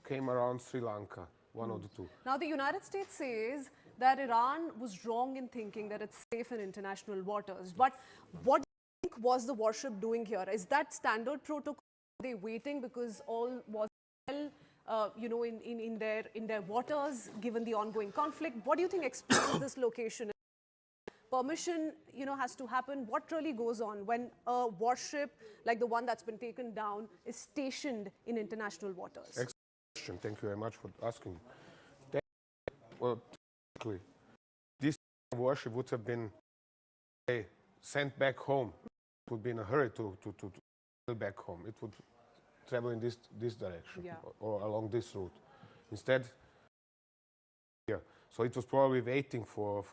came around Sri Lanka, one of the two. Now, the United States says that Iran was wrong in thinking that it's safe in international waters. But what do you think was the warship doing here? Is that standard protocol? Are they waiting because all was well, you know, in their waters, given the ongoing conflict? What do you think explains this location? Permission, you know, has to happen. What really goes on when a warship like the one that's been taken down is stationed in international waters? Excellent question. Thank you very much for asking. Well, technically, this warship would have been sent back home. It would be in a hurry to back home. It would travel in this direction, yeah, or along this route. Instead, here. So it was probably waiting for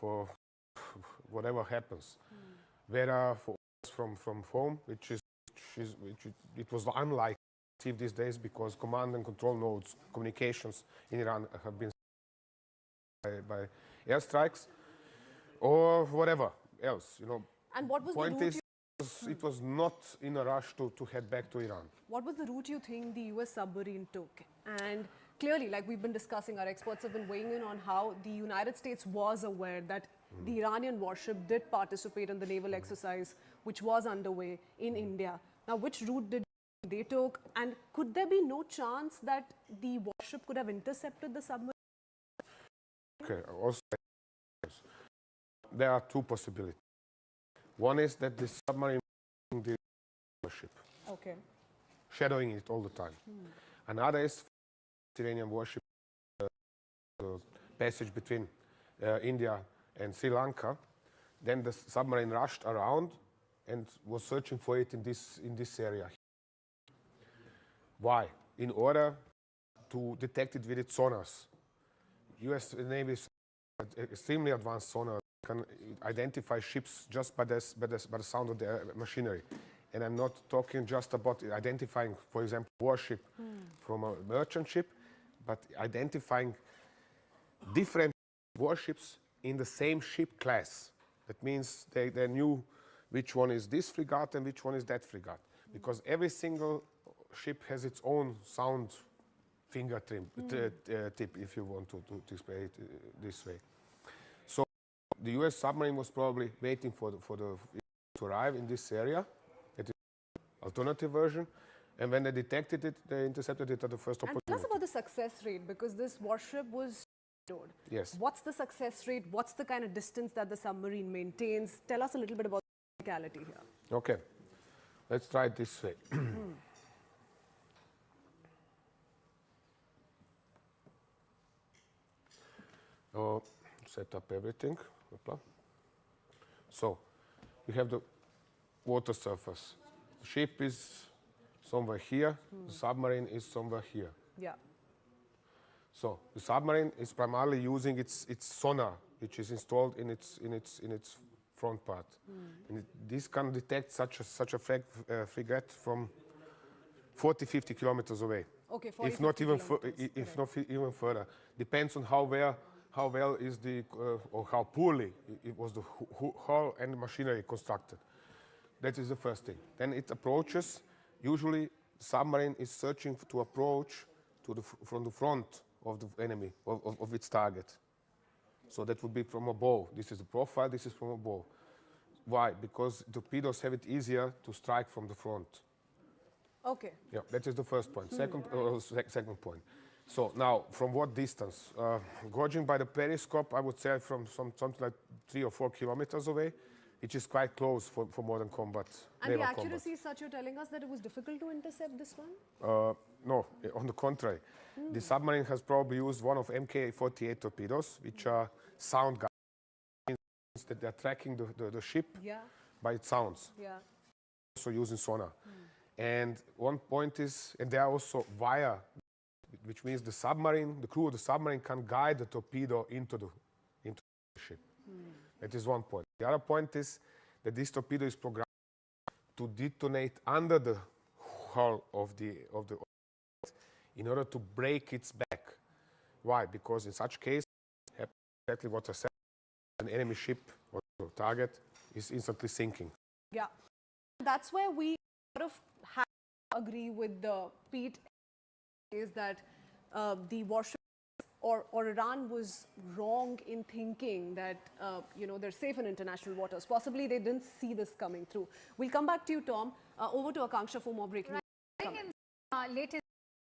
whatever happens. Whether for us from home, which it was unlike these days, because command and control nodes, communications in Iran have been by airstrikes, or whatever else, you know. And what was point the route? It was not in a rush to head back to Iran. What was the route you think the US submarine took? And clearly, like we've been discussing, our experts have been weighing in on how the United States was aware that the Iranian warship did participate in the naval exercise, which was underway in India. Now, which route did they took? And could there be no chance that the warship could have intercepted the submarine? Okay, also, there are two possibilities. One is that the submarine the warship, Okay. shadowing it all the time. Another is the Iranian warship, the passage between India and Sri Lanka. Then the submarine rushed around and was searching for it in this area. Why? In order to detect it with its sonars. U.S. Navy is extremely advanced sonar, can identify ships just by the sound of the machinery. And I'm not talking just about identifying, for example, warship from a merchant ship, but identifying different warships in the same ship class. That means they knew which one is this frigate and which one is that frigate. Because every single ship has its own sound fingertip, if you want to explain it this way. So the U.S. submarine was probably waiting for to arrive in this area. That is the alternative version. And when they detected it, they intercepted it at the first opportunity. And tell us about the success rate, because this warship was shadowed. Yes. What's the success rate? What's the kind of distance that the submarine maintains? Tell us a little bit about the practicality here. Okay. Let's try it this way. Set up everything. So, you have the water surface. The ship is somewhere here. The submarine is somewhere here. Yeah. So, the submarine is primarily using its sonar, which is installed in its front part. And this can detect such a frigate from 40-50 kilometers away. Okay, 40, if not even if not even further. Depends on how well is the or how poorly it was the hull and the machinery constructed. That is the first thing. Then it approaches. Usually, the submarine is searching to approach from the front of the enemy, of its target. So that would be from a bow. This is the profile. This is from a bow. Why? Because torpedoes have it easier to strike from the front. Okay. Yeah, that is the first point. Second point. So now, from what distance? Gauging by the periscope, I would say from something like 3 or 4 kilometers away, which is quite close for modern combat. And the accuracy is such, you're telling us that it was difficult to intercept this one? No, on the contrary. The submarine has probably used one of Mk-48 torpedoes, which are sound guides. Means that they're tracking the ship by its sounds. Yeah. Also using sonar. And one point is, and they are also wire, which means the submarine, the crew of the submarine can guide the torpedo into the ship. That is one point. The other point is that this torpedo is programmed to detonate under the hull of the in order to break its back. Why? Because in such case, exactly what I said, an enemy ship or target is instantly sinking. Yeah. That's where we sort of have to agree with the Pete is that the warship or Iran was wrong in thinking that, they're safe in international waters. Possibly they didn't see this coming through. We'll come back to you, Tom. Over to Akanksha for more breaking news. Latest,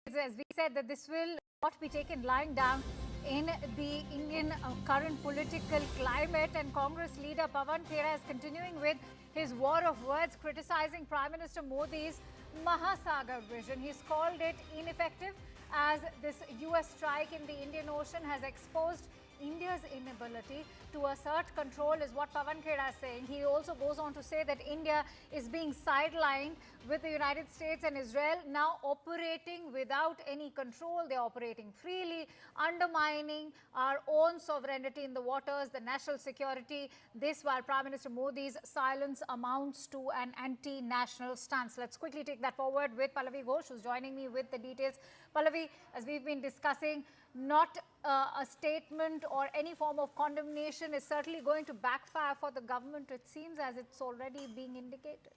as we said, that this will not be taken lying down in the Indian current political climate, and Congress leader Pawan Khera is continuing with his war of words, criticizing Prime Minister Modi's Mahasagar vision. He's called it ineffective, as this US strike in the Indian Ocean has exposed India's inability to assert control, is what Pawan Khera is saying. He also goes on to say that India is being sidelined with the United States and Israel now operating without any control. They're operating freely, undermining our own sovereignty in the waters, the national security. This while Prime Minister Modi's silence amounts to an anti-national stance. Let's quickly take that forward with Pallavi Ghosh, who's joining me with the details. Pallavi, as we've been discussing, not a statement or any form of condemnation is certainly going to backfire for the government. It seems as it's already being indicated.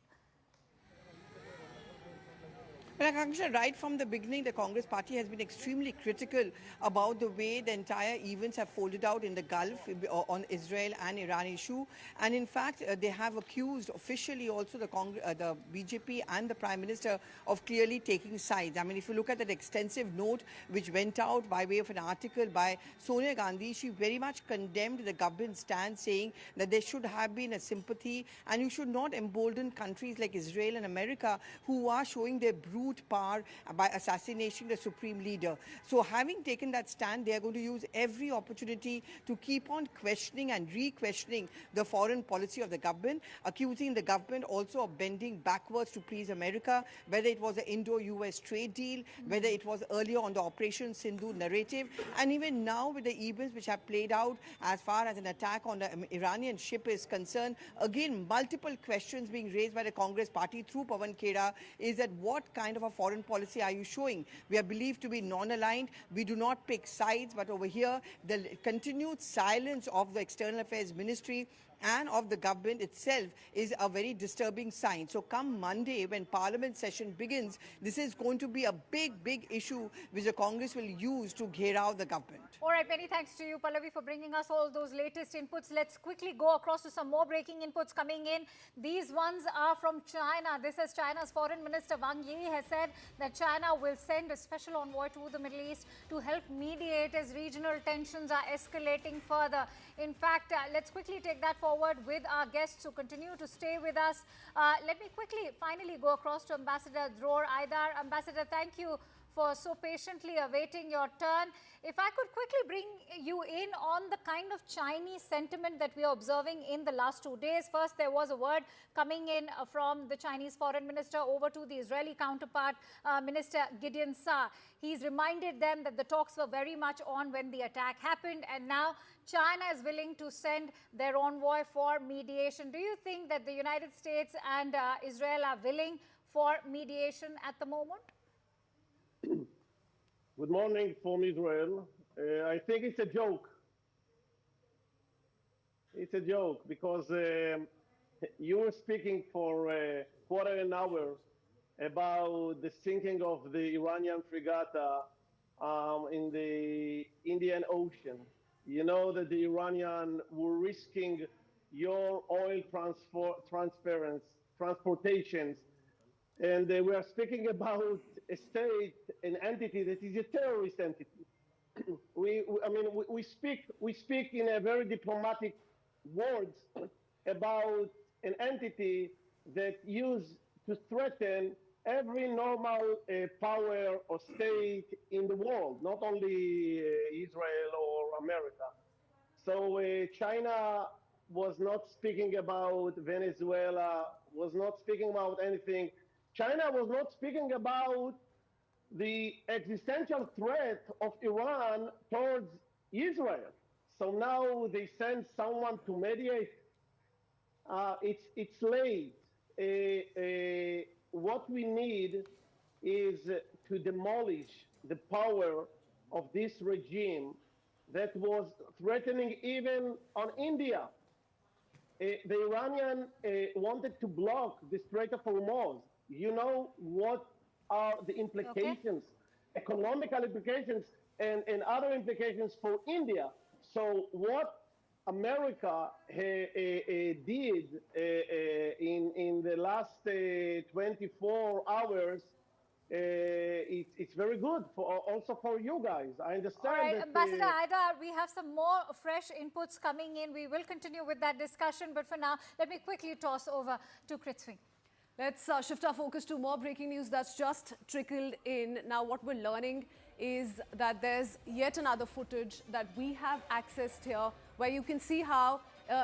Well, Akanksha, right from the beginning, the Congress party has been extremely critical about the way the entire events have folded out in the Gulf on Israel and Iran issue. And in fact, they have accused officially also the BJP and the Prime Minister of clearly taking sides. I mean, if you look at that extensive note which went out by way of an article by Sonia Gandhi, she very much condemned the government stand, saying that there should have been a sympathy and you should not embolden countries like Israel and America who are showing their brute power by assassinating the supreme leader. So having taken that stand, they are going to use every opportunity to keep on questioning and re-questioning the foreign policy of the government, accusing the government also of bending backwards to please America, whether it was the Indo-US trade deal, whether it was earlier on the Operation Sindur narrative, and even now with the events which have played out as far as an attack on the Iranian ship is concerned. Again, multiple questions being raised by the Congress party through Pawan Khera is that what kind of a foreign policy are you showing? We are believed to be non-aligned. We do not pick sides, but over here, the continued silence of the External Affairs Ministry and of the government itself is a very disturbing sign. So come Monday, when Parliament session begins, this is going to be a big issue which the Congress will use to gear out the government. All right, many thanks to you, Pallavi, for bringing us all those latest inputs. Let's quickly go across to some more breaking inputs coming in. These ones are from China. This is China's Foreign Minister Wang Yi has said that China will send a special envoy to the Middle East to help mediate as regional tensions are escalating further. In fact, let's quickly take that forward with our guests who continue to stay with us. Let me quickly finally go across to Ambassador Dror Aidar. Ambassador, thank you for so patiently awaiting your turn. If I could quickly bring you in on the kind of Chinese sentiment that we are observing in the last 2 days. First, there was a word coming in from the Chinese foreign minister over to the Israeli counterpart, Minister Gideon Sa'ar. He's reminded them that the talks were very much on when the attack happened, and now China is willing to send their envoy for mediation. Do you think that the United States and Israel are willing for mediation at the moment? Good morning from Israel. I think it's a joke. It's a joke because you were speaking for a quarter an hour about the sinking of the Iranian frigate in the Indian Ocean. You know that the Iranian were risking your oil transportations. And we are speaking about a state, an entity that is a terrorist entity. We speak in a very diplomatic words about an entity that used to threaten every normal power or state in the world, not only Israel or America. So China was not speaking about Venezuela, was not speaking about anything. China was not speaking about the existential threat of Iran towards Israel. So now they send someone to mediate. It's late. What we need is to demolish the power of this regime that was threatening even on India. The Iranian wanted to block the Strait of Hormuz. You know what are the implications economical implications and other implications for India. So what America did in the last 24 hours, it's very good for also for you guys. I understand. All right, that, Ambassador Haidar, we have some more fresh inputs coming in. We will continue with that discussion, but for now, let me quickly toss over to Krithvi. Let's shift our focus to more breaking news that's just trickled in. Now, what we're learning is that there's yet another footage that we have accessed here where you can see how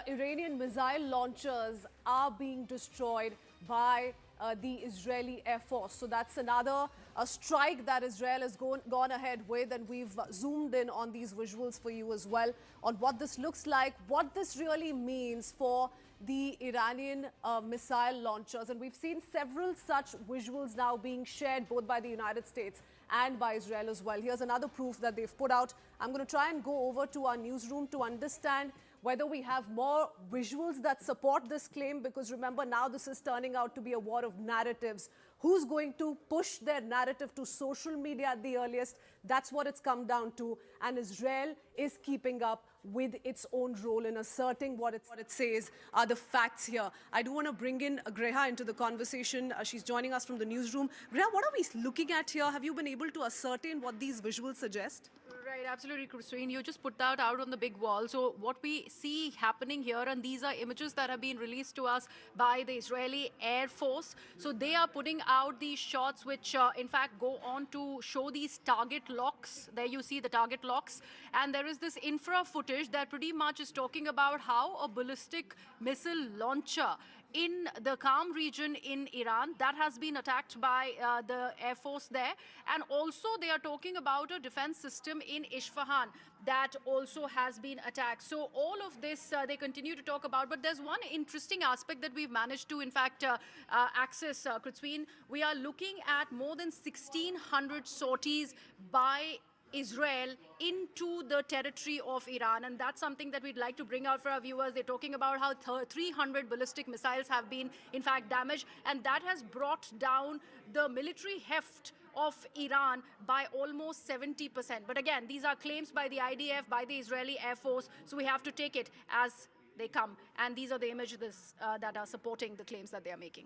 Iranian missile launchers are being destroyed by the Israeli Air Force. So that's another strike that Israel has gone ahead with, and we've zoomed in on these visuals for you as well on what this looks like, what this really means for the Iranian missile launchers. And we've seen several such visuals now being shared both by the United States and by Israel as well. Here's another proof that they've put out. I'm going to try and go over to our newsroom to understand whether we have more visuals that support this claim, because remember, now this is turning out to be a war of narratives. Who's going to push their narrative to social media at the earliest? That's what it's come down to. And Israel is keeping up with its own role in asserting what it says are the facts here. I do want to bring in Greha into the conversation. She's joining us from the newsroom. Greha, what are we looking at here? Have you been able to ascertain what these visuals suggest? Right, absolutely, Christine. You just put that out on the big wall. So what we see happening here, and these are images that have been released to us by the Israeli Air Force. So they are putting out these shots which, in fact, go on to show these target locks. There you see the target locks. And there is this infra footage that pretty much is talking about how a ballistic missile launcher in the Qam region in Iran that has been attacked by the Air Force there. And also they are talking about a defense system in Isfahan that also has been attacked. So all of this they continue to talk about. But there's one interesting aspect that we've managed to, in fact, access, Krithween. We are looking at more than 1,600 sorties by Israel into the territory of Iran, and that's something that we'd like to bring out for our viewers. They're talking about how 300 ballistic missiles have been in fact damaged, and that has brought down the military heft of Iran by almost 70%. But again, these are claims by the IDF, by the Israeli Air Force, so we have to take it as they come, and these are the images that are supporting the claims that they are making.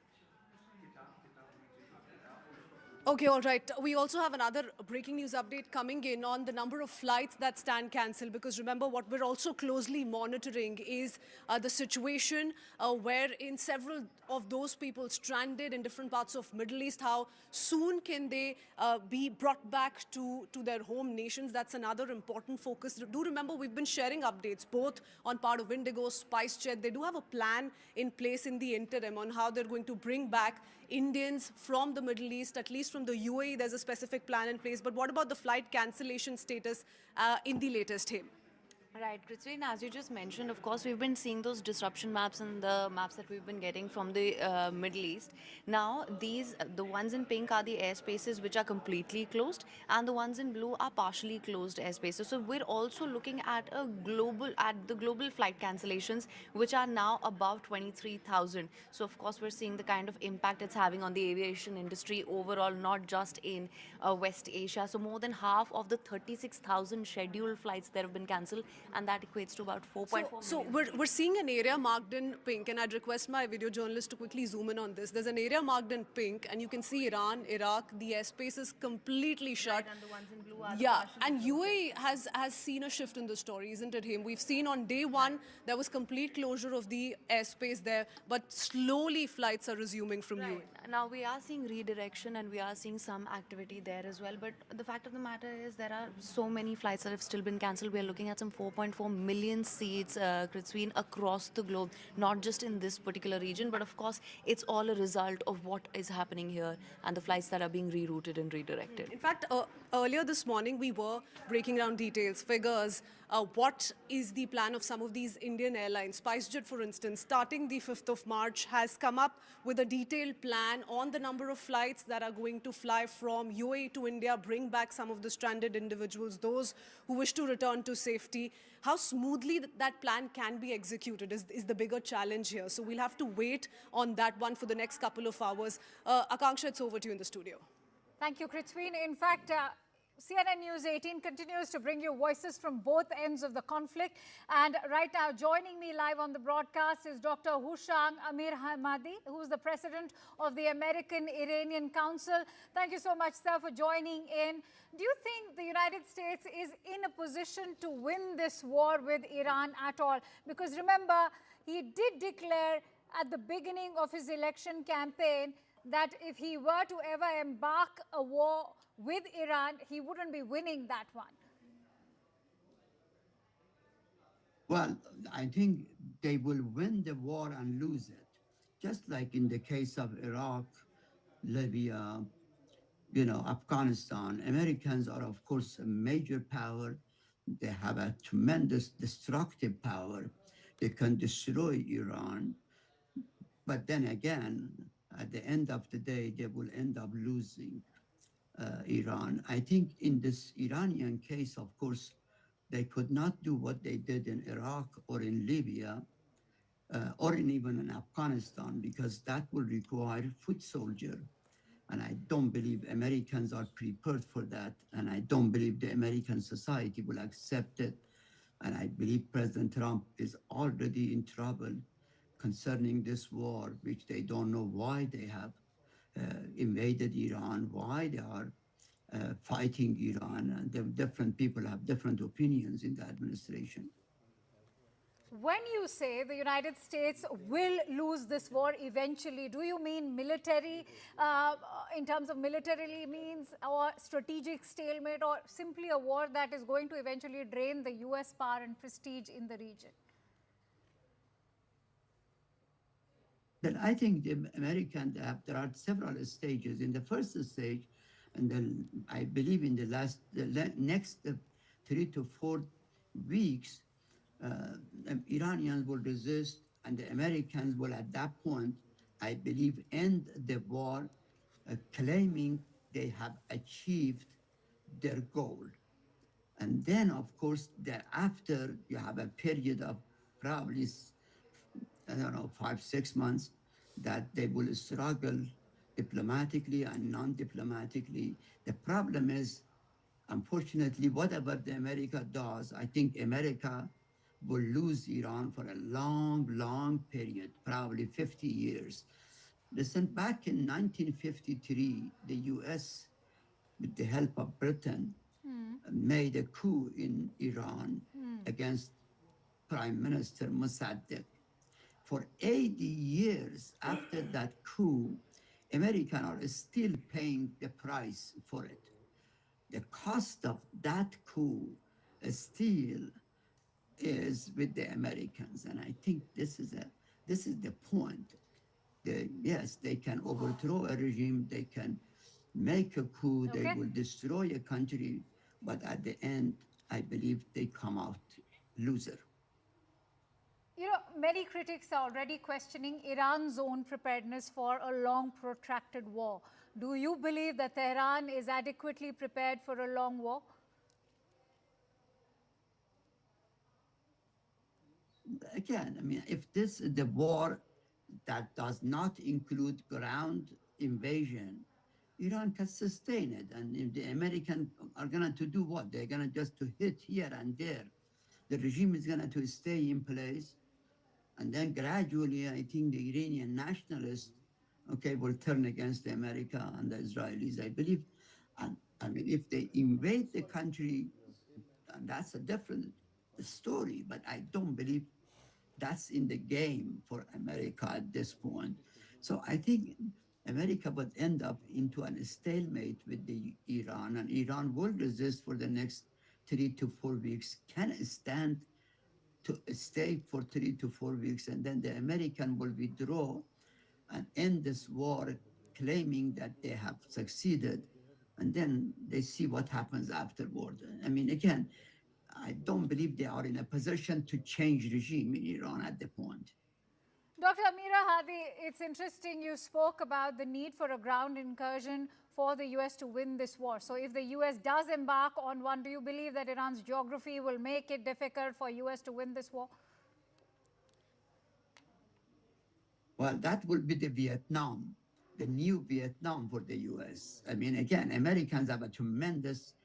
Okay, all right. We also have another breaking news update coming in on the number of flights that stand cancelled, because remember, what we're also closely monitoring is the situation wherein several of those people stranded in different parts of Middle East, how soon can they be brought back to their home nations? That's another important focus. Do remember, we've been sharing updates both on part of Indigo, SpiceJet. They do have a plan in place in the interim on how they're going to bring back Indians from the Middle East, at least from the UAE. There's a specific plan in place. But what about the flight cancellation status in the latest HIM? Right, Christine, as you just mentioned, of course, we've been seeing those disruption maps and the maps that we've been getting from the Middle East. Now, the ones in pink are the airspaces which are completely closed, and the ones in blue are partially closed airspaces. So we're also looking at the global flight cancellations, which are now above 23,000. So of course, we're seeing the kind of impact it's having on the aviation industry overall, not just in West Asia. So more than half of the 36,000 scheduled flights that have been cancelled, and that equates to about 4.4 So million. we're seeing an area marked in pink, and I'd request my video journalist to quickly zoom in on this. There's an area marked in pink, and you can see Iran, Iraq, the airspace is completely shut. Right, and the ones in blue are the Yeah, partially and closed. UAE has seen a shift in the story, isn't it, Him? We've seen on day one, there was complete closure of the airspace there, but slowly flights are resuming from UAE. Now we are seeing redirection and we are seeing some activity there as well. But the fact of the matter is there are so many flights that have still been cancelled. We are looking at some 4.4 million seats, Krithween, across the globe, not just in this particular region. But of course, it's all a result of what is happening here and the flights that are being rerouted and redirected. In fact, earlier this morning, we were breaking down details, figures. What is the plan of some of these Indian airlines? SpiceJet, for instance, starting the 5th of March, has come up with a detailed plan on the number of flights that are going to fly from UAE to India, bring back some of the stranded individuals, those who wish to return to safety. How smoothly that plan can be executed is the bigger challenge here. So we'll have to wait on that one for the next couple of hours. Akanksha, it's over to you in the studio. Thank you, Krithween. In fact, CNN News 18 continues to bring you voices from both ends of the conflict. And right now, joining me live on the broadcast is Dr. Hushang Amir Hamadi, who is the president of the American-Iranian Council. Thank you so much, sir, for joining in. Do you think the United States is in a position to win this war with Iran at all? Because remember, he did declare at the beginning of his election campaign that if he were to ever embark a war with Iran, he wouldn't be winning that one. Well, I think they will win the war and lose it. Just like in the case of Iraq, Libya, Afghanistan. Americans are, of course, a major power. They have a tremendous destructive power. They can destroy Iran. But then again, at the end of the day, they will end up losing Iran. I think in this Iranian case, of course, they could not do what they did in Iraq or in Libya or even in Afghanistan, because that will require foot soldier. And I don't believe Americans are prepared for that. And I don't believe the American society will accept it. And I believe President Trump is already in trouble concerning this war, which they don't know why they have invaded Iran, why they are fighting Iran. And the different people have different opinions in the administration. When you say the United States will lose this war eventually, do you mean military, in terms of militarily means, or strategic stalemate, or simply a war that is going to eventually drain the US power and prestige in the region? Then I think the American, there are several stages. In the first stage, and then I believe in the next 3 to 4 weeks, Iranians will resist, and the Americans will, at that point, I believe, end the war, claiming they have achieved their goal. And then, of course, thereafter, you have a period of probably, I don't know, 5-6 months that they will struggle diplomatically and non-diplomatically. The problem is, unfortunately, whatever the America does, I think America will lose Iran for a long, long period, probably 50 years. Listen, back in 1953, the US, with the help of Britain, made a coup in Iran against Prime Minister Mossadegh. For 80 years after that coup, Americans are still paying the price for it. The cost of that coup still is with the Americans, and I think this is the point. Yes, they can overthrow a regime, they can make a coup, Okay. they will destroy a country, but at the end, I believe they come out loser. You know, many critics are already questioning Iran's own preparedness for a long, protracted war. Do you believe that Tehran is adequately prepared for a long war? Again, I mean, if this is the war that does not include ground invasion, Iran can sustain it. And if the Americans are going to do what? They're going to just to hit here and there. The regime is going to stay in place. And then gradually, I think the Iranian nationalists, will turn against America and the Israelis, I believe. And I mean, if they invade the country, that's a different story. But I don't believe that's in the game for America at this point. So I think America would end up into a stalemate with the Iran, and Iran will resist for the next 3 to 4 weeks, can stand to stay for 3 to 4 weeks, and then the American will withdraw and end this war, claiming that they have succeeded, and then they see what happens afterward. I mean, again, I don't believe they are in a position to change regime in Iran at the point. Dr. Amira Hadi, it's interesting you spoke about the need for a ground incursion for the US to win this war. So if the US does embark on one, do you believe that Iran's geography will make it difficult for US to win this war? Well, that will be the Vietnam, the new Vietnam for the US. I mean, again, Americans have a tremendous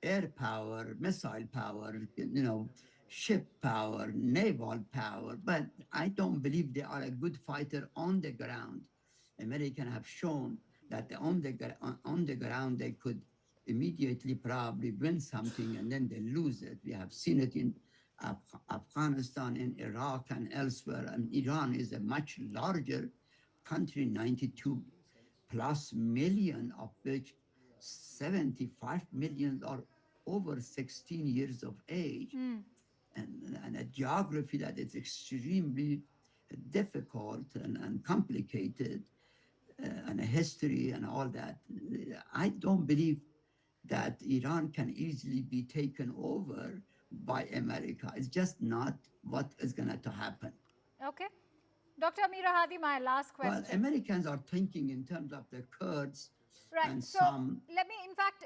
air power, missile power, ship power, naval power, but I don't believe they are a good fighter on the ground. Americans have shown that on the ground they could immediately probably win something and then they lose it. We have seen it in Afghanistan, in Iraq, and elsewhere. And Iran is a much larger country, 92 plus million, of which 75 million are over 16 years of age, and a geography that is extremely difficult and complicated, and a history and all that. I don't believe that Iran can easily be taken over by America. It's just not what is going to happen. Okay. Dr. Amira Hadi, my last question. Well, Americans are thinking in terms of the Kurds. Right. And so some... let me, in fact,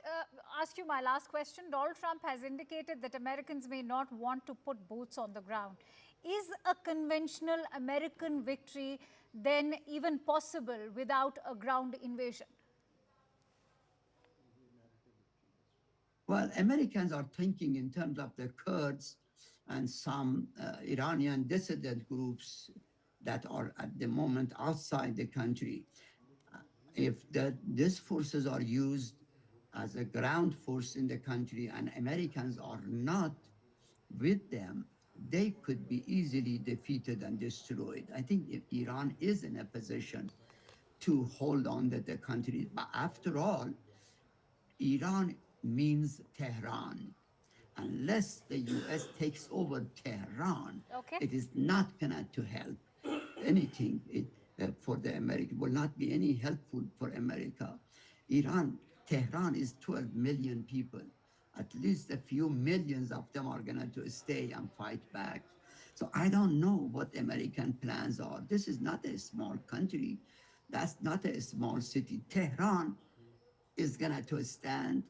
ask you my last question. Donald Trump has indicated that Americans may not want to put boots on the ground. Is a conventional American victory then even possible without a ground invasion? Well, Americans are thinking in terms of the Kurds and some Iranian dissident groups that are at the moment outside the country. If these forces are used as a ground force in the country and Americans are not with them, they could be easily defeated and destroyed. I think if Iran is in a position to hold on to the country, but after all, Iran means Tehran. Unless the U.S. takes over Tehran, it is not going to help anything for the American, will not be any helpful for America. Tehran is 12 million people. At least a few millions of them are going to stay and fight back. So I don't know what American plans are. This is not a small country. That's not a small city. Tehran is going to stand,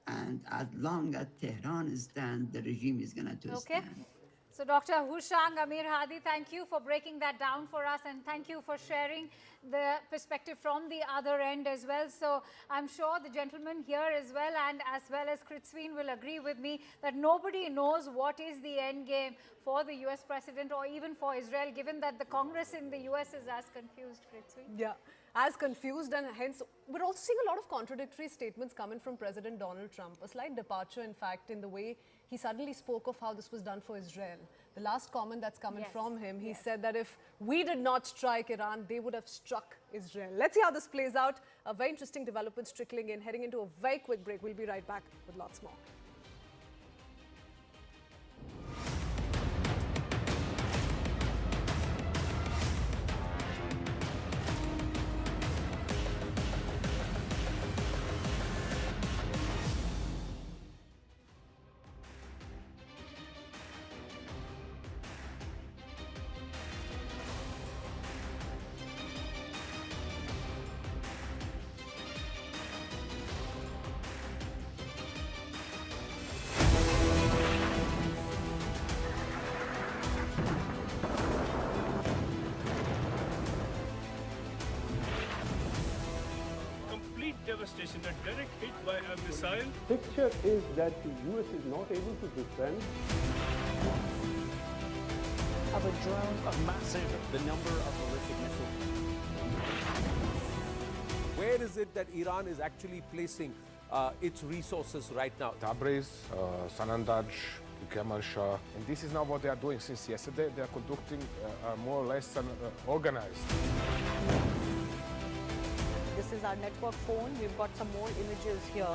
and as long as Tehran stands, the regime is going to stand. So Dr. Hushang Amir Hadi, thank you for breaking that down for us, and thank you for sharing the perspective from the other end as well. So I'm sure the gentlemen here as well as Kritsveen will agree with me that nobody knows what is the end game for the US president or even for Israel, given that the Congress in the US is as confused, Kritsveen. Yeah, as confused, and hence we're also seeing a lot of contradictory statements coming from President Donald Trump. A slight departure, in fact, in the way he suddenly spoke of how this was done for Israel. The last comment that's coming from him, he said that if we did not strike Iran, they would have struck Israel. Let's see how this plays out. A very interesting developments trickling in, heading into a very quick break. We'll be right back with lots more. Devastation, a direct hit by a missile. Picture is that the US is not able to defend. Of a drone, a massive, the number of ballistic missiles. Where is it that Iran is actually placing its resources right now? Tabriz, Sanandaj, Kermanshah. And this is now what they are doing since yesterday. They are conducting more or less an organized. This is our network phone. We've got some more images here.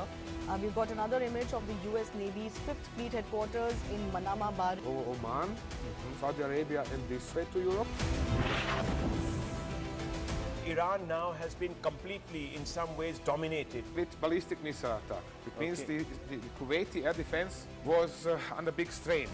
We've got another image of the US Navy's 5th Fleet headquarters in Manama, Bahrain. Oman, Saudi Arabia, and the Strait to Europe. Iran now has been completely, in some ways, dominated. With ballistic missile attack. It means the Kuwaiti air defense was under big strain.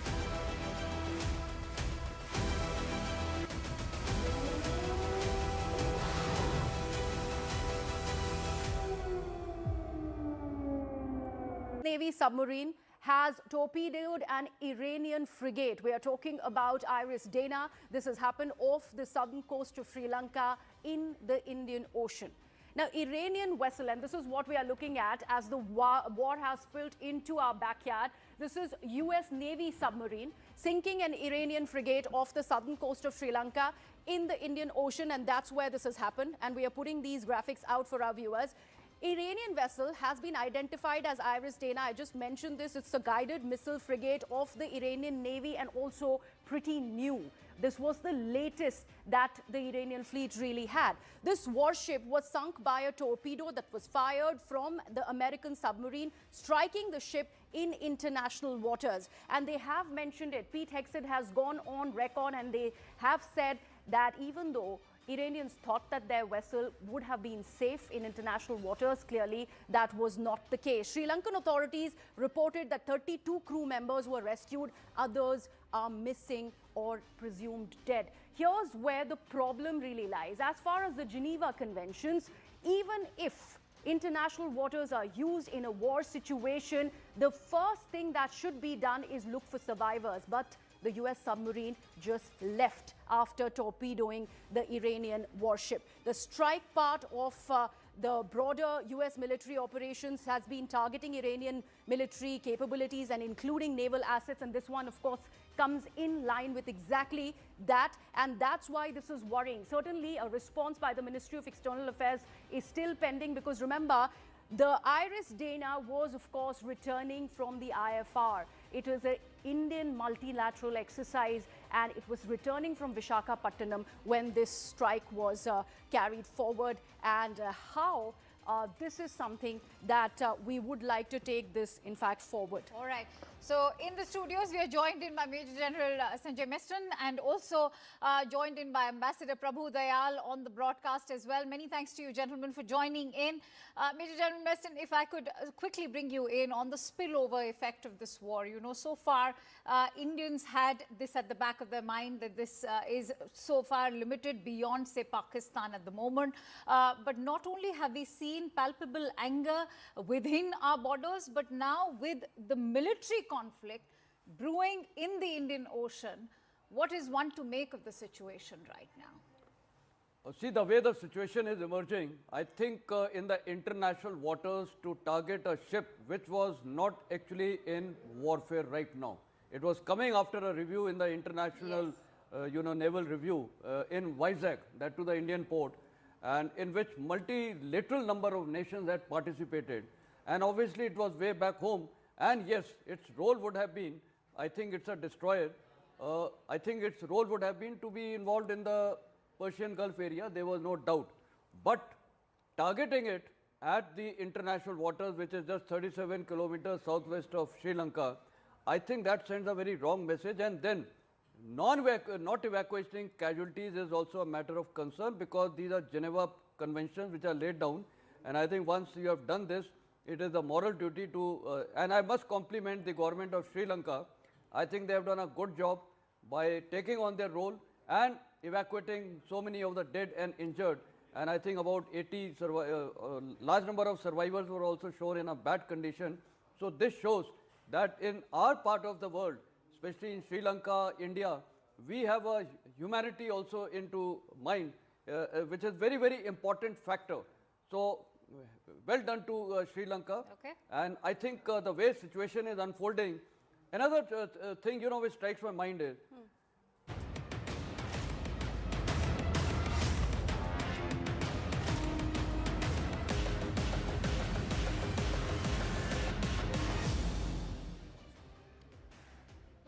Navy submarine has torpedoed an Iranian frigate. We are talking about Iris Dana. This has happened off the southern coast of Sri Lanka in the Indian Ocean. Now, Iranian vessel, and this is what we are looking at as the war has spilled into our backyard. This is US Navy submarine sinking an Iranian frigate off the southern coast of Sri Lanka in the Indian Ocean, and that's where this has happened. And we are putting these graphics out for our viewers. Iranian vessel has been identified as Iris Dana. I just mentioned this. It's a guided missile frigate of the Iranian Navy and also pretty new. This was the latest that the Iranian fleet really had. This warship was sunk by a torpedo that was fired from the American submarine, striking the ship in international waters. And they have mentioned it. Pete Hegseth has gone on record and they have said that even though Iranians thought that their vessel would have been safe in international waters, clearly that was not the case. Sri Lankan authorities reported that 32 crew members were rescued. Others are missing or presumed dead. Here's where the problem really lies. As far as the Geneva Conventions, even if international waters are used in a war situation, the first thing that should be done is look for survivors. But the US submarine just left after torpedoing the Iranian warship. The strike part of the broader US military operations has been targeting Iranian military capabilities and including naval assets. And this one, of course, comes in line with exactly that. And that's why this is worrying. Certainly, a response by the Ministry of External Affairs is still pending because remember, the Iris Dana was, of course, returning from the IFR. It was an Indian multilateral exercise and it was returning from Visakhapatnam when this strike was carried forward. And how this is something that we would like to take this, in fact, forward. All right. So in the studios, we are joined in by Major General Sanjay Meston and also joined in by Ambassador Prabhu Dayal on the broadcast as well. Many thanks to you, gentlemen, for joining in. Major General Meston, if I could quickly bring you in on the spillover effect of this war. You know, so far, Indians had this at the back of their mind that this is so far limited beyond, say, Pakistan at the moment. But not only have we seen palpable anger within our borders, but now with the military conflict brewing in the Indian Ocean, what is one to make of the situation right now? See, the way the situation is emerging, I think in the international waters to target a ship which was not actually in warfare right now. It was coming after a review in the international, naval review in Vizag, that to the Indian port, and in which multilateral number of nations had participated. And obviously it was way back home. And yes, its role would have been, I think it's a destroyer, I think its role would have been to be involved in the Persian Gulf area, there was no doubt. But targeting it at the international waters, which is just 37 kilometers southwest of Sri Lanka, I think that sends a very wrong message. And then not evacuating casualties is also a matter of concern because these are Geneva Conventions which are laid down. And I think once you have done this, it is a moral duty to, and I must compliment the government of Sri Lanka. I think they have done a good job by taking on their role and evacuating so many of the dead and injured. And I think about 80, large number of survivors were also shown in a bad condition. So this shows that in our part of the world, especially in Sri Lanka, India, we have a humanity also into mind, which is very, very important factor. So well done to Sri Lanka. Okay. And I think the way situation is unfolding, another thing, which strikes my mind is,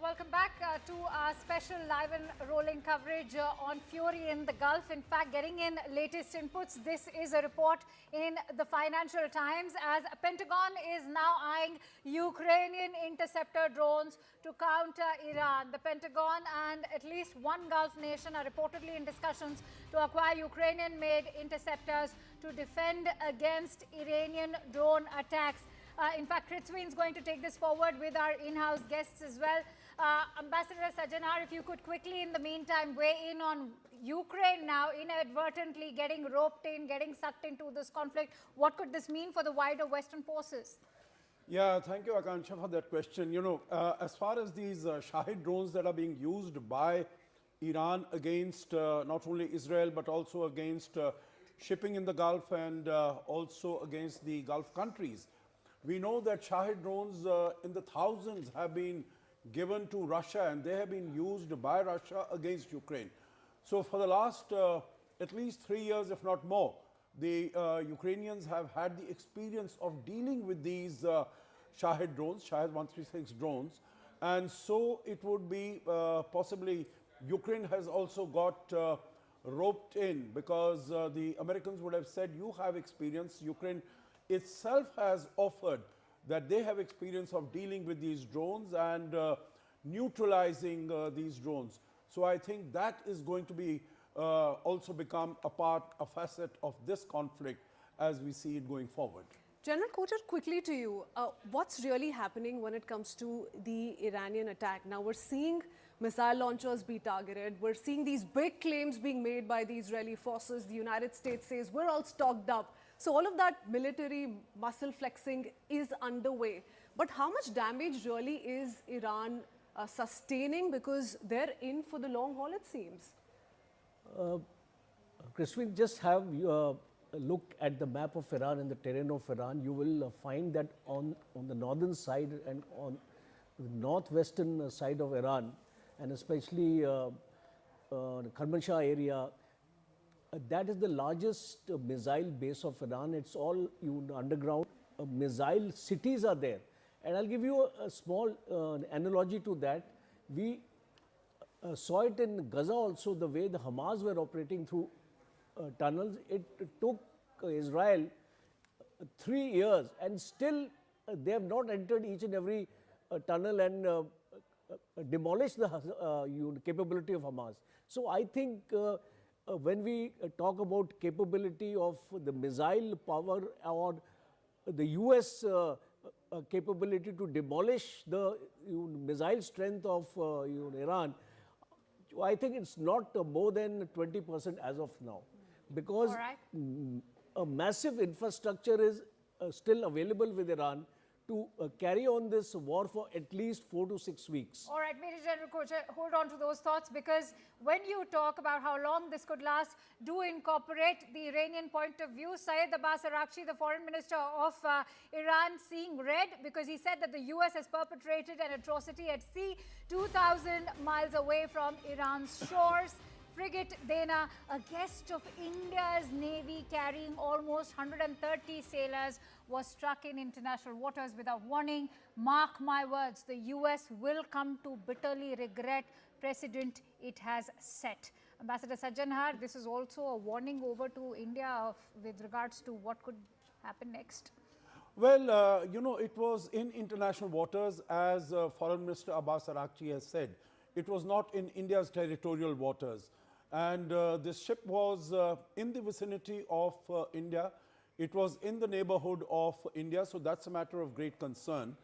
Welcome back to our special live and rolling coverage on Fury in the Gulf. In fact, getting in latest inputs, this is a report in the Financial Times as Pentagon is now eyeing Ukrainian interceptor drones to counter Iran. The Pentagon and at least one Gulf nation are reportedly in discussions to acquire Ukrainian-made interceptors to defend against Iranian drone attacks. In fact, Prithvi is going to take this forward with our in-house guests as well. Ambassador Sajanar, if you could quickly in the meantime weigh in on Ukraine now inadvertently getting roped in, getting sucked into this conflict. What could this mean for the wider Western forces? Yeah, thank you, Akansha, for that question. As far as these Shahid drones that are being used by Iran against not only Israel but also against shipping in the Gulf and also against the Gulf countries. We know that Shahid drones in the thousands have been given to Russia, and they have been used by Russia against Ukraine. So for the last at least 3 years, if not more, the Ukrainians have had the experience of dealing with these Shahid drones, Shahid 136 drones. And so it would be possibly Ukraine has also got roped in, because the Americans would have said, you have experience. Ukraine itself has offered that they have experience of dealing with these drones and neutralizing these drones. So I think that is going to be also become a facet of this conflict as we see it going forward. General Kochhar, quickly to you, what's really happening when it comes to the Iranian attack? Now we're seeing missile launchers be targeted. We're seeing these big claims being made by the Israeli forces. The United States says we're all stocked up. So all of that military muscle flexing is underway. But how much damage really is Iran sustaining, because they're in for the long haul, it seems? Christine, just have a look at the map of Iran and the terrain of Iran. You will find that on the northern side and on the northwestern side of Iran, and especially the Kermanshah area, that is the largest missile base of Iran. It's all underground. Missile cities are there. And I'll give you a small analogy to that. We saw it in Gaza also, the way the Hamas were operating through tunnels. It took Israel 3 years, and still they have not entered each and every tunnel and demolished the capability of Hamas. So I think when we talk about capability of the missile power or the US capability to demolish the missile strength of Iran, I think it's not more than 20% as of now, because a massive infrastructure is still available with Iran to carry on this war for at least 4 to 6 weeks. All right, Major General Kochhar, hold on to those thoughts, because when you talk about how long this could last, do incorporate the Iranian point of view. Syed Abbas Araghchi, the foreign minister of Iran, seeing red, because he said that the US has perpetrated an atrocity at sea 2,000 miles away from Iran's shores. Frigate Dana, a guest of India's Navy carrying almost 130 sailors, was struck in international waters without warning. Mark my words, the US will come to bitterly regret precedent it has set. Ambassador Sajjanhar, this is also a warning over to India with regards to what could happen next. Well, you know, it was in international waters, as Foreign Minister Abbas Araghchi has said. It was not in India's territorial waters. And this ship was in the vicinity of India. It was in the neighborhood of India, so that's a matter of great concern.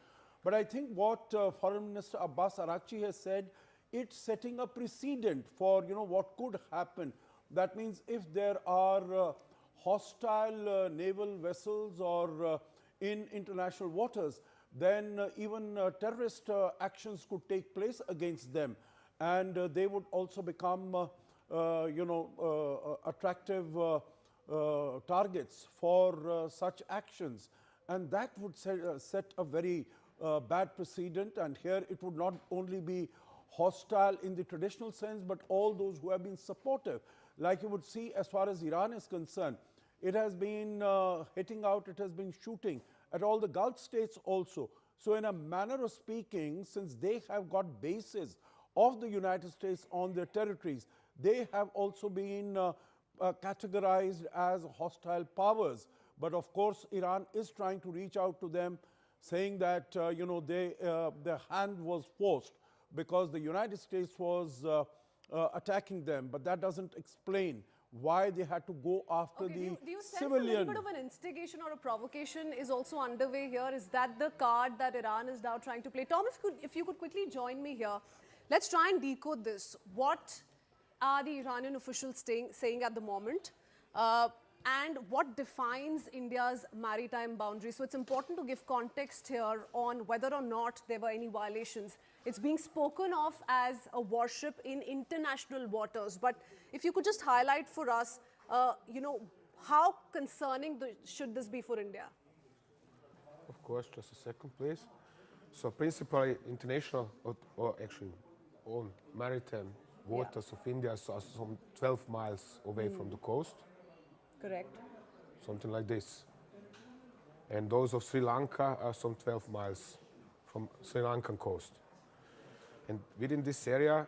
But I think what Foreign Minister Abbas Araghchi has said, it's setting a precedent for, you know, what could happen. That means if there are hostile naval vessels or in international waters, then even terrorist actions could take place against them. And they would also become attractive targets for such actions, and that would set a very bad precedent. And here it would not only be hostile in the traditional sense, but all those who have been supportive. Like you would see, as far as Iran is concerned, it has been hitting out, it has been shooting at all the Gulf states also. So in a manner of speaking, since they have got bases of the United States on their territories, they have also been categorized as hostile powers. But of course, Iran is trying to reach out to them, saying that their hand was forced because the United States was attacking them. But that doesn't explain why they had to go after the do you sense civilian. a little bit of an instigation or a provocation is also underway here? Is that the card that Iran is now trying to play? Tom, if you could quickly join me here. Let's try and decode this. What are the Iranian officials saying at the moment? And what defines India's maritime boundary? So it's important to give context here on whether or not there were any violations. It's being spoken of as a warship in international waters. But if you could just highlight for us, how concerning should this be for India? Of course, just a second, please. So principally international, or actually on maritime waters of India are some 12 miles away from the coast. Correct. Something like this. And those of Sri Lanka are some 12 miles from Sri Lankan coast. And within this area,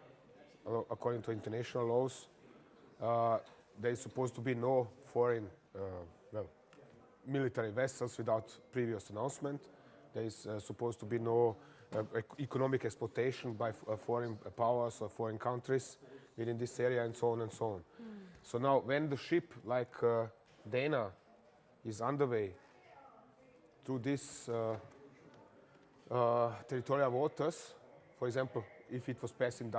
according to international laws, there is supposed to be no foreign military vessels without previous announcement. There is supposed to be no economic exploitation by foreign powers or foreign countries within this area, and so on and so on. So now when the ship like Dana is underway through these territorial waters, for example, if it was passing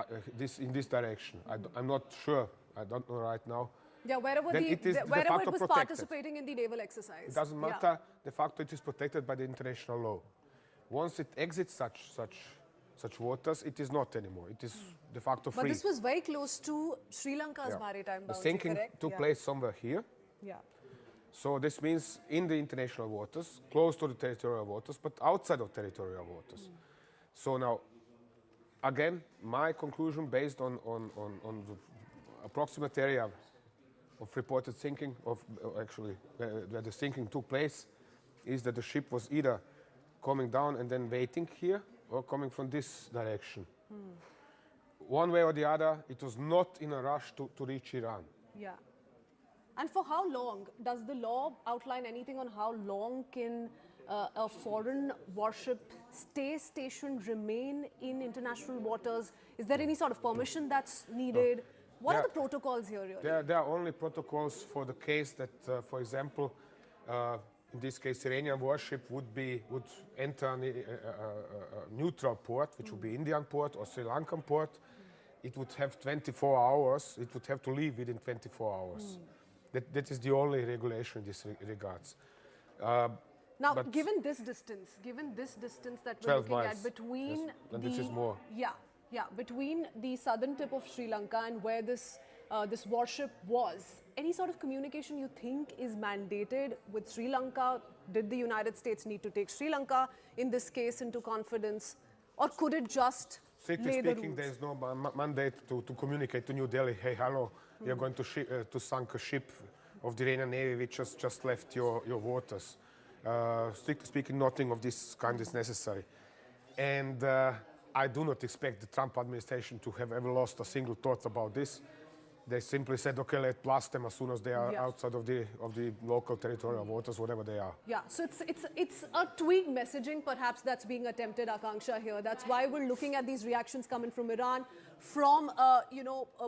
in this direction, I'm not sure, I don't know right now. Yeah, wherever it was participating in the naval exercise. It doesn't matter. De facto, it is protected by the international law. Once it exits such waters, it is not anymore. It is de facto free. But this was very close to Sri Lanka's maritime boundary, the sinking correct? took place somewhere here. Yeah. So this means in the international waters, close to the territorial waters, but outside of territorial waters. So now, again, my conclusion based on the approximate area of reported sinking, actually where the sinking took place, is that the ship was either coming down and then waiting here or coming from this direction. One way or the other, it was not in a rush to reach Iran. Yeah. And for how long? Does the law outline anything on how long can a foreign warship stay stationed, remain in international waters? Is there any sort of permission that's needed? What are the protocols here, really? There are only protocols for the case that, for example, in this case, Iranian warship would enter a neutral port, which would be Indian port or Sri Lankan port. It would have 24 hours. It would have to leave within 24 hours. That is the only regulation in this regards. Now, given this distance that we're looking at between this is more. Between the southern tip of Sri Lanka and where this warship was, any sort of communication you think is mandated with Sri Lanka? Did the United States need to take Sri Lanka in this case into confidence, or could it just Strictly speaking, there is no mandate to communicate to New Delhi, hey, hello, you're going to sink a ship of the Iranian Navy which just left your waters. Strictly speaking, nothing of this kind is necessary. And I do not expect the Trump administration to have ever lost a single thought about this. They simply said, okay, let's blast them as soon as they are outside of the local territorial waters, whatever they are. Yeah, so it's a tweaked messaging perhaps that's being attempted, Akanksha, here. That's why we're looking at these reactions coming from Iran, from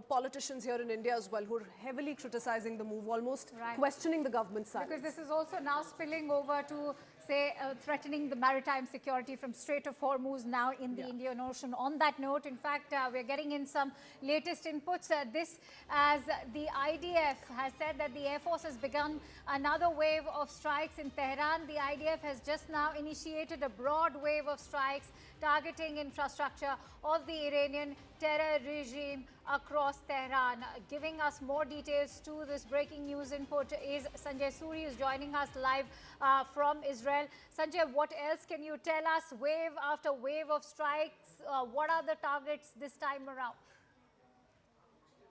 politicians here in India as well, who are heavily criticizing the move, almost questioning the government side. Because this is also now spilling over to, say, threatening the maritime security from Strait of Hormuz now in the Indian Ocean. On that note, in fact, we're getting in some latest inputs. This as the IDF has said that the Air Force has begun another wave of strikes in Tehran. The IDF has just now initiated a broad wave of strikes targeting infrastructure of the Iranian terror regime across Tehran. Giving us more details to this breaking news input is Sanjay Suri, who's joining us live from Israel. Sanjay, what else can you tell us? Wave after wave of strikes. What are the targets this time around?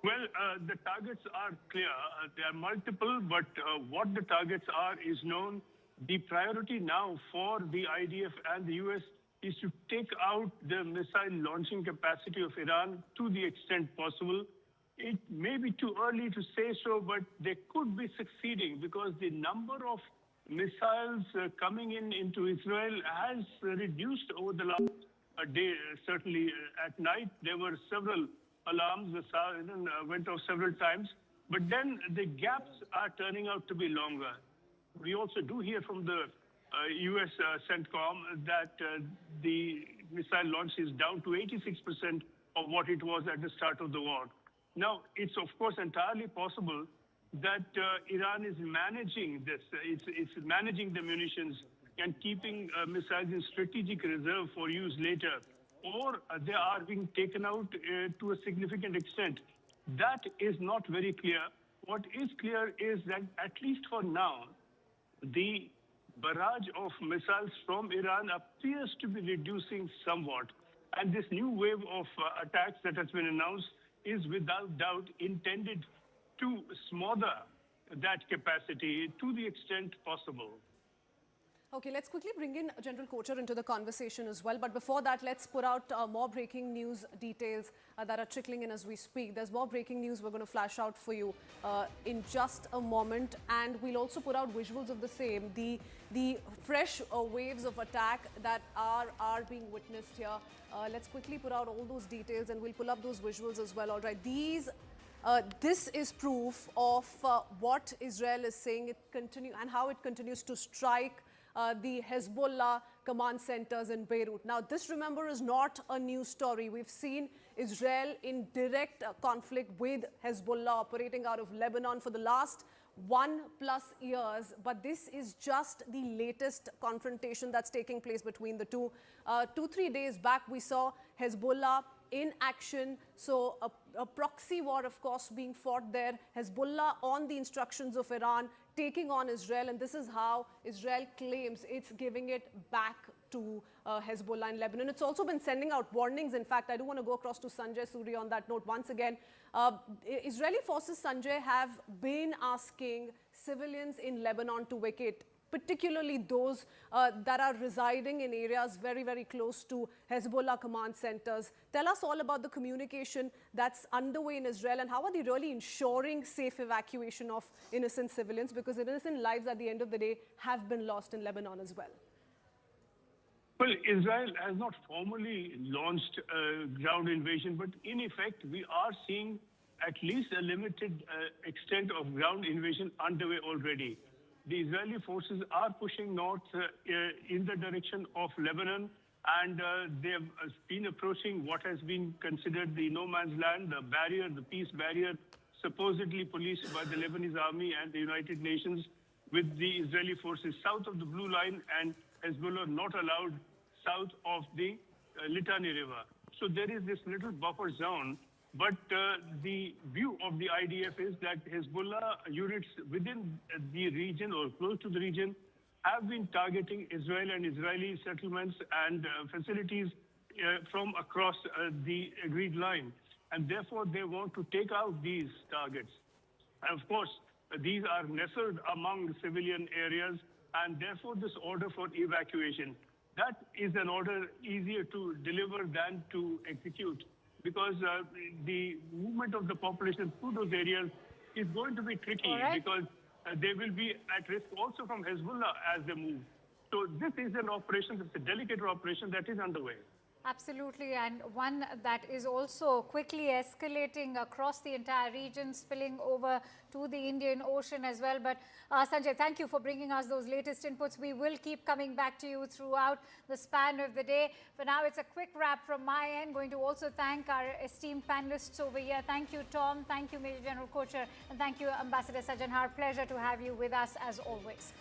Well, the targets are clear. There are multiple, but what the targets are is known. The priority now for the IDF and the US is to take out the missile launching capacity of Iran to the extent possible. It may be too early to say so, but they could be succeeding because the number of missiles coming into Israel has reduced over the last day. Certainly at night, there were several alarms. The siren went off several times, but then the gaps are turning out to be longer. We also do hear from the US CENTCOM that the missile launch is down to 86% of what it was at the start of the war. Now, it's of course entirely possible that Iran is managing this. It's managing the munitions and keeping missiles in strategic reserve for use later, or they are being taken out to a significant extent. That is not very clear. what is clear is that at least for now, the barrage of missiles from Iran appears to be reducing somewhat. And this new wave of attacks that has been announced is without doubt intended to smother that capacity to the extent possible. Okay, let's quickly bring in General Kocher into the conversation as well. But before that, let's put out more breaking news details that are trickling in as we speak. There's more breaking news we're going to flash out for you in just a moment. And we'll also put out visuals of the same. The fresh waves of attack that are being witnessed here. Let's quickly put out all those details and we'll pull up those visuals as well. All right, this is proof of what Israel is saying and how it continues to strike the Hezbollah command centers in Beirut. Now, this, remember, is not a new story. We've seen Israel in direct conflict with Hezbollah operating out of Lebanon for the last 1+ years. But this is just the latest confrontation that's taking place between the two. 2-3 days back, we saw Hezbollah in action. So a proxy war, of course, being fought there. Hezbollah on the instructions of Iran taking on Israel, and this is how Israel claims it's giving it back to Hezbollah in Lebanon. It's also been sending out warnings. In fact, I do want to go across to Sanjay Suri on that note once again. Israeli forces, Sanjay, have been asking civilians in Lebanon to vacate, particularly those that are residing in areas very, very close to Hezbollah command centers. Tell us all about the communication that's underway in Israel and how are they really ensuring safe evacuation of innocent civilians, because innocent lives at the end of the day have been lost in Lebanon as well. Well, Israel has not formally launched a ground invasion, but in effect, we are seeing at least a limited extent of ground invasion underway already. The Israeli forces are pushing north in the direction of Lebanon, and they have been approaching what has been considered the no man's land, the barrier, the peace barrier, supposedly policed by the Lebanese army and the United Nations, with the Israeli forces south of the Blue Line and Hezbollah not allowed south of the Litani River. So there is this little buffer zone. But the view of the IDF is that Hezbollah units within the region or close to the region have been targeting Israel and Israeli settlements and facilities from across the agreed line. And therefore, they want to take out these targets. And of course, these are nestled among civilian areas, and therefore this order for evacuation. That is an order easier to deliver than to execute, because the movement of the population through those areas is going to be tricky, because they will be at risk also from Hezbollah as they move. So this is an operation, it's a delicate operation that is underway. Absolutely, and one that is also quickly escalating across the entire region, spilling over to the Indian Ocean as well. But Sanjay, thank you for bringing us those latest inputs. We will keep coming back to you throughout the span of the day. For now, it's a quick wrap from my end. Going to also thank our esteemed panelists over here. Thank you, Tom. Thank you, Major General Kocher. And thank you, Ambassador Sajanhar. Pleasure to have you with us as always.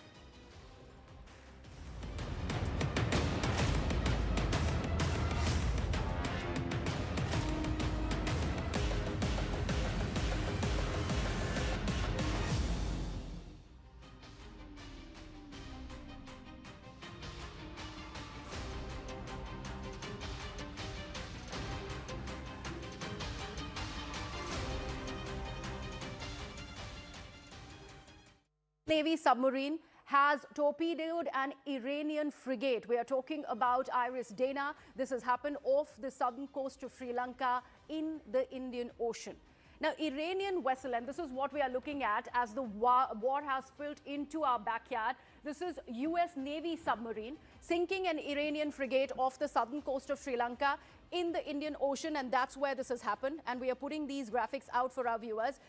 Navy submarine has torpedoed an Iranian frigate. We are talking about Iris Dana. This has happened off the southern coast of Sri Lanka in the Indian Ocean. Now, Iranian vessel, and this is what we are looking at as the war has spilled into our backyard. This is US Navy submarine sinking an Iranian frigate off the southern coast of Sri Lanka in the Indian Ocean, and that's where this has happened. And we are putting these graphics out for our viewers.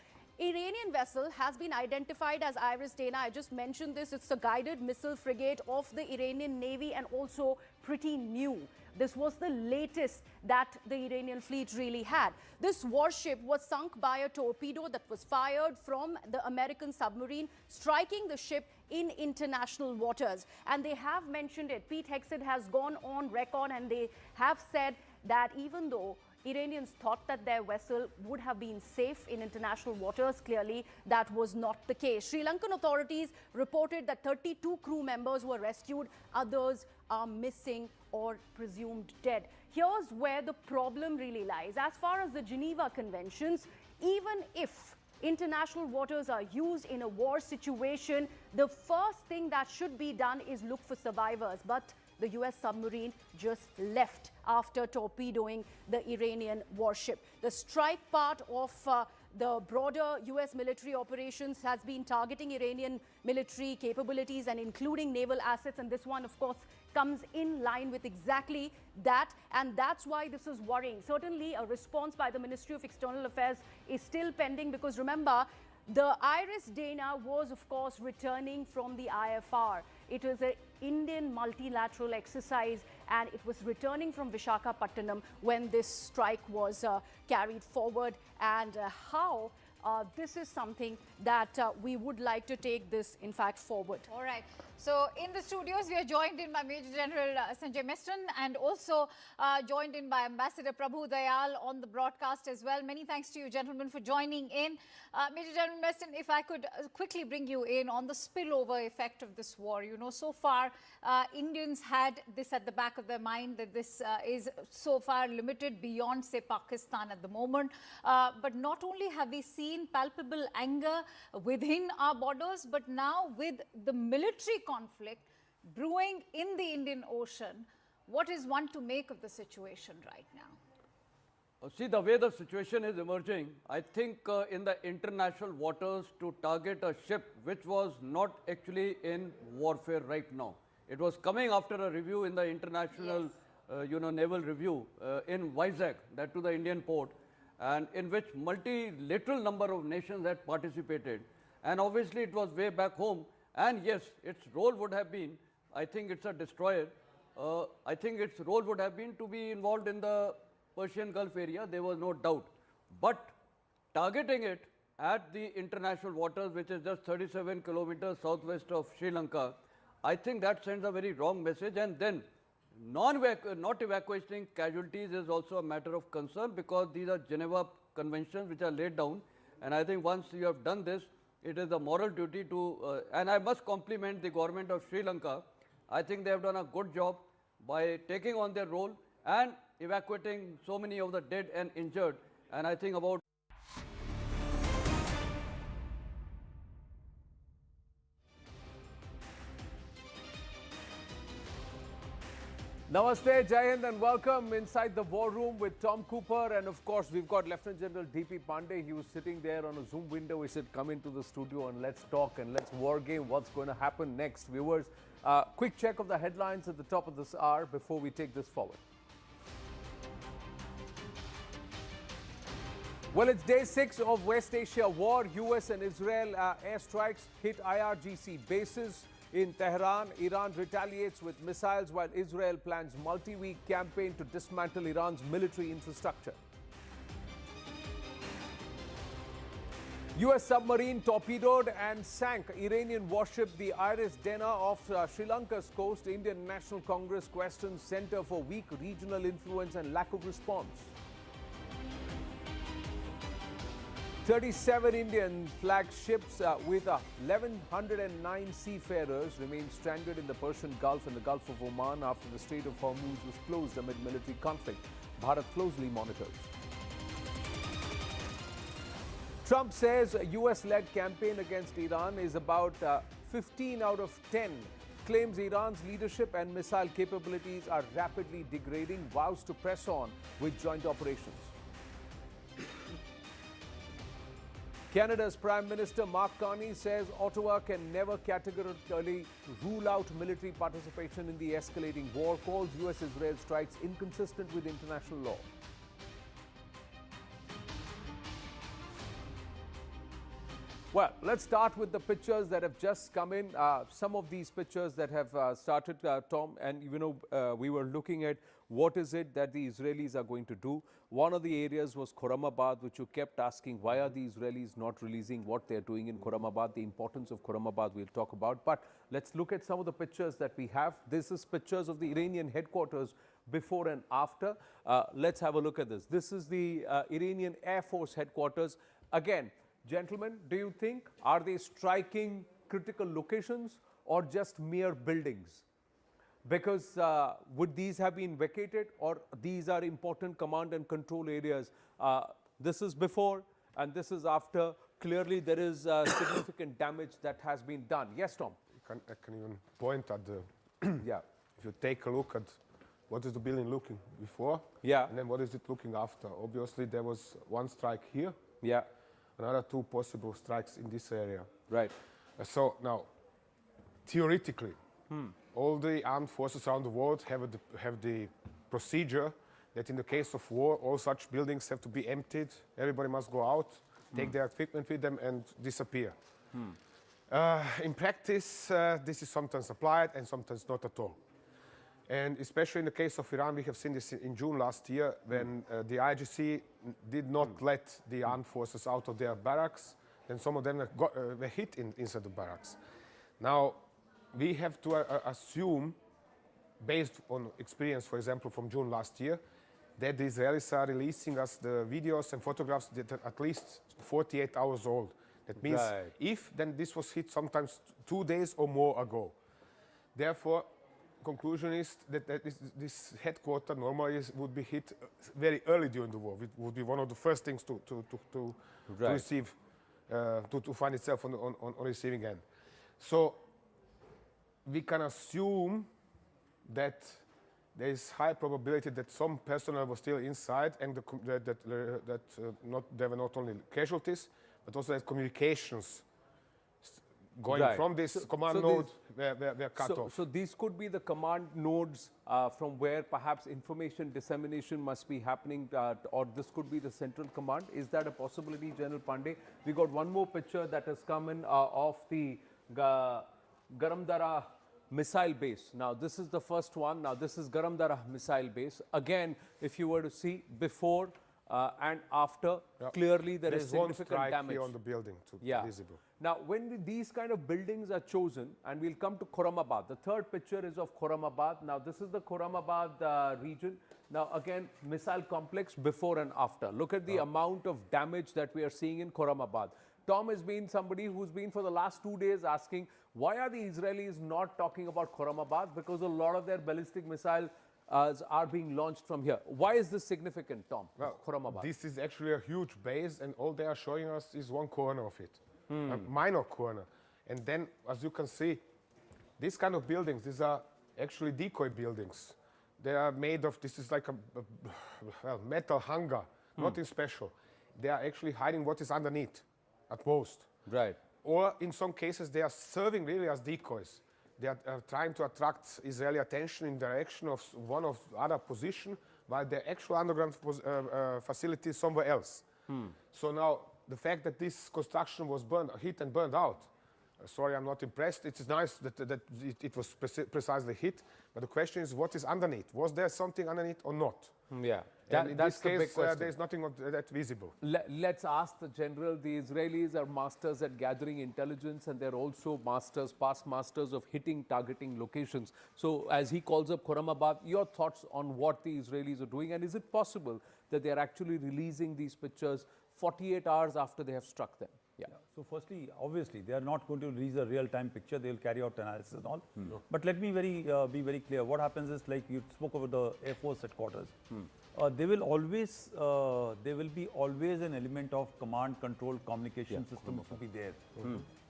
Iranian vessel has been identified as Iris Dana. I just mentioned this. It's a guided missile frigate of the Iranian Navy and also pretty new. This was the latest that the Iranian fleet really had. This warship was sunk by a torpedo that was fired from the American submarine, striking the ship in international waters. And they have mentioned it. Pete Hegseth has gone on record and they have said that even though Iranians thought that their vessel would have been safe in international waters. Clearly, that was not the case. Sri Lankan authorities reported that 32 crew members were rescued. Others are missing or presumed dead. Here's where the problem really lies. As far as the Geneva Conventions, even if international waters are used in a war situation, the first thing that should be done is look for survivors. But the US submarine just left after torpedoing the Iranian warship. The strike part of the broader US military operations has been targeting Iranian military capabilities and including naval assets. And this one, of course, comes in line with exactly that. And that's why this is worrying. Certainly, a response by the Ministry of External Affairs is still pending because remember, the Iris Dana was, of course, returning from the IFR. It was an Indian multilateral exercise and it was returning from Visakhapatnam when this strike was carried forward. And how this is something that we would like to take this, in fact, forward. All right. So in the studios, we are joined in by Major General Sanjay Miston and also joined in by Ambassador Prabhu Dayal on the broadcast as well. Many thanks to you, gentlemen, for joining in. Major General Miston, if I could quickly bring you in on the spillover effect of this war. You know, so far, Indians had this at the back of their mind that this is so far limited beyond, say, Pakistan at the moment. But not only have we seen palpable anger within our borders, but now with the military conflict brewing in the Indian Ocean, what is one to make of the situation right now? See, the way the situation is emerging, I think in the international waters to target a ship which was not actually in warfare right now. It was coming after a review in the international, naval review in Vizag, that to the Indian port, and in which multilateral number of nations had participated. And obviously it was way back home. And yes, its role would have been, I think it's a destroyer, I think its role would have been to be involved in the Persian Gulf area, there was no doubt. But targeting it at the international waters, which is just 37 kilometers southwest of Sri Lanka, I think that sends a very wrong message. And then not evacuating casualties is also a matter of concern because these are Geneva Conventions which are laid down. And I think once you have done this, it is a moral duty to, and I must compliment the government of Sri Lanka. I think they have done a good job by taking on their role and evacuating so many of the dead and injured. And I think about Namaste, Jai Hind, and welcome inside the war room with Tom Cooper. And of course, we've got Lieutenant General D.P. Pandey. He was sitting there on a Zoom window. He said, come into the studio and let's talk and let's war game what's going to happen next. Viewers, quick check of the headlines at the top of this hour before we take this forward. Well, it's day 6 of West Asia war. US and Israel airstrikes hit IRGC bases. In Tehran, Iran retaliates with missiles while Israel plans multi-week campaign to dismantle Iran's military infrastructure. US submarine torpedoed and sank Iranian warship the Iris Dana off Sri Lanka's coast. Indian National Congress questions Center for weak regional influence and lack of response. 37 Indian flag ships with 1,109 seafarers remain stranded in the Persian Gulf and the Gulf of Oman after the Strait of Hormuz was closed amid military conflict. Bharat closely monitors. Trump says a US-led campaign against Iran is about 15 out of 10. Claims Iran's leadership and missile capabilities are rapidly degrading. Vows to press on with joint operations. Canada's Prime Minister Mark Carney says Ottawa can never categorically rule out military participation in the escalating war, calls US-Israel strikes inconsistent with international law. Well, let's start with the pictures that have just come in. Some of these pictures that have started, Tom, and we were looking at what is it that the Israelis are going to do. One of the areas was Khurramabad, which you kept asking, why are the Israelis not releasing what they're doing in Khurramabad? The importance of Khurramabad we'll talk about. But let's look at some of the pictures that we have. This is pictures of the Iranian headquarters before and after. Let's have a look at this. This is the Iranian Air Force headquarters. Again, gentlemen, do you think, are they striking critical locations or just mere buildings? Because would these have been vacated, or these are important command and control areas? This is before and this is after. Clearly there is significant damage that has been done. Yes, Tom? I can even point at the, yeah. If you take a look at what is the building looking before, yeah, and then what is it looking after. Obviously there was one strike here, yeah, another two possible strikes in this area. Right. So now, theoretically, all the armed forces around the world have the procedure that in the case of war, all such buildings have to be emptied. Everybody must go out, take their equipment with them, and disappear. In practice, this is sometimes applied and sometimes not at all. And especially in the case of Iran, we have seen this in June last year when the IRGC did not let the armed forces out of their barracks, and some of them were hit inside the barracks. Now, we have to assume, based on experience, for example, from June last year, that the Israelis are releasing us the videos and photographs that are at least 48 hours old. That means if, then this was hit sometimes 2 days or more ago. Therefore, conclusion is that this headquarter normally would be hit very early during the war. It would be one of the first things to receive, to find itself on receiving end. So we can assume that there is high probability that some personnel was still inside, and there were not only casualties, but also that communications going from this command node were cut off. So these could be the command nodes from where perhaps information dissemination must be happening, or this could be the central command. Is that a possibility, General Pandey? We got one more picture that has come in of the Garamdara missile base. Now this is the first one. Now this is Garamdara missile base. Again, if you were to see before and after, clearly there is significant damage here on the building visible. Now when these kind of buildings are chosen, and we'll come to Khurramabad. The third picture is of Khurramabad. Now this is the Khurramabad region. Now again, missile complex before and after. Look at the amount of damage that we are seeing in Khurramabad. Tom has been somebody who's been for the last 2 days asking, why are the Israelis not talking about Khurramabad? Because a lot of their ballistic missiles are being launched from here. Why is this significant, Tom? Well, Khurramabad. This is actually a huge base, and all they are showing us is one corner of it, a minor corner. And then, as you can see, these kind of buildings, these are actually decoy buildings. They are made of, this is like a metal hangar, nothing special. They are actually hiding what is underneath, at most. Right. Or in some cases, they are serving really as decoys. They are trying to attract Israeli attention in direction of one of other position, while the actual underground facility is somewhere else. So now, the fact that this construction was hit and burned out, sorry, I'm not impressed. It is nice that it was precisely hit, but the question is, what is underneath? Was there something underneath or not? Yeah. In this case, there is nothing of that visible. Let's ask the general. The Israelis are masters at gathering intelligence, and they're also past masters of hitting, targeting locations. So as he calls up Khurramabad, your thoughts on what the Israelis are doing, and is it possible that they're actually releasing these pictures 48 hours after they have struck them? Yeah. So firstly, obviously, they are not going to release a real-time picture. They will carry out analysis and all. But let me be very clear. What happens is, like you spoke about the Air Force headquarters. There will be always an element of command, control, communication system which will be there.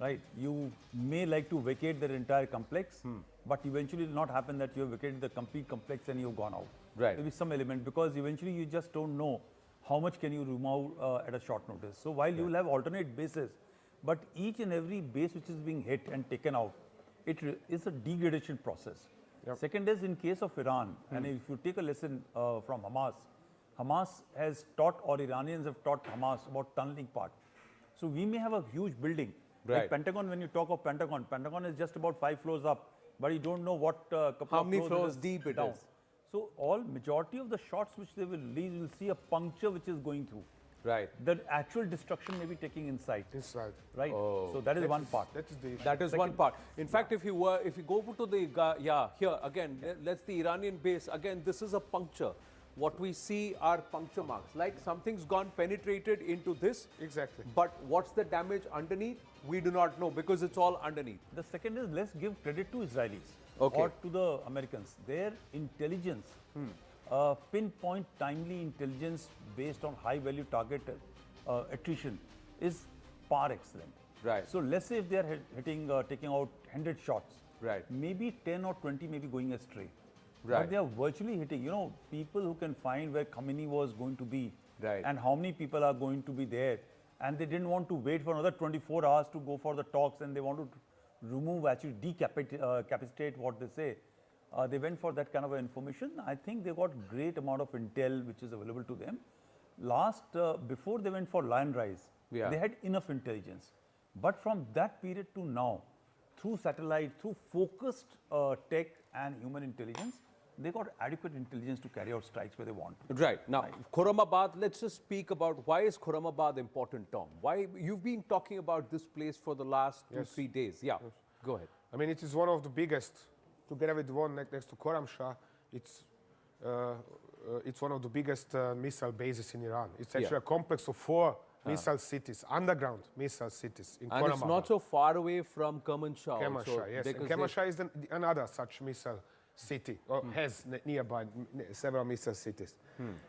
Right? You may like to vacate their entire complex, but eventually it will not happen that you have vacated the complete complex and you have gone out. Right. There will be some element, because eventually you just don't know how much can you remove at a short notice. So while you will have alternate bases, but each and every base which is being hit and taken out, it is a degradation process. Second is, in case of Iran, and if you take a lesson from Hamas, Hamas has taught, or Iranians have taught Hamas about tunneling part. So we may have a huge building. Right. Like Pentagon, when you talk of Pentagon, Pentagon is just about 5 floors up, but you don't know what how many floors deep it is. So majority of the shots which they will release, you will see a puncture which is going through. Right. The actual destruction may be taking inside. Inside. Right. Oh. So that is one part. That is the issue. That is one part. In fact, if you go to the, here again, let's the Iranian base, again, this is a puncture. What we see are puncture marks, like something's gone penetrated into this. Exactly. But what's the damage underneath? We do not know because it's all underneath. The second is, let's give credit to Israelis Okay. or to the Americans. Their intelligence, pinpoint timely intelligence based on high value target attrition is par excellent. Right. So let's say if they are hitting, taking out 100 shots, right, maybe 10 or 20 may be going astray. Right. But they are virtually hitting, you know, people who can find where Khamenei was going to be, right, and how many people are going to be there, and they didn't want to wait for another 24 hours to go for the talks, and they want to remove, actually decapacitate what they say. They went for that kind of information. I think they got great amount of intel which is available to them. Before they went for Lion Rise, they had enough intelligence. But from that period to now, through satellite, through focused tech and human intelligence, they got adequate intelligence to carry out strikes where they want to. Right. Now, Khurramabad, let's just speak about why is Khurramabad important, Tom? Why you've been talking about this place for the last 2-3 days. Yeah, go ahead. I mean, it is one of the biggest, together with the one next to Khorramshahr, it's one of the biggest missile bases in Iran. It's actually a complex of 4 missile cities, underground missile cities in And it's not so far away from Kermanshah. Kermanshah, yes. And Kermanshah is another such missile city, or has nearby several missile cities.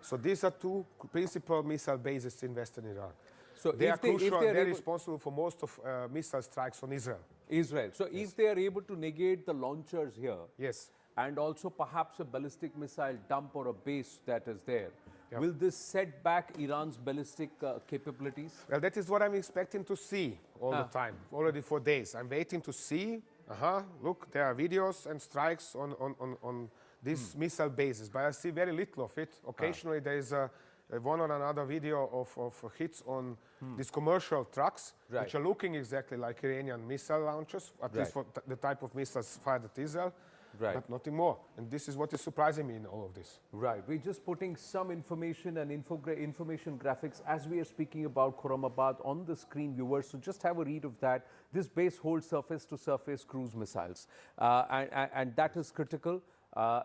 So these are 2 principal missile bases in Western Iran. So they are crucial. They're responsible for most of missile strikes on Israel. So if they are able to negate the launchers here, yes, and also perhaps a ballistic missile dump or a base that is there, will this set back Iran's ballistic capabilities? Well, that is what I'm expecting to see all the time, already for days. I'm waiting to see, look, there are videos and strikes on these missile bases, but I see very little of it. Occasionally there is one or another video of hits on these commercial trucks, which are looking exactly like Iranian missile launchers, at least for the type of missiles fired at Israel. But nothing more. And this is what is surprising me in all of this. Right. We're just putting some information and information graphics as we are speaking about Khurramabad on the screen, viewers. So just have a read of that. This base holds surface-to-surface cruise missiles. And that is critical.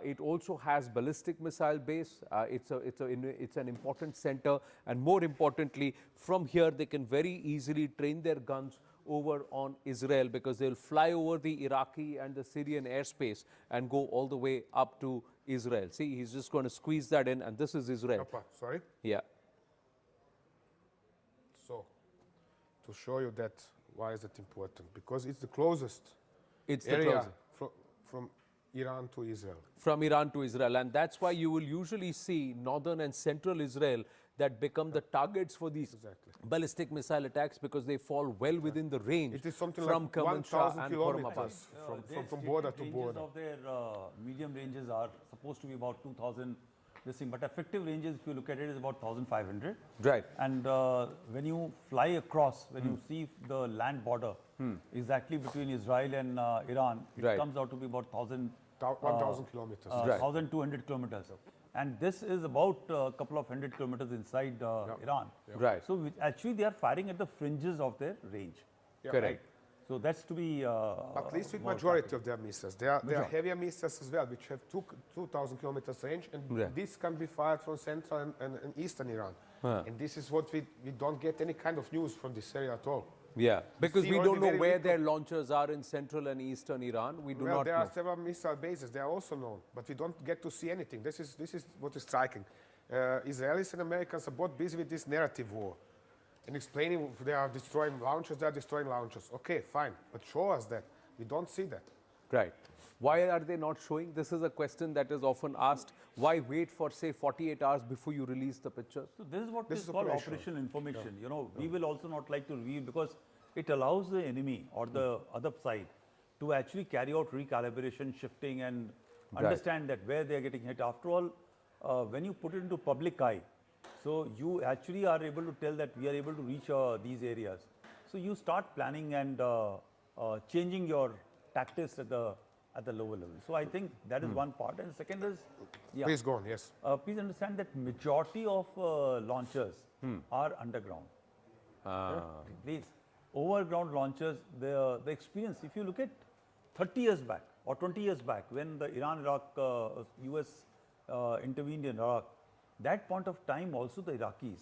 It also has ballistic missile base. It's an important center. And more importantly, from here, they can very easily train their guns over on Israel, because they'll fly over the Iraqi and the Syrian airspace and go all the way up to Israel. See, he's just going to squeeze that in, and this is Israel. Sorry? Yeah. So, to show you that, why is it important? Because it's the closest area from Iran to Israel. From Iran to Israel. And that's why you will usually see northern and central Israel that become the targets for these ballistic missile attacks, because they fall well within the range. It is something from like 1,000 kilometers from border to border. Of their medium ranges are supposed to be about 2,000. But effective ranges, if you look at it, is about 1,500. Right. And when you fly across, when you see the land border exactly between Israel and Iran, it comes out to be about 1,000 kilometers. 1,200 kilometers. And this is about a couple of 100 kilometers inside Iran. Right. So actually they are firing at the fringes of their range. Correct. So that's to be... at least with majority of their missiles. There are heavier missiles as well, which have 2,000 kilometers range, and this can be fired from central and eastern Iran. And this is what we don't get any kind of news from this area at all. Yeah, because we don't know where their launchers are in central and eastern Iran. We do not know. There are several missile bases. They are also known, but we don't get to see anything. This is what is striking. Israelis and Americans are both busy with this narrative war and explaining they are destroying launchers, they are destroying launchers. Okay, fine, but show us that. We don't see that. Right. Why are they not showing? This is a question that is often asked. Why wait for, say, 48 hours before you release the pictures? So this is what is called operational information. You know, we will also not like to reveal, because it allows the enemy or the other side to actually carry out recalibration, shifting, and understand that where they are getting hit. After all, when you put it into public eye, so you actually are able to tell that we are able to reach these areas. So you start planning and changing your tactics at the lower level. So I think that is one part. And second is, Please go on, yes. Please understand that majority of launchers are underground. Please, overground launchers, the experience, if you look at 30 years back or 20 years back when the Iran-Iraq, US intervened in Iraq, that point of time also the Iraqis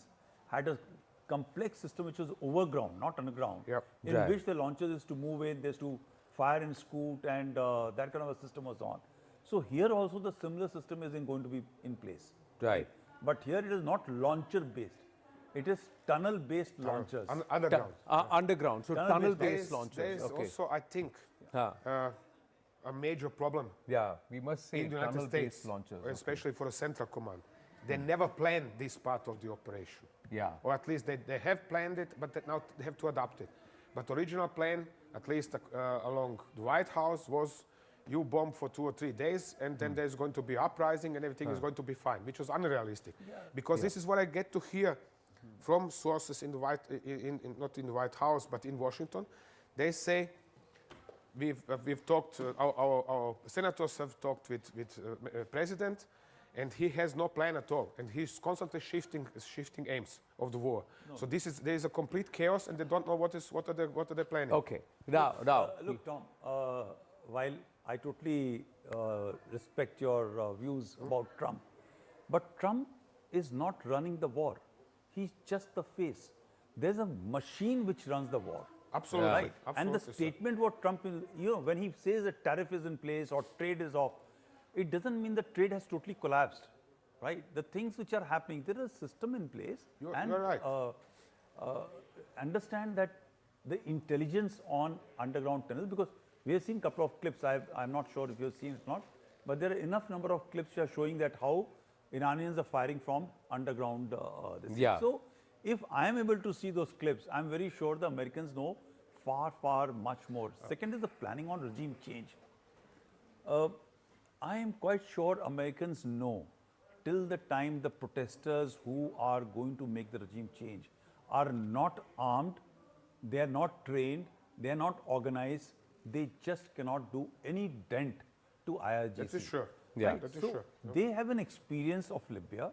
had a complex system which was overground, not underground, in which the launchers is to move in, there's to fire and scoot, and that kind of a system was on. So here also the similar system is going to be in place. Right. But here it is not launcher based. It is tunnel based launchers. Underground. Underground. So tunnel based launchers. There is also, I think, a major problem. Yeah, we must say in the United States, launchers, especially for the Central Command. They never planned this part of the operation. Yeah. Or at least they have planned it, but now they have to adapt it. But the original plan, at least along the White House, was you bomb for 2 or 3 days, and then there's going to be uprising, and everything is going to be fine, which was unrealistic. Because this is what I get to hear from sources in the not in the White House, but in Washington. They say we've talked. Our senators have talked with President, and he has no plan at all, and he's constantly shifting aims of the war. No. So there is a complete chaos, and they don't know what are they planning. Okay. Now, look, Tom. While I totally respect your views about Trump, but Trump is not running the war. He's just the face. There's a machine which runs the war. Absolutely. Right? Absolutely, and the statement what Trump will, when he says that tariff is in place or trade is off, it doesn't mean that trade has totally collapsed, right? The things which are happening, there is a system in place. You're right. Understand that the intelligence on underground tunnels, because we have seen a couple of clips, I'm not sure if you've seen it or not, but there are enough number of clips which are showing that how Iranians are firing from underground. So if I am able to see those clips, I'm very sure the Americans know far much more. Second is the planning on regime change. I am quite sure Americans know till the time the protesters who are going to make the regime change are not armed, they are not trained, they are not organized, they just cannot do any dent to IRGC. That is sure. Yeah. Right? So they have an experience of Libya,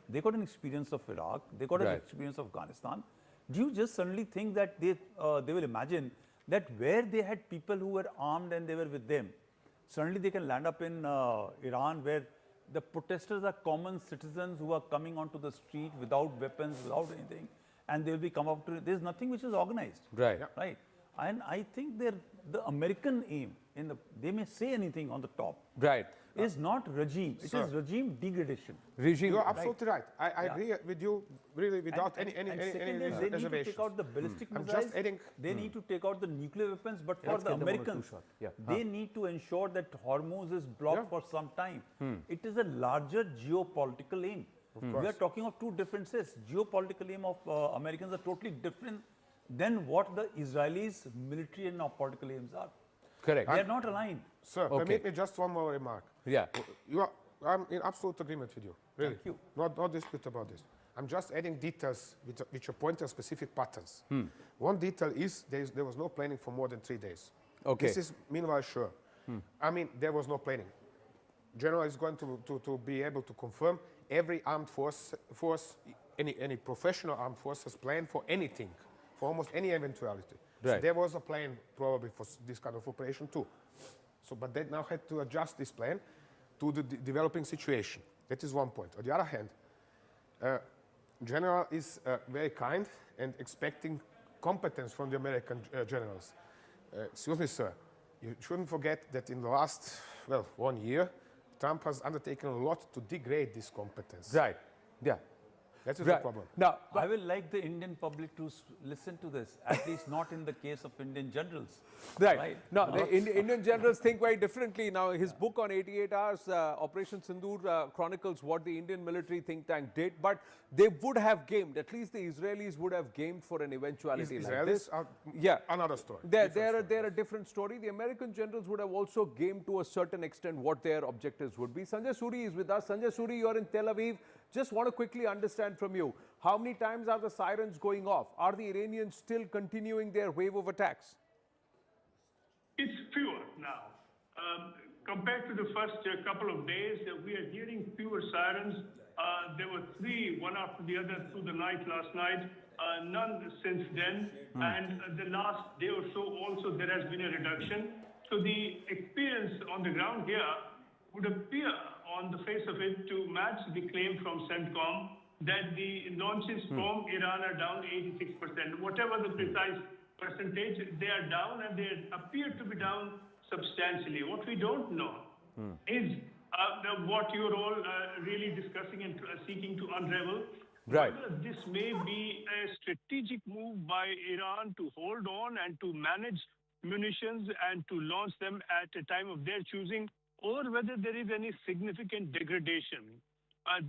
they got an experience of Iraq, they got an experience of Afghanistan. Do you just suddenly think that they will imagine that where they had people who were armed and they were with them, suddenly they can land up in Iran where the protesters are common citizens who are coming onto the street without weapons, without anything, and they will be come up to, there's nothing which is organized. Right. Right. And I think the American aim, they may say anything on the top. Right. Is not regime, it is regime degradation. You are absolutely right. I agree with you really without any reservation. They need to take out the ballistic missiles, just adding, they need to take out the nuclear weapons, but for the Americans, they need to ensure that Hormuz is blocked for some time. It is a larger geopolitical aim. We are talking of two different sets. Geopolitical aim of Americans are totally different than what the Israelis' military and political aims are. Correct. They are not aligned. Sir, permit me just one more remark. Yeah. I'm in absolute agreement with you. Really. Thank you. No dispute about this. I'm just adding details which point to specific patterns. One detail is there was no planning for more than 3 days. Okay. This is meanwhile sure. I mean, there was no planning. General is going to be able to confirm every armed force, any professional armed force has planned for anything, for almost any eventuality. Right. So there was a plan probably for this kind of operation too. So, but they now had to adjust this plan to the developing situation. That is one point. On the other hand, General is very kind and expecting competence from the American generals. Excuse me, sir. You shouldn't forget that in the last, 1 year, Trump has undertaken a lot to degrade this competence. Right. Yeah. That is the problem. Now, I will like the Indian public to listen to this, at least not in the case of Indian generals. Right. Now, the Indian generals think very differently. Now, his book on 88 hours, Operation Sindur, chronicles what the Indian military think tank did, but they would have gamed, at least the Israelis would have gamed for an eventuality like this. Are another story. They're a different story. The American generals would have also gamed to a certain extent what their objectives would be. Sanjay Suri is with us. Sanjay Suri, you're in Tel Aviv. Just want to quickly understand from you, how many times are the sirens going off? Are the Iranians still continuing their wave of attacks? It's fewer now. compared to the first couple of days, we are hearing fewer sirens. There were 3, one after the other through the night last night. None since then. And the last day or so also there has been a reduction. So the experience on the ground here would appear on the face of it to match the claim from CENTCOM that the launches from Iran are down 86%. Whatever the precise percentage, they are down and they appear to be down substantially. What we don't know is what you're all really discussing and seeking to unravel. Right. Whether this may be a strategic move by Iran to hold on and to manage munitions and to launch them at a time of their choosing, or whether there is any significant degradation.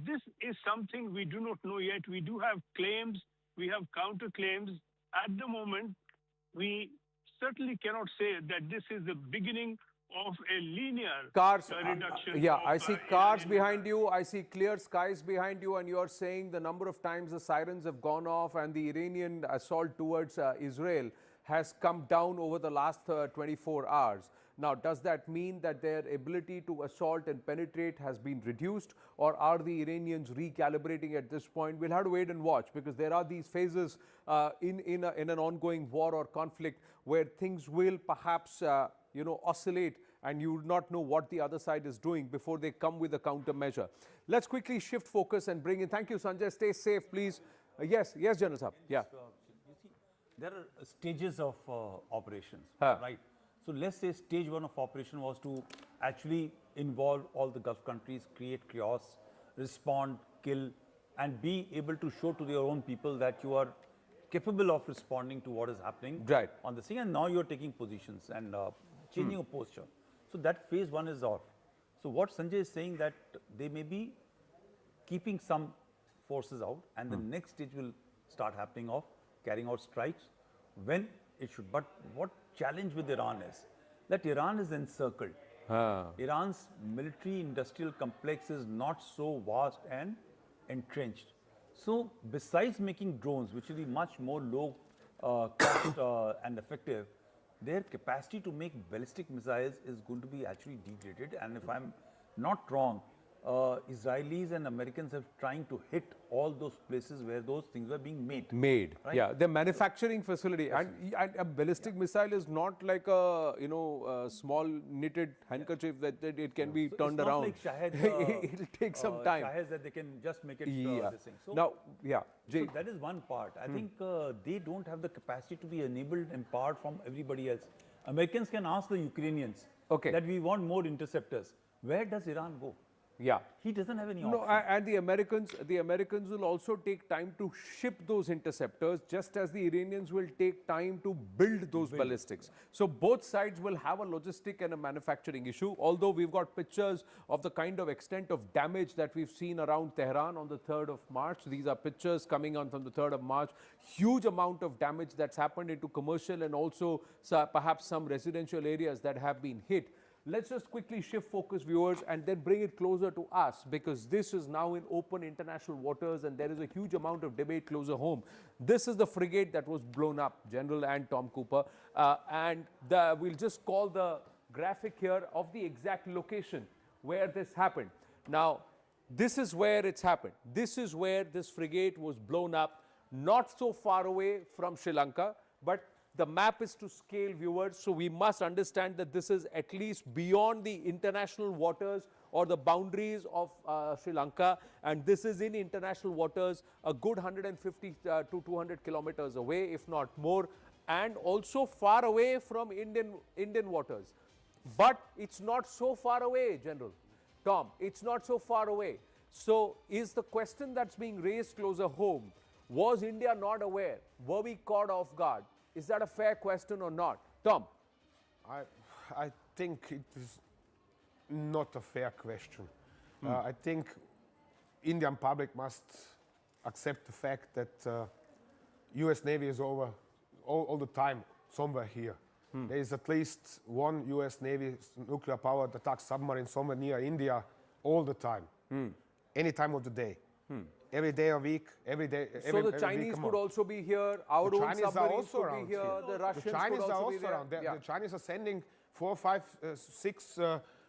This is something we do not know yet. We do have claims, we have counterclaims. At the moment, we certainly cannot say that this is the beginning of a linear reduction. Yeah, of, I see cars behind you, I see clear skies behind you, and you're saying the number of times the sirens have gone off and the Iranian assault towards Israel has come down over the last 24 hours. Now, does that mean that their ability to assault and penetrate has been reduced, or are the Iranians recalibrating at this point? We'll have to wait and watch, because there are these phases in an ongoing war or conflict where things will perhaps oscillate, and you would not know what the other side is doing before they come with a countermeasure. Let's quickly shift focus and bring in. Thank you, Sanjay. Stay safe, please. Yes, General Saab. Yeah. You see, there are stages of operations, right? So let's say stage 1 of operation was to actually involve all the Gulf countries, create chaos, respond, kill, and be able to show to their own people that you are capable of responding to what is happening on the scene. And now you are taking positions and changing a posture. So that phase 1 is off. So what Sanjay is saying, that they may be keeping some forces out, and the next stage will start happening of carrying out strikes when it should. But what challenge with Iran is that Iran is encircled. Iran's military industrial complex is not so vast and entrenched. So besides making drones, which will be much more low cost and effective, their capacity to make ballistic missiles is going to be actually degraded. And if I'm not wrong, Israelis and Americans are trying to hit all those places where those things were being made. Right? Yeah, the manufacturing facility. And a ballistic missile is not like a a small knitted handkerchief that it can be turned it's around. Not like Shahed, it'll take some time. Shaheds that they can just make it this thing. So, now, so that is one part. I think they don't have the capacity to be enabled, empowered from everybody else. Americans can ask the Ukrainians that we want more interceptors. Where does Iran go? Yeah, he doesn't have any option. No, and the Americans will also take time to ship those interceptors, just as the Iranians will take time to build those ballistics. So both sides will have a logistic and a manufacturing issue. Although we've got pictures of the kind of extent of damage that we've seen around Tehran on the 3rd of March. These are pictures coming on from the 3rd of March. Huge amount of damage that's happened into commercial and also perhaps some residential areas that have been hit. Let's just quickly shift focus, viewers, and then bring it closer to us, because this is now in open international waters and there is a huge amount of debate closer home. This is the frigate that was blown up, General and Tom Cooper, and we'll just call the graphic here of the exact location where this happened. Now, this is where it's happened. This is where this frigate was blown up, not so far away from Sri Lanka, but the map is to scale, viewers, so we must understand that this is at least beyond the international waters or the boundaries of Sri Lanka, and this is in international waters a good 150 to 200 kilometers away, if not more, and also far away from Indian waters. But it's not so far away, General. Tom, it's not so far away. So is the question that's being raised closer home, was India not aware? Were we caught off guard? Is that a fair question or not? Tom? I think it is not a fair question. I think Indian public must accept the fact that US Navy is over all the time somewhere here. There is at least one US Navy nuclear-powered attack submarine somewhere near India all the time, any time of the day. Every day a week, every day. So the Chinese could also be here. Our own submarines could be here. The Russians the Chinese could are also be also there. around. The Chinese are sending 4, 5, 6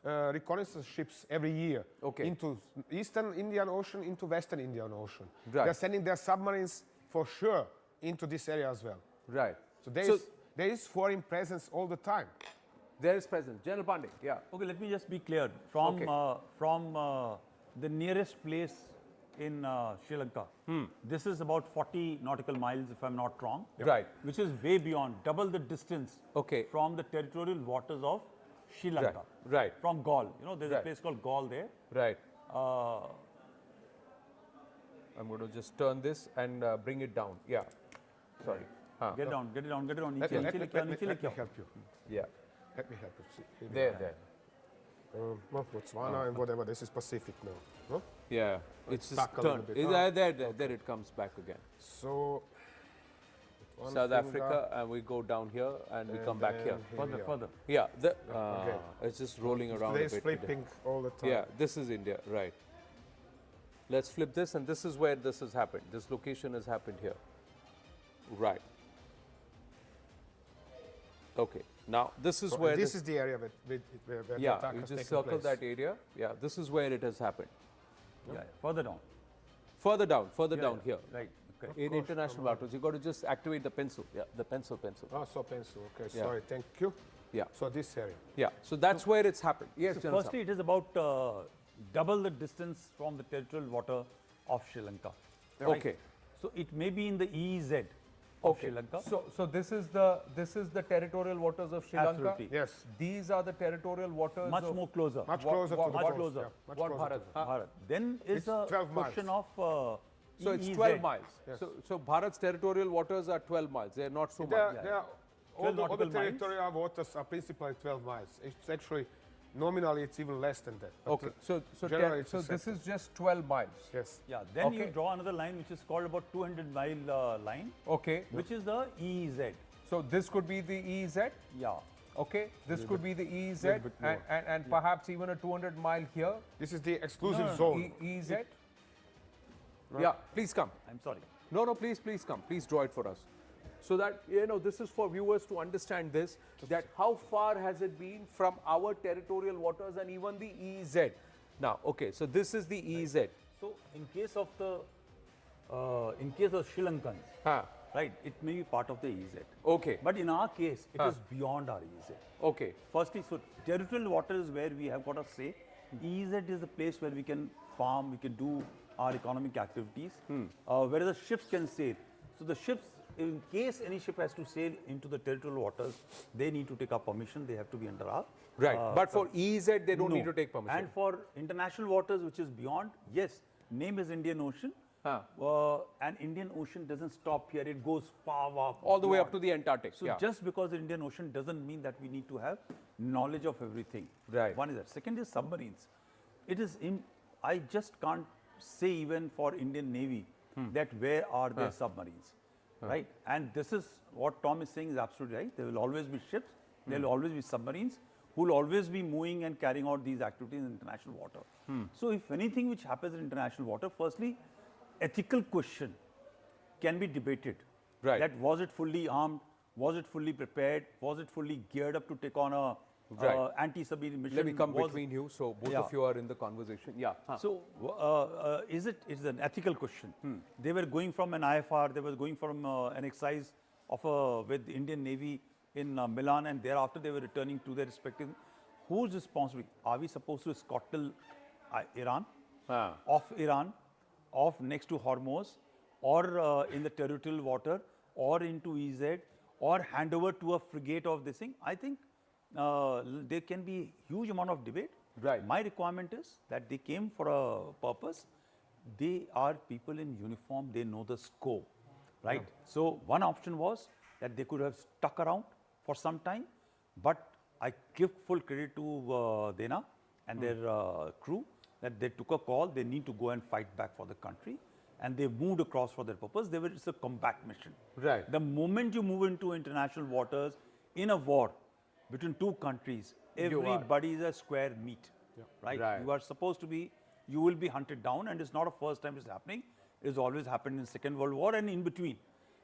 reconnaissance ships every year into Eastern Indian Ocean, into Western Indian Ocean. Right. They're sending their submarines for sure into this area as well. Right. So there is foreign presence all the time. There is presence. General Pandey, yeah. Okay, let me just be clear. From the nearest place in Sri Lanka, this is about 40 nautical miles, if I'm not wrong. Right. Which is way beyond, double the distance from the territorial waters of Sri Lanka. Right. From Gaul. You know, there's a place called Gaul there. Right. I'm going to just turn this and bring it down. Yeah. Sorry. Get down, get it down, get it down. Let me help you. Yeah. Let me help you. See, There. Botswana and whatever. This is Pacific now. No? Yeah. It's just stuck a turned. little bit. There it comes back again. So, South Africa, and we go down here and we come back here. Further. Yeah. It's just rolling around a bit. It's flipping all the time. Yeah. This is India. Right. Let's flip this, and this is where this has happened. This location has happened here. Right. Okay. Now, this is where... This is the area where the attack you has just taken circle place. that area. Yeah, this is where it has happened. Yeah, further down. Further down here. Right. In international waters, you got to just activate the pencil. Yeah, the pencil. Oh, so pencil. Okay, Yeah. sorry. Thank you. Yeah. So this area. Yeah, so that's where it's happened. Yes, So firstly, it is about double the distance from the territorial water of Sri Lanka. Right? Okay. So it may be in the EEZ of Sri Lanka. So this is the territorial waters of Sri Lanka. Absolutely. Yes. These are the territorial waters. Much more closer. Much closer to the much coast, closer. yeah, much What closer Bharat? to Bharat. Then is It's a 12 miles. question of So it's EEZ. 12 miles. Yes. So Bharat's territorial waters are 12 miles. They are not so much. All the nautical miles. territorial waters are principally 12 miles. It's actually, nominally, it's even less than that. But Okay, so generally it's this accepted. is just 12 miles. Yes. Yeah. Then you Okay. draw another line which is called about 200-mile line, Okay. which is the EEZ. So this could be the EEZ. Yeah. Okay. This could be the EEZ, little bit more. and perhaps even a 200-mile here. This is the exclusive No. zone. EEZ. Yeah. Please come. I'm sorry. No, please come. Please draw it for us. So that, this is for viewers to understand this, that how far has it been from our territorial waters and even the EEZ. Now, okay, so this is the EEZ. So in case of Sri Lankans, right, it may be part of the EEZ. Okay. But in our case, it is beyond our EEZ. Okay. Firstly, so territorial water is where we have got a say. EEZ is a place where we can farm, we can do our economic activities, whereas the ships can sail. So the ships, in case any ship has to sail into the territorial waters, they need to take our permission. They have to be under our... Right. But for EEZ, they don't no. need to take permission. And for international waters, which is beyond, yes, name is Indian Ocean. And Indian Ocean doesn't stop here. It goes far all the way up to the Antarctic. So just because the Indian Ocean doesn't mean that we need to have knowledge of everything. Right. One is that. Second is submarines. It is I just can't say even for Indian Navy that where are their submarines, right? And this is what Tom is saying is absolutely right. There will always be ships. There will always be submarines who will always be moving and carrying out these activities in international water. So if anything which happens in international water, firstly, ethical question can be debated. Right. That was it fully armed? Was it fully prepared? Was it fully geared up to take on a anti-submarine mission? Let me come between you, so both of you are in the conversation. Yeah. So, it's an ethical question. They were going from an IFR, they were going from an exercise with the Indian Navy in Milan, and thereafter they were returning to their respective. Who's responsible? Are we supposed to scuttle Iran, off next to Hormuz, or in the territorial water, or into EZ, or hand over to a frigate of this thing? I think there can be huge amount of debate. Right. My requirement is that they came for a purpose. They are people in uniform. They know the scope, right? So one option was that they could have stuck around for some time, but I give full credit to Dena and their crew that they took a call. They need to go and fight back for the country, and they moved across for their purpose. It's a combat mission. Right. The moment you move into international waters in a war between two countries, everybody is a square meat, right? You are supposed to be, you will be hunted down, and it's not the first time it's happening. It's always happened in Second World War and in between.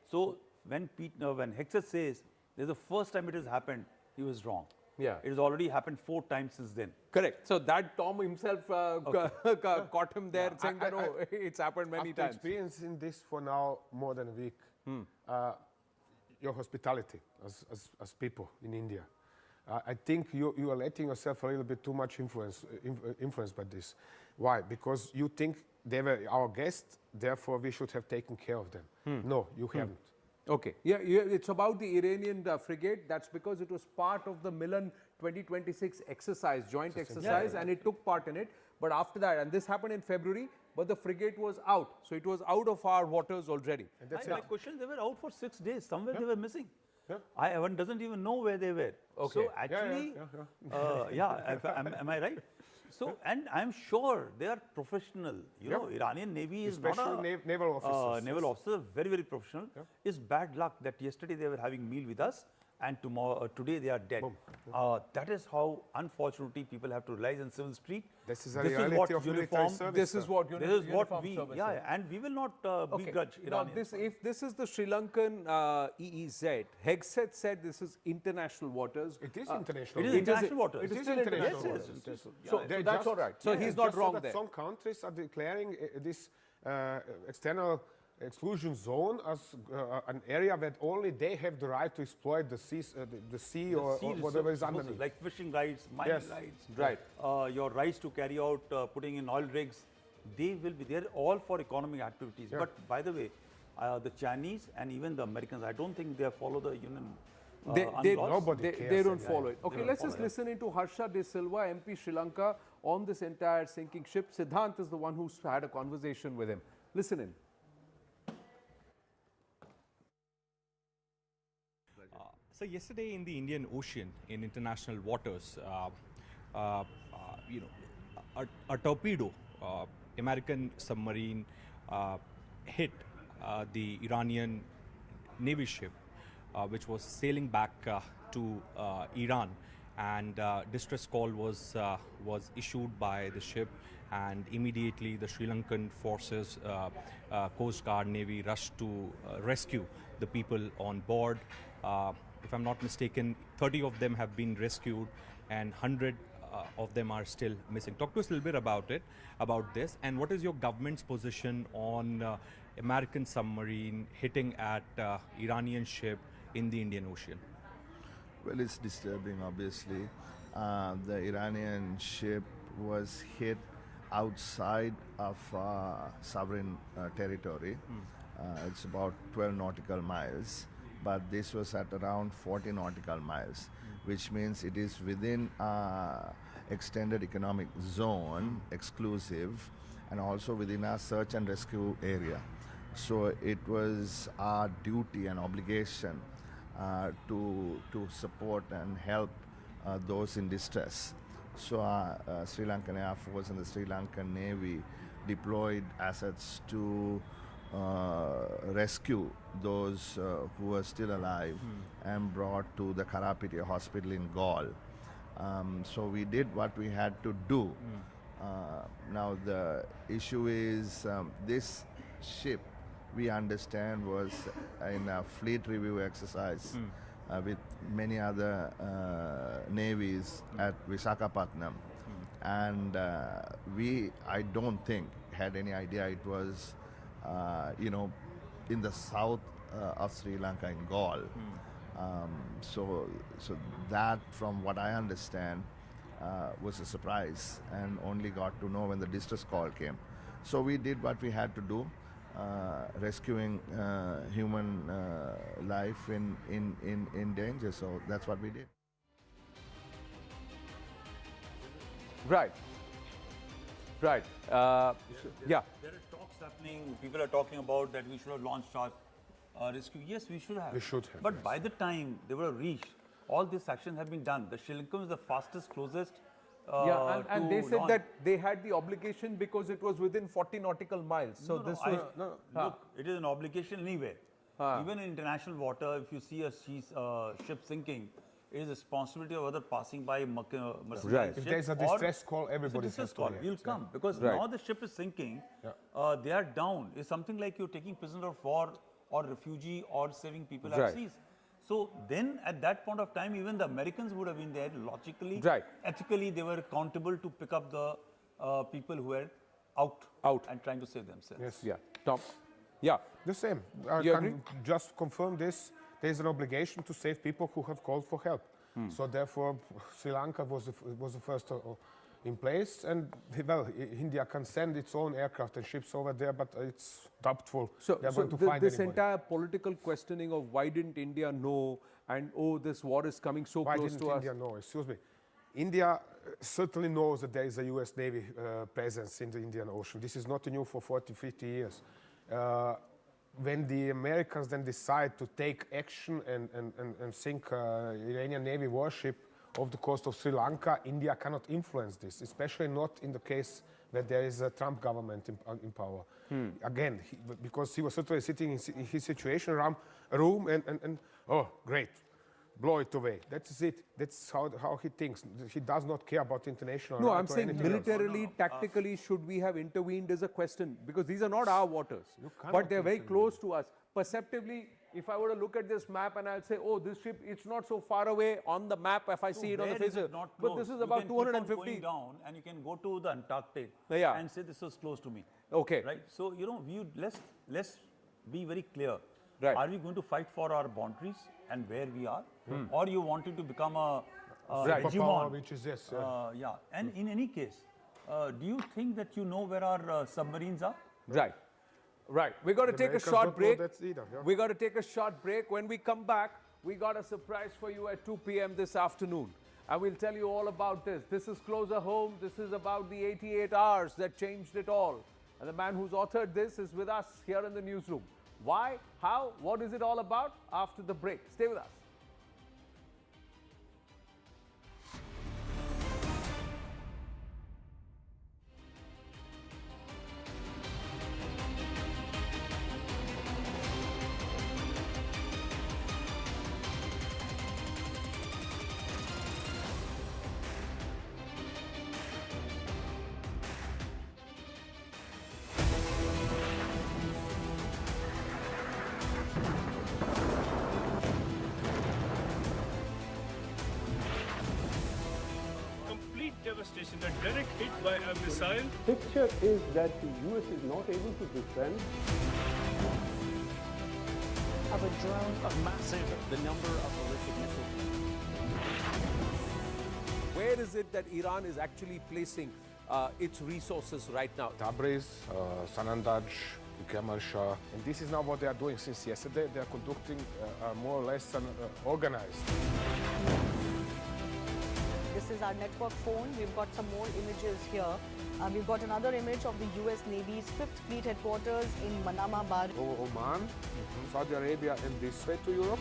So when Hexet says this is the first time it has happened, he was wrong. Yeah. It has already happened 4 times since then. Correct. So that Tom himself caught him there saying that, oh, it's happened many after times. experiencing this for now more than a week, your hospitality as people in India, I think you are letting yourself a little bit too much influenced by this. Why? Because you think they were our guests, therefore we should have taken care of them. No, you haven't. Okay. Yeah, it's about the Iranian frigate. That's because it was part of the Milan 2026 exercise, joint exercise, and it took part in it. But after that, and this happened in February, but the frigate was out. So it was out of our waters already. And that's my question, they were out for 6 days. Somewhere they were missing. One doesn't even know where they were. Okay. So actually, am I right? So, and I'm sure they are professional. You know, Iranian Navy is especially not a naval officers. Naval officer, very, very professional. It's bad luck that yesterday they were having meal with us and today they are dead. That is how, unfortunately, people have to realize in civil street. This is a reality of military service. This is what we, and we will not begrudge Iranians. Now, if this is the Sri Lankan EEZ, Hegseth said this is international waters. It is international. It is international waters. It is international waters. So that's all right. So he's not wrong there. Some countries are declaring this external exclusion zone as an area where only they have the right to exploit the sea or whatever is underneath. Like fishing rights, mining rights, right. Your rights to carry out putting in oil rigs, they will be there all for economic activities. But by the way, the Chinese and even the Americans, I don't think they follow the union. They don't follow it. Okay, let's just listen into Harsha De Silva, MP Sri Lanka, on this entire sinking ship. Siddhant is the one who's had a conversation with him. Listen in. So yesterday in the Indian Ocean, in international waters, a torpedo, American submarine, hit the Iranian Navy ship, which was sailing back to Iran, and distress call was issued by the ship, and immediately the Sri Lankan forces, Coast Guard, Navy rushed to rescue the people on board. If I'm not mistaken, 30 of them have been rescued and 100 of them are still missing. Talk to us a little bit about this, and what is your government's position on American submarine hitting at Iranian ship in the Indian Ocean? Well, it's disturbing, obviously. The Iranian ship was hit outside of sovereign territory. It's about 12 nautical miles. But this was at around 40 nautical miles, which means it is within extended economic zone, exclusive, and also within our search and rescue area. So it was our duty and obligation to support and help those in distress. So Sri Lankan Air Force and the Sri Lankan Navy deployed assets to rescue those who were still alive and brought to the Karapiti hospital in Gaul. So we did what we had to do. Now the issue is this ship, we understand, was in a fleet review exercise with many other navies at Visakhapatnam. And I don't think, had any idea it was in the south of Sri Lanka in Gaul. So that, from what I understand, was a surprise, and only got to know when the distress call came. So we did what we had to do, rescuing human life in danger. So that's what we did. Right. Right. Yeah. There are talks happening. People are talking about that we should have launched our rescue. Yes, we should have. We should have. But by the time they were reached, all these actions have been done. The Sri Lanka was the fastest, closest. And they said that they had the obligation because it was within 40 nautical miles. So look, it is an obligation anywhere. Even in international water, if you see a ship sinking, it is a responsibility of other passing by right. If there's a distress call, everybody has to will come, because now the ship is sinking. They are down. It's something like you're taking prisoner of war or refugee or saving people at seas. So then at that point of time, even the Americans would have been there logically, ethically, they were accountable to pick up the people who were out and trying to save themselves. Yes. Yeah. Tom? Yeah. The same. I You can agree? just confirm this. There is an obligation to save people who have called for help. So therefore, Sri Lanka was the first in place, and well, India can send its own aircraft and ships over there, but it's doubtful they're going to find this anybody. entire political questioning of why didn't India know, and oh, this war is coming so Why close didn't to India us. know? Excuse me. India certainly knows that there is a US Navy presence in the Indian Ocean. This is not new for 40, 50 years. When the Americans then decide to take action and sink Iranian Navy warship off the coast of Sri Lanka, India cannot influence this, especially not in the case where there is a Trump government in power. Again, because he was certainly sitting in his situation around a room and oh, great, blow it away. That's it. That's how he thinks. He does not care about international No, right I'm or saying anything else. militarily, tactically, should we have intervened is a question, because these are not our waters, cannot but they're very intervene. close to us. Perceptively, if I were to look at this map and I'll say, oh, this ship, it's not so far away on the map if I see it on the Where is face. it not But close? this is You about can keep on 250. going down and you can go to the Antarctic Yeah. and say this was close to me. Okay. Right. So let's be very clear. Right. Are we going to fight for our boundaries and where we are, or you wanted to become a Superpower, hegemon? which is this. Yeah. And in any case, do you think that you know where our submarines are? Right. Right. We're going to The take a Americans short don't know break. that's either, yeah. We're going to take a short break. When we come back, we got a surprise for you at 2 p.m. this afternoon. And we'll tell you all about this. This is Closer Home. This is about the 88 hours that changed it all. And the man who's authored this is with us here in the newsroom. Why? How? What is it all about? After the break. Stay with us. Complete devastation, a direct hit by a missile. Picture is that the US is not able to defend. Of a drone of massive, the number of ballistic missiles. Where is it that Iran is actually placing its resources right now? Tabriz, Sanandaj, Kemal Shah. And this is now what they are doing since yesterday. They are conducting more or less an organized. This is our network phone. We've got some more images here. We've got another image of the US Navy's 5th Fleet headquarters in Manama, Bahrain. Oman, Saudi Arabia, and the Strait to Europe.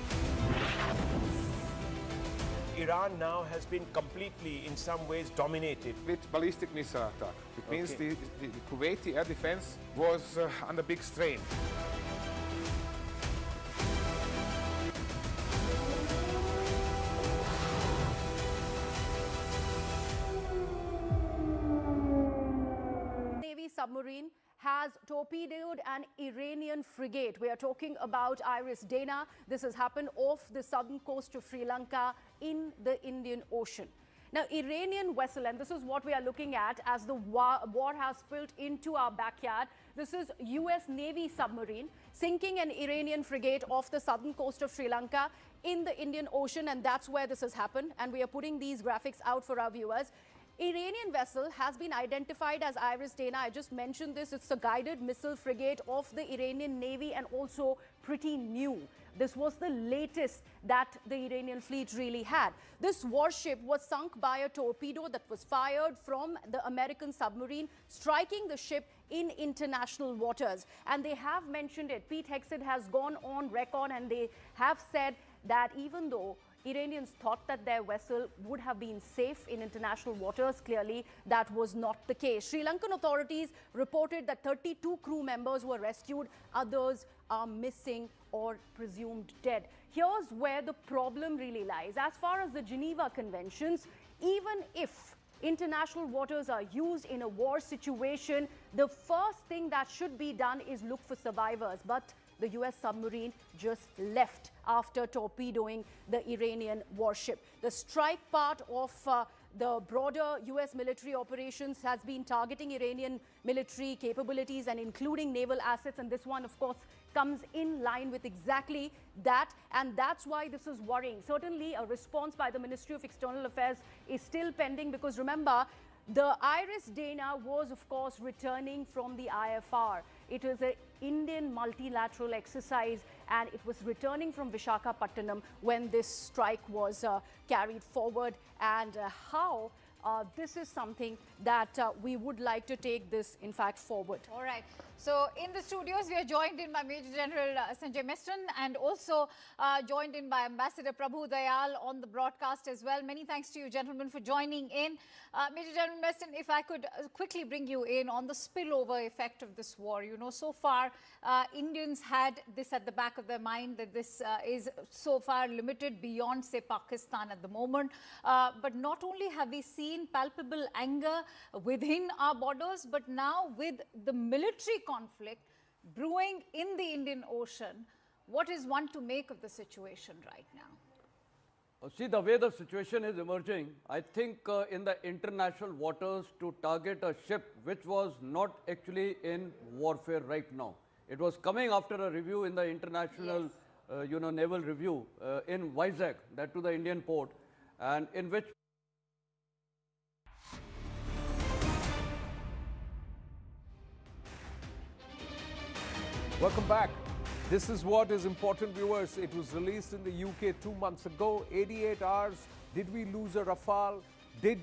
Iran now has been completely, in some ways, dominated. With ballistic missile attack. It means the Kuwaiti air defense was under big strain. Navy submarine has torpedoed an Iranian frigate. We are talking about Iris Dana. This has happened off the southern coast of Sri Lanka in the Indian Ocean. Now, Iranian vessel, and this is what we are looking at as the war has spilled into our backyard. This is US Navy submarine sinking an Iranian frigate off the southern coast of Sri Lanka in the Indian Ocean, and that's where this has happened. And we are putting these graphics out for our viewers. Iranian vessel has been identified as Iris Dana. I just mentioned this. It's a guided missile frigate of the Iranian Navy and also pretty new. This was the latest that the Iranian fleet really had. This warship was sunk by a torpedo that was fired from the American submarine, striking the ship in international waters. And they have mentioned it. Pete Hegseth has gone on record and they have said that even though Iranians thought that their vessel would have been safe in international waters. Clearly, that was not the case. Sri Lankan authorities reported that 32 crew members were rescued. Others are missing or presumed dead. Here's where the problem really lies. As far as the Geneva Conventions, even if international waters are used in a war situation, the first thing that should be done is look for survivors. But the US submarine just left after torpedoing the Iranian warship. The strike part of the broader US military operations has been targeting Iranian military capabilities and including naval assets, and this one of course comes in line with exactly that, and that's why this is worrying. Certainly a response by the Ministry of External Affairs is still pending, because remember, the Iris Dana was of course returning from the IFR. It was an Indian multilateral exercise and it was returning from Visakhapatnam when this strike was carried forward, and how this is something that we would like to take this in fact forward. All right. So in the studios, we are joined in by Major General Sanjay Miston and also joined in by Ambassador Prabhu Dayal on the broadcast as well. Many thanks to you gentlemen for joining in. Major General Miston, if I could quickly bring you in on the spillover effect of this war. You know, so far Indians had this at the back of their mind that this is so far limited beyond, say, Pakistan at the moment. But not only have we seen palpable anger within our borders, but now with the military conflict brewing in the Indian Ocean, what is one to make of the situation right now? See, the way the situation is emerging, I think in the international waters to target a ship which was not actually in warfare right now. It was coming after a review in the international, naval review in Vizag, that to the Indian port, and in which Welcome back. This is what is important, viewers. It was released in the UK 2 months ago. 88 hours. Did we lose a Rafale? Did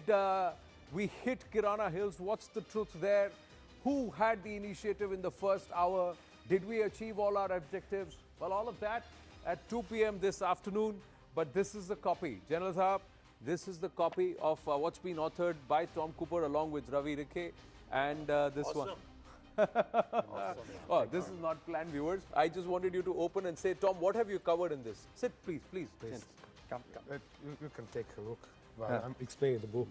we hit Kirana Hills? What's the truth there? Who had the initiative in the first hour? Did we achieve all our objectives? Well, all of that at 2 p.m. this afternoon. But this is the copy. General Saab, this is the copy of what's been authored by Tom Cooper along with Ravi Rikhe and this one. Oh, this is not planned, viewers. I just wanted you to open and say, Tom, what have you covered in this? Sit, please. Yes. Come. You can take a look. Well, I'm explaining the book.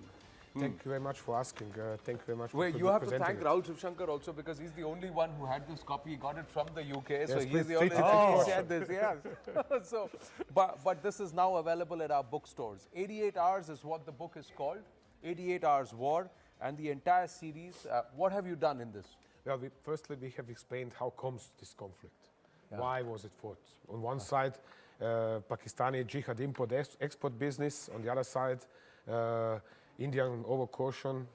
Thank you very much for asking. Thank you very much for you have to thank Rahul Shivshankar also, because he's the only one who had this copy. He got it from the UK, yes, so he's the only one who said this. Yes. So, but this is now available at our bookstores. 88 Hours is what the book is called. 88 Hours War, and the entire series. What have you done in this? Well, firstly, we have explained how comes this conflict. Yeah. Why was it fought? On one side, Pakistani jihad import-export business. On the other side, Indian overcaution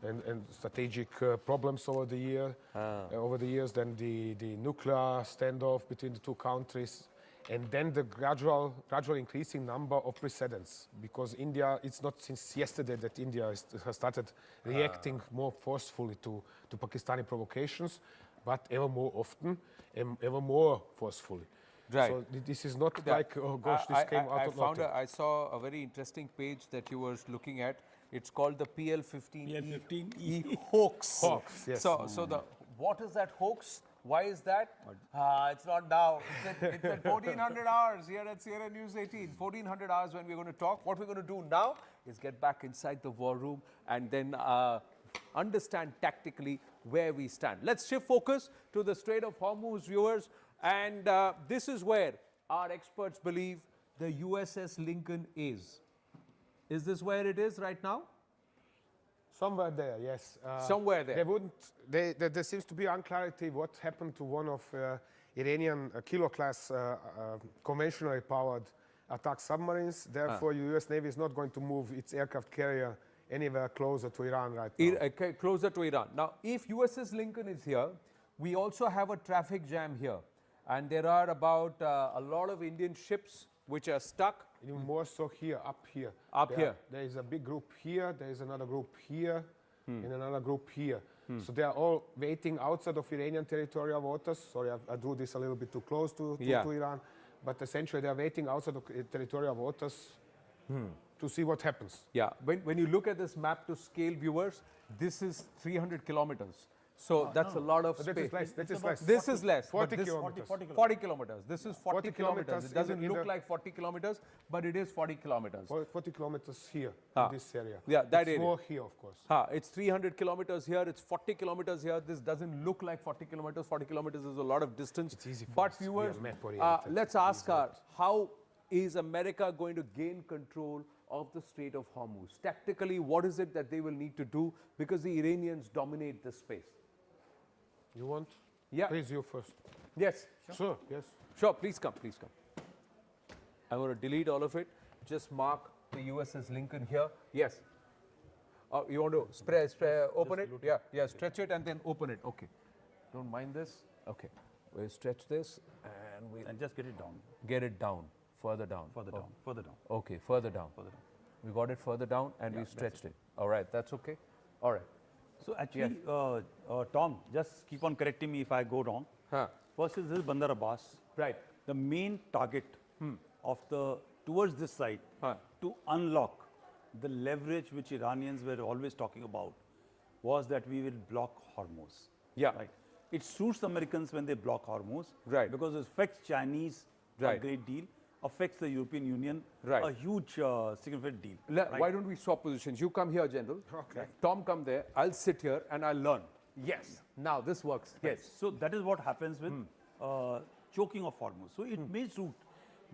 and strategic problems over the years. Then the nuclear standoff between the two countries. And then the gradual increasing number of precedents, because India, it's not since yesterday that India has started reacting more forcefully to Pakistani provocations, but ever more often and ever more forcefully. Right. So this is not like, oh gosh, this came out of nothing. I saw a very interesting page that you were looking at. It's called the PL-15E hoax. Yes. So what is that hoax? Why is that? It's not now. It's at 1400 hours here at Sierra News 18. 1400 hours when we're going to talk. What we're going to do now is get back inside the war room and then understand tactically where we stand. Let's shift focus to the Strait of Hormuz, viewers. And this is where our experts believe the USS Lincoln is. Is this where it is right now? Somewhere there, yes. Somewhere there. There seems to be unclarity what happened to one of Iranian Kilo-class conventionally powered attack submarines. Therefore, U.S. Navy is not going to move its aircraft carrier anywhere closer to Iran right now. Closer to Iran. Now, if USS Lincoln is here, we also have a traffic jam here. And there are about a lot of Indian ships which are stuck. Even more so here, up here. There is a big group here, there is another group here, and another group here. So they are all waiting outside of Iranian territorial waters. Sorry, I drew this a little bit too close to Iran. But essentially, they are waiting outside of territorial waters to see what happens. Yeah, when you look at this map to scale, viewers, this is 300 kilometers. So that's a lot of But space. that is less. That is less. This is less. 40 but this- kilometers. 40 kilometers. This is 40 kilometers. kilometers It doesn't in look the- like 40 kilometers, but it is 40 kilometers. 40 kilometers here, Ah. in this area. Yeah, that it's area. more here, of course. It's 300 kilometers here, it's 40 kilometers here. This doesn't look like 40 kilometers. 40 kilometers is a lot of distance. It's easy for but us. We are viewers, map-oriented. let's ask her, how is America going to gain control of the Strait of Hormuz? Tactically, what is it that they will need to do? Because the Iranians dominate this space. You want? Yeah. Please, you first. Yes. Sure, yes. Sure, please come, please come. I'm going to delete all of it. Just mark the USS Lincoln here. Yes. You want to open it? Yeah, yeah, stretch it and then open it. Okay. Don't mind this. Okay. We'll stretch this and we'll... And just get it down. Get it down. Further down. Further down. Further down. Okay, further down. Further down. We got it further down and we stretched it. All right, that's okay. All right. So actually, Tom, just keep on correcting me if I go wrong. First is this Bandar Abbas. Right. The main target of the towards this side to unlock the leverage which Iranians were always talking about was that we will block Hormuz. Yeah. Right. It suits Americans when they block Hormuz. Right. Because it affects Chinese a great deal, affects the European Union a huge significant deal. Why don't we swap positions? You come here, General. Okay. Tom, come there. I'll sit here and I'll learn. Yes. Now this works. Right. Yes. So that is what happens with choking of Hormuz. So it may suit,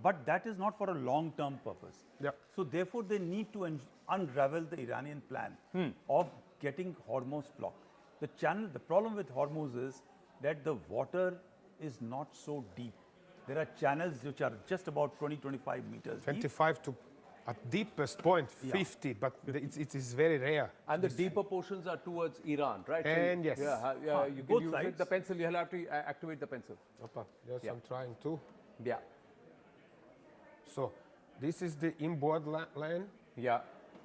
but that is not for a long-term purpose. Yeah. So therefore, they need to unravel the Iranian plan of getting Hormuz blocked. The problem with Hormuz is that the water is not so deep. There are channels which are just about 20-25 meters 25 to, at deepest point, 50, but it is very rare. And the deeper portions are towards Iran, right? And yes. Yeah, you can both use sides. it, the pencil. You'll have to activate the pencil. Opa, yes, Yeah. I'm trying to. Yeah. So, this is the inboard lane. Yeah.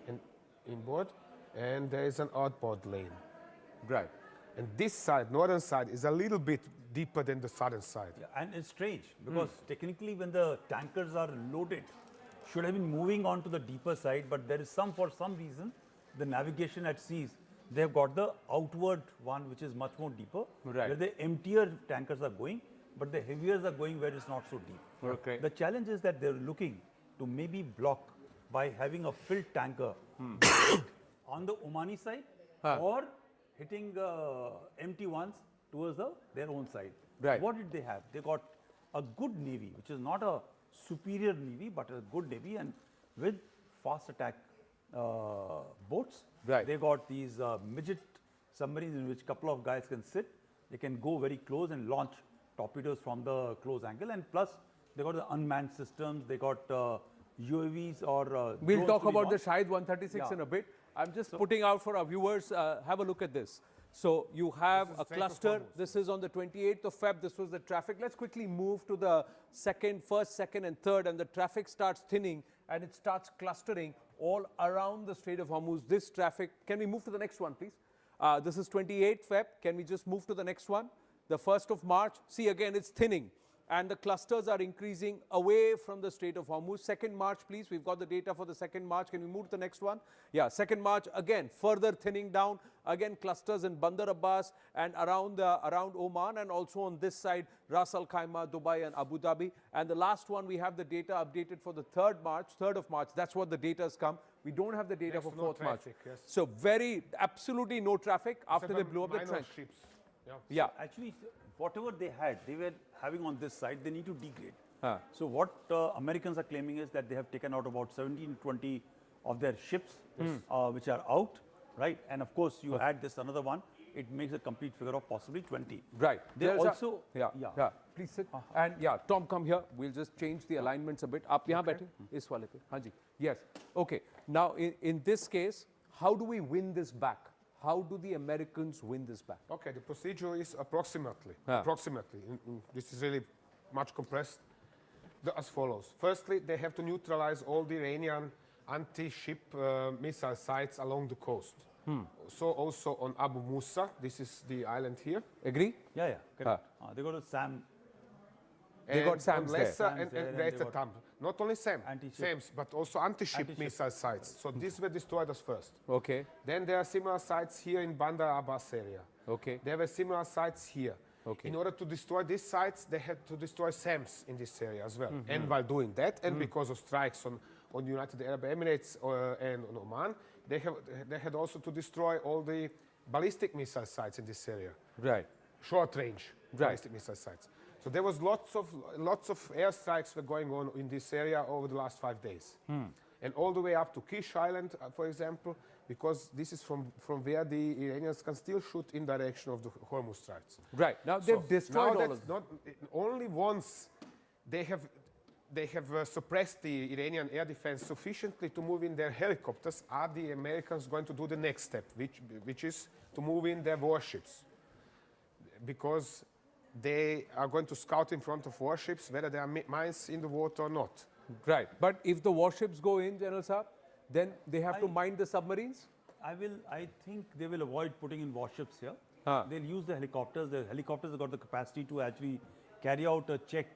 And inboard, and there is an outboard lane. Right. And this side, northern side, is a little bit deeper than the southern side. Yeah, and it's strange because technically when the tankers are loaded, should have been moving on to the deeper side, but there is for some reason, the navigation at seas, they have got the outward one which is much more deeper, Right. where the emptier tankers are going, but the heaviers are going where it's not so deep. Okay. The challenge is that they're looking to maybe block by having a filled tanker on the Omani side or hitting empty ones towards their own side. Right. What did they have? They got a good navy, which is not a superior navy, but a good navy, and with fast attack boats. Right. They got these midget submarines in which a couple of guys can sit. They can go very close and launch torpedoes from the close angle, and plus they got the unmanned systems. They got UAVs or We'll drones talk to be about the launched. Shahid 136 Yeah. in a bit. I'm just putting out for our viewers, have a look at this. So you have a cluster. This is on the 28th of Feb. This was the traffic. Let's quickly move to the first, second, and third, and the traffic starts thinning and it starts clustering all around the Strait of Hormuz. This traffic, can we move to the next one, please? This is 28th Feb. Can we just move to the next one? The 1st of March. See, again, it's thinning. And the clusters are increasing away from the Strait of Hormuz. 2nd March, please. We've got the data for the 2nd March. Can we move to the next one? Yeah, 2nd March, again, further thinning down. Again, clusters in Bandar Abbas and around Oman, and also on this side, Ras Al Khaimah, Dubai, and Abu Dhabi. And the last one, we have the data updated for the 3rd of March. That's what the data has come. We don't have the data for 4th March. Yes. So absolutely no traffic after they blew up the trench. Ships. Yeah. Actually, whatever they were having on this side, they need to degrade. So what Americans are claiming is that they have taken out about 17, 20 of their ships, which are out, right? And of course, you add this another one, it makes a complete figure of possibly 20. Right. They also, yeah. Please sit. And yeah, Tom, come here. We'll just change the alignments a bit. Aap yahan baithe? Is wale pe. Haan ji. Yes. Okay. Now, in this case, how do we win this back? How do the Americans win this back? Okay, the procedure is approximately. This is really much compressed. As follows. Firstly, they have to neutralize all the Iranian anti-ship missile sites along the coast. So also on Abu Musa, this is the island here. Agree? Yeah, correct. They got a SAM. They got SAMs there. And Greater Tam. Not only SAMs, but also anti-ship missile sites. So these were destroyed as first. Okay. Then there are similar sites here in Bandar Abbas area. Okay. There were similar sites here. Okay. In order to destroy these sites, they had to destroy SAMs in this area as well. And while doing that, and because of strikes on United Arab Emirates and on Oman, they had also to destroy all the ballistic missile sites in this area. Right. Short range ballistic missile sites. So there was lots of airstrikes were going on in this area over the last 5 days. And all the way up to Kish Island, for example, because this is from where the Iranians can still shoot in direction of the Hormuz Straits. Right. Now they've destroyed all of them. Only once they have suppressed the Iranian air defense sufficiently to move in their helicopters, are the Americans going to do the next step, which is to move in their warships. Because they are going to scout in front of warships whether there are mines in the water or not. Right. But if the warships go in, General Saab, then they have to mine the submarines? I think they will avoid putting in warships here. They'll use the helicopters. The helicopters have got the capacity to actually carry out a check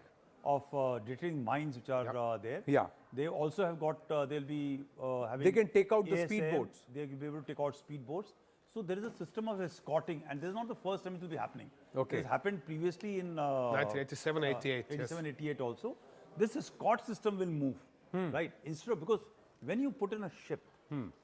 of detecting mines which are there. Yeah. They also have got, they'll be having... They can take out the ASM, speedboats. They'll be able to take out speedboats. So there is a system of escorting, and this is not the first time it will be happening. Okay. It has happened previously in 1987, 88. 87, 88 also. This escort system will move, right? Instead of, because when you put in a ship,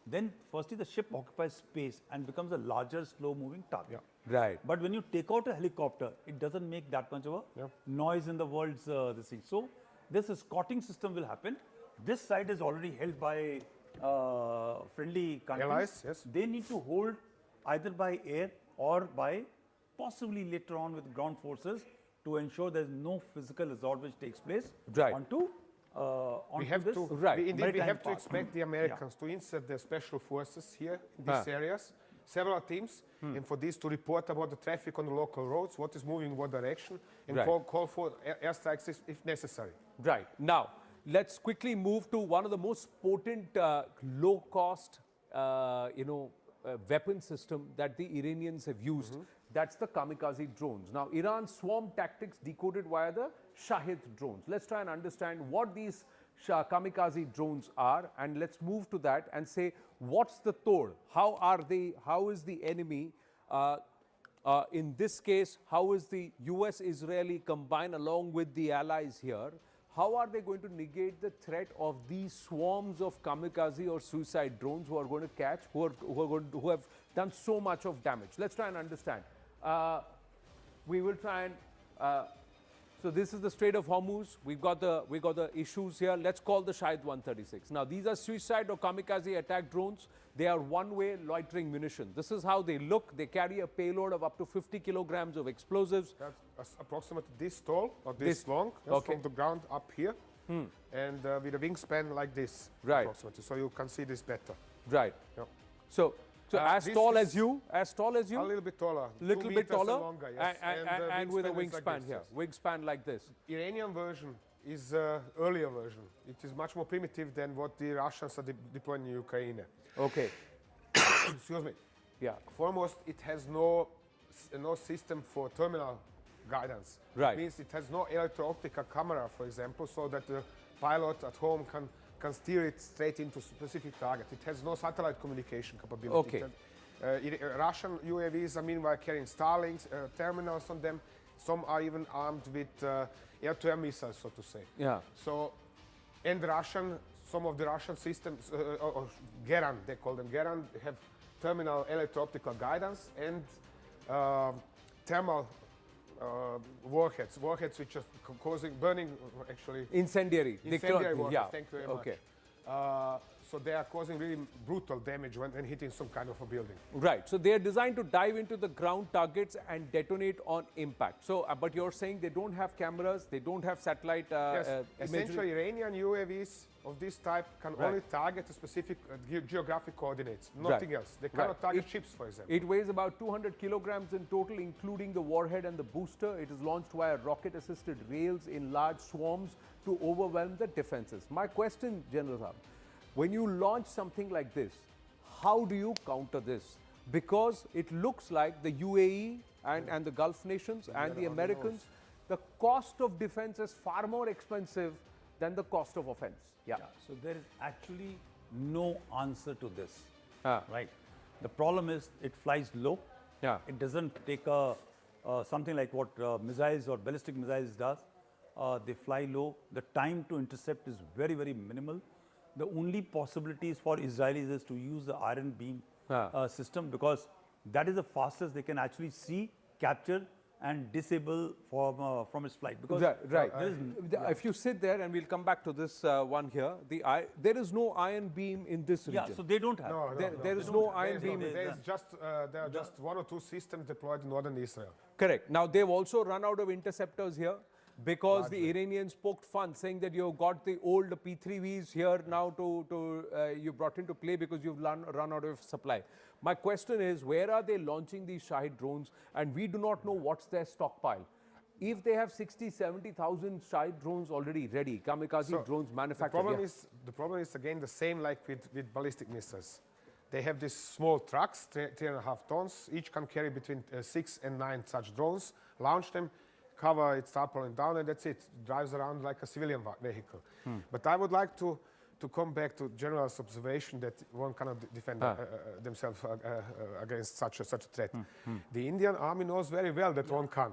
then firstly the ship occupies space and becomes a larger, slow-moving target. Right. But when you take out a helicopter, it doesn't make that much of a noise in the world's this thing. So this escorting system will happen. This site is already held by friendly countries. Allies, yes. They need to hold either by air or by possibly later on with ground forces to ensure there is no physical assault which takes place onto we have this to, maritime we have to part. expect the Americans to insert their special forces here in these areas, several teams, and for these to report about the traffic on the local roads, what is moving in what direction, and call for airstrikes if necessary. Right. Now, let's quickly move to one of the most potent low-cost, weapon system that the Iranians have used. That's the kamikaze drones. Now, Iran's swarm tactics decoded via the Shahid drones. Let's try and understand what these kamikaze drones are, and let's move to that and say, what's the Tor? How are they? How is the enemy? In this case, how is the US-Israeli combined along with the allies here? How are they going to negate the threat of these swarms of kamikaze or suicide drones who are going to catch, who have done so much of damage? Let's try and understand. We will try and. So this is the Strait of Hormuz. We got the issues here. Let's call the Shahid 136. Now these are suicide or kamikaze attack drones. They are one-way loitering munition. This is how they look. They carry a payload of up to 50 kilograms of explosives. That's approximately this tall or this long, from the ground up here, and with a wingspan like this, approximately. So you can see this better. Right. Yep. So as tall as you? A little bit taller. Little bit taller, longer, yes. and with a wingspan like this, here. yes. Wingspan like this. Iranian version is earlier version. It is much more primitive than what the Russians are deploying in Ukraine. Okay. Excuse me. Yeah. Foremost, it has no system for terminal guidance. Right. It means it has no electro-optical camera, for example, so that the pilot at home can steer it straight into a specific target. It has no satellite communication capability. Okay. Russian UAVs are meanwhile carrying Starlink terminals on them. Some are even armed with air-to-air missiles, so to say. Yeah. So, and some of the Russian systems, or Geran, they call them Geran, have terminal electro-optical guidance and thermal warheads which are burning, actually. Incendiary. Warheads, yeah. thank you very Okay. much. So they are causing really brutal damage when hitting some kind of a building. Right. So they are designed to dive into the ground targets and detonate on impact. So, but you're saying they don't have cameras, they don't have satellite yes. imagery? Essentially, Iranian UAVs of this type can only target a specific geographic coordinates, nothing else. They cannot target ships, for example. It weighs about 200 kilograms in total, including the warhead and the booster. It is launched via rocket-assisted rails in large swarms to overwhelm the defenses. My question, General Saab, when you launch something like this, how do you counter this? Because it looks like the UAE and the Gulf nations and the Americans, the cost of defense is far more expensive than the cost of offense. Yeah. So there is actually no answer to this, right? The problem is it flies low, Yeah. It doesn't take something like what missiles or ballistic missiles does. They fly low. The time to intercept is very, very minimal. The only possibilities for Israelis is to use the iron beam system, because that is the fastest they can actually see, capture, and disable from its flight. Because right. If you sit there, and we'll come back to this one here, there is no iron beam in this region. Yeah, so they don't have. There is no iron beam. There are just 1 or 2 systems deployed in northern Israel. Correct. Now, they've also run out of interceptors here, because the Iranians poked fun, saying that you've got the old P3Vs here now you brought into play because you've run out of supply. My question is, where are they launching these Shahid drones? And we do not know what's their stockpile. If they have 60, 70,000 Shahid drones already ready, kamikaze drones manufactured. The problem is again the same like with ballistic missiles. They have these small trucks, 3.5 tons. Each can carry between 6 and 9 such drones. Launch them, cover it up and down, and that's it. Drives around like a civilian vehicle. But I would like to come back to General's observation that one cannot defend themselves against such a threat. The Indian army knows very well that one can.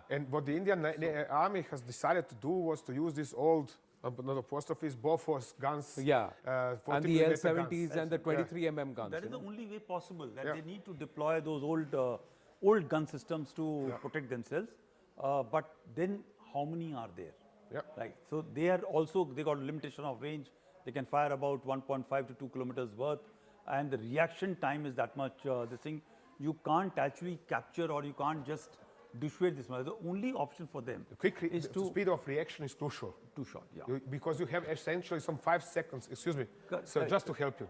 And what the Indian army has decided to do was to use these old, not apostrophes, Bofors guns. And the L-70s and the 23mm guns. That is the only way possible, that they need to deploy those old gun systems to protect themselves. But then how many are there? Right. So they got a limitation of range. They can fire about 1.5 to 2 kilometers worth, and the reaction time is that much. This thing, you can't actually capture, or you can't just dissuade this one. The only option for them is the speed of reaction is too short. Too short, because you have essentially some 5 seconds. Excuse me. So just to help you,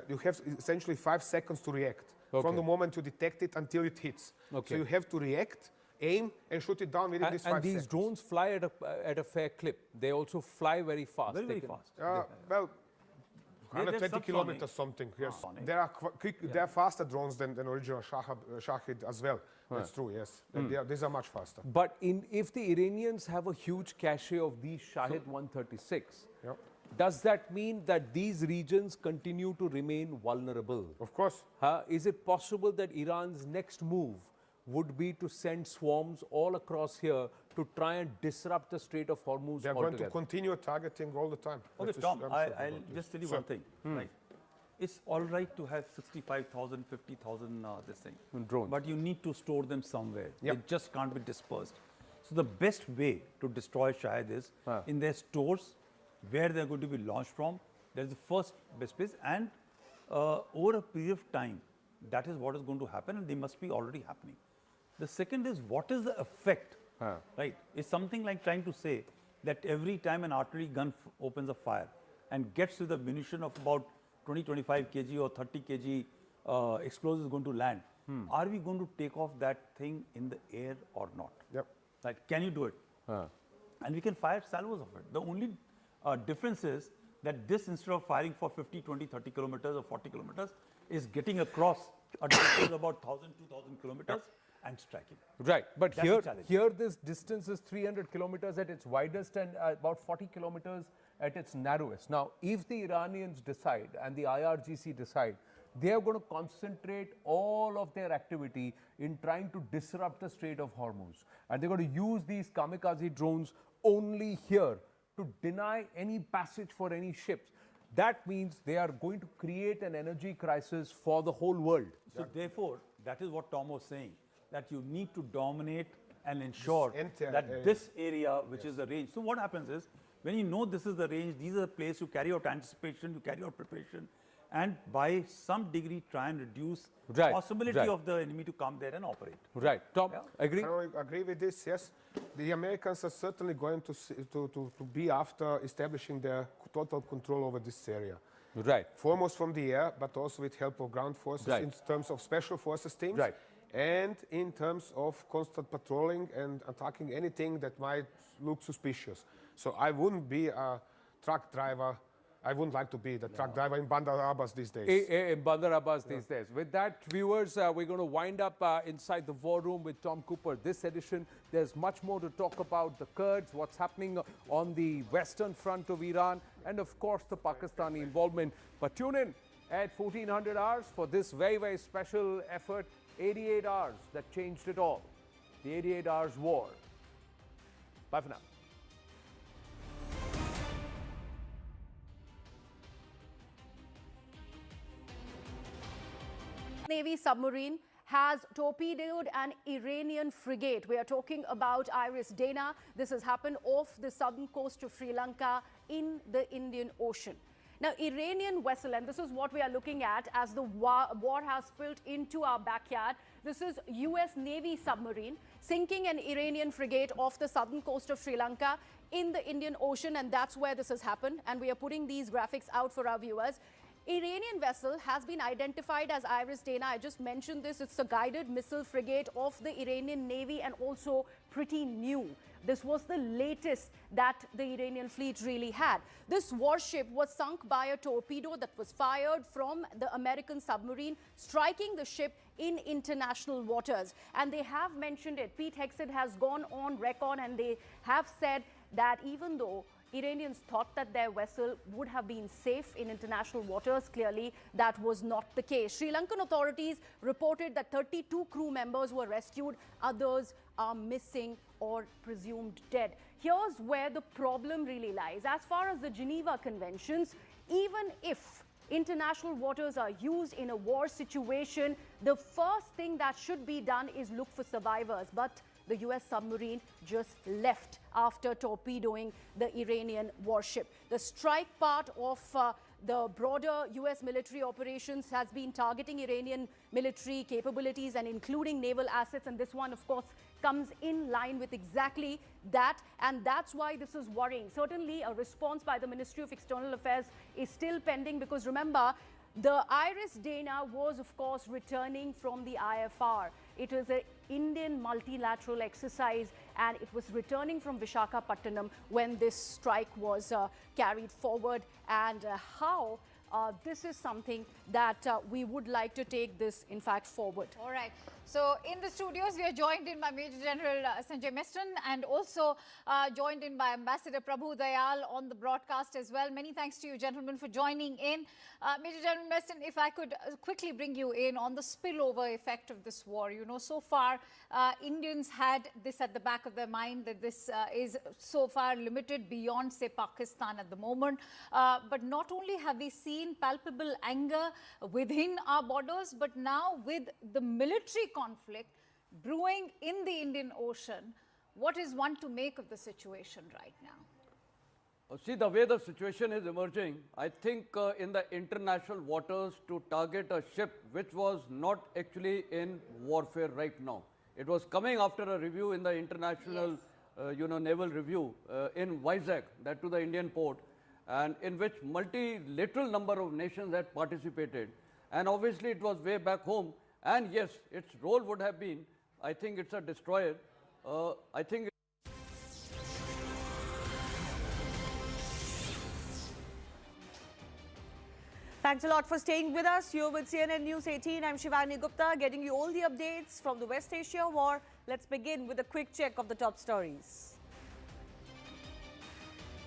you have essentially 5 seconds to react from the moment you detect it until it hits. So you have to react, aim, and shoot it down within these 5 seconds. And these drones fly at a fair clip. They also fly very fast. Very fast. Well, 120 kilometers something. Yes, there are faster drones than original Shahid as well. That's true. Yes, these are much faster. But if the Iranians have a huge cache of these Shahid 136, does that mean that these regions continue to remain vulnerable? Of course. Is it possible that Iran's next move would be to send swarms all across here to try and disrupt the Strait of Hormuz They're going to continue targeting all the time. Okay, Tom, I'll just tell you one thing. Right. It's all right to have 65,000, 50,000 this thing. Drones. But you need to store them somewhere. They just can't be dispersed. So the best way to destroy Shahid is in their stores, where they're going to be launched from. That's the first best place. And over a period of time, that is what is going to happen, and they must be already happening. The second is, what is the effect? Right? It's something like trying to say that every time an artillery gun opens a fire and gets to the munition of about 20, 25 kg or 30 kg explosives going to land, are we going to take off that thing in the air or not? Right? Can you do it? And we can fire salvos of it. The only difference is that this, instead of firing for 50, 20, 30 kilometers or 40 kilometers, is getting across a distance of about 1,000, 2,000 kilometers and striking. Right, but here this distance is 300 kilometers at its widest and about 40 kilometers at its narrowest. Now, if the Iranians decide and the IRGC decide, they are going to concentrate all of their activity in trying to disrupt the Strait of Hormuz. And they're going to use these kamikaze drones only here to deny any passage for any ships. That means they are going to create an energy crisis for the whole world. So therefore, that is what Tom was saying, that you need to dominate and ensure that this area, which is the range. So what happens is, when you know this is the range, these are the place you carry out anticipation, you carry out preparation, and by some degree try and reduce the possibility of the enemy to come there and operate. Right. Tom, agree? I agree with this, yes. The Americans are certainly going to be after establishing their total control over this area. Right. Foremost from the air, but also with help of ground forces in terms of special forces teams. Right. And in terms of constant patrolling and attacking anything that might look suspicious. So I wouldn't be a truck driver. I wouldn't like to be the truck driver in Bandar Abbas these days. In Bandar Abbas these days. With that, viewers, we're going to wind up inside the war room with Tom Cooper. This edition, there's much more to talk about: the Kurds, what's happening on the western front of Iran, and of course the Pakistani involvement. But tune in at 1400 hours for this very, very special effort 88 hours that changed it all. The 88 hours war. Bye for now. Navy submarine has torpedoed an Iranian frigate. We are talking about Iris Dana. This has happened off the southern coast of Sri Lanka in the Indian Ocean. Now, Iranian vessel, and this is what we are looking at as the war has spilled into our backyard. This is US Navy submarine sinking an Iranian frigate off the southern coast of Sri Lanka in the Indian Ocean, and that's where this has happened. And we are putting these graphics out for our viewers. Iranian vessel has been identified as Iris Dana. I just mentioned this. It's a guided missile frigate of the Iranian Navy and also pretty new. This was the latest that the Iranian fleet really had. This warship was sunk by a torpedo that was fired from the American submarine, striking the ship in international waters. And they have mentioned it. Pete Hegseth has gone on record and they have said that even though Iranians thought that their vessel would have been safe in international waters, clearly that was not the case. Sri Lankan authorities reported that 32 crew members were rescued. Others are missing or presumed dead. Here's where the problem really lies. As far as the Geneva Conventions, even if international waters are used in a war situation, the first thing that should be done is look for survivors. But the US submarine just left after torpedoing the Iranian warship. The strike part of the broader US military operations has been targeting Iranian military capabilities and including naval assets. And this one, of course, comes in line with exactly that. And that's why this is worrying. Certainly, a response by the Ministry of External Affairs is still pending because remember, the Iris Dana was, of course, returning from the IFR. It was an Indian multilateral exercise and it was returning from Visakhapatnam when this strike was carried forward. And how this is something that we would like to take this, in fact, forward. All right. So in the studios, we are joined in by Major General Sanjay Meston and also joined in by Ambassador Prabhu Dayal on the broadcast as well. Many thanks to you, gentlemen, for joining in. Major General Meston, if I could quickly bring you in on the spillover effect of this war. You know, so far, Indians had this at the back of their mind that this is so far limited beyond, say, Pakistan at the moment. But not only have we seen palpable anger within our borders, but now with the military conflict brewing in the Indian Ocean, what is one to make of the situation right now? See, the way the situation is emerging, I think in the international waters to target a ship which was not actually in warfare right now. It was coming after a review in the international, naval review in Vizag, that to the Indian port, and in which multilateral number of nations had participated. And obviously it was way back home. And yes, its role would have been, I think it's a destroyer. I think. Thanks a lot for staying with us. You're with CNN News 18. I'm Shivani Gupta, getting you all the updates from the West Asia war. Let's begin with a quick check of the top stories.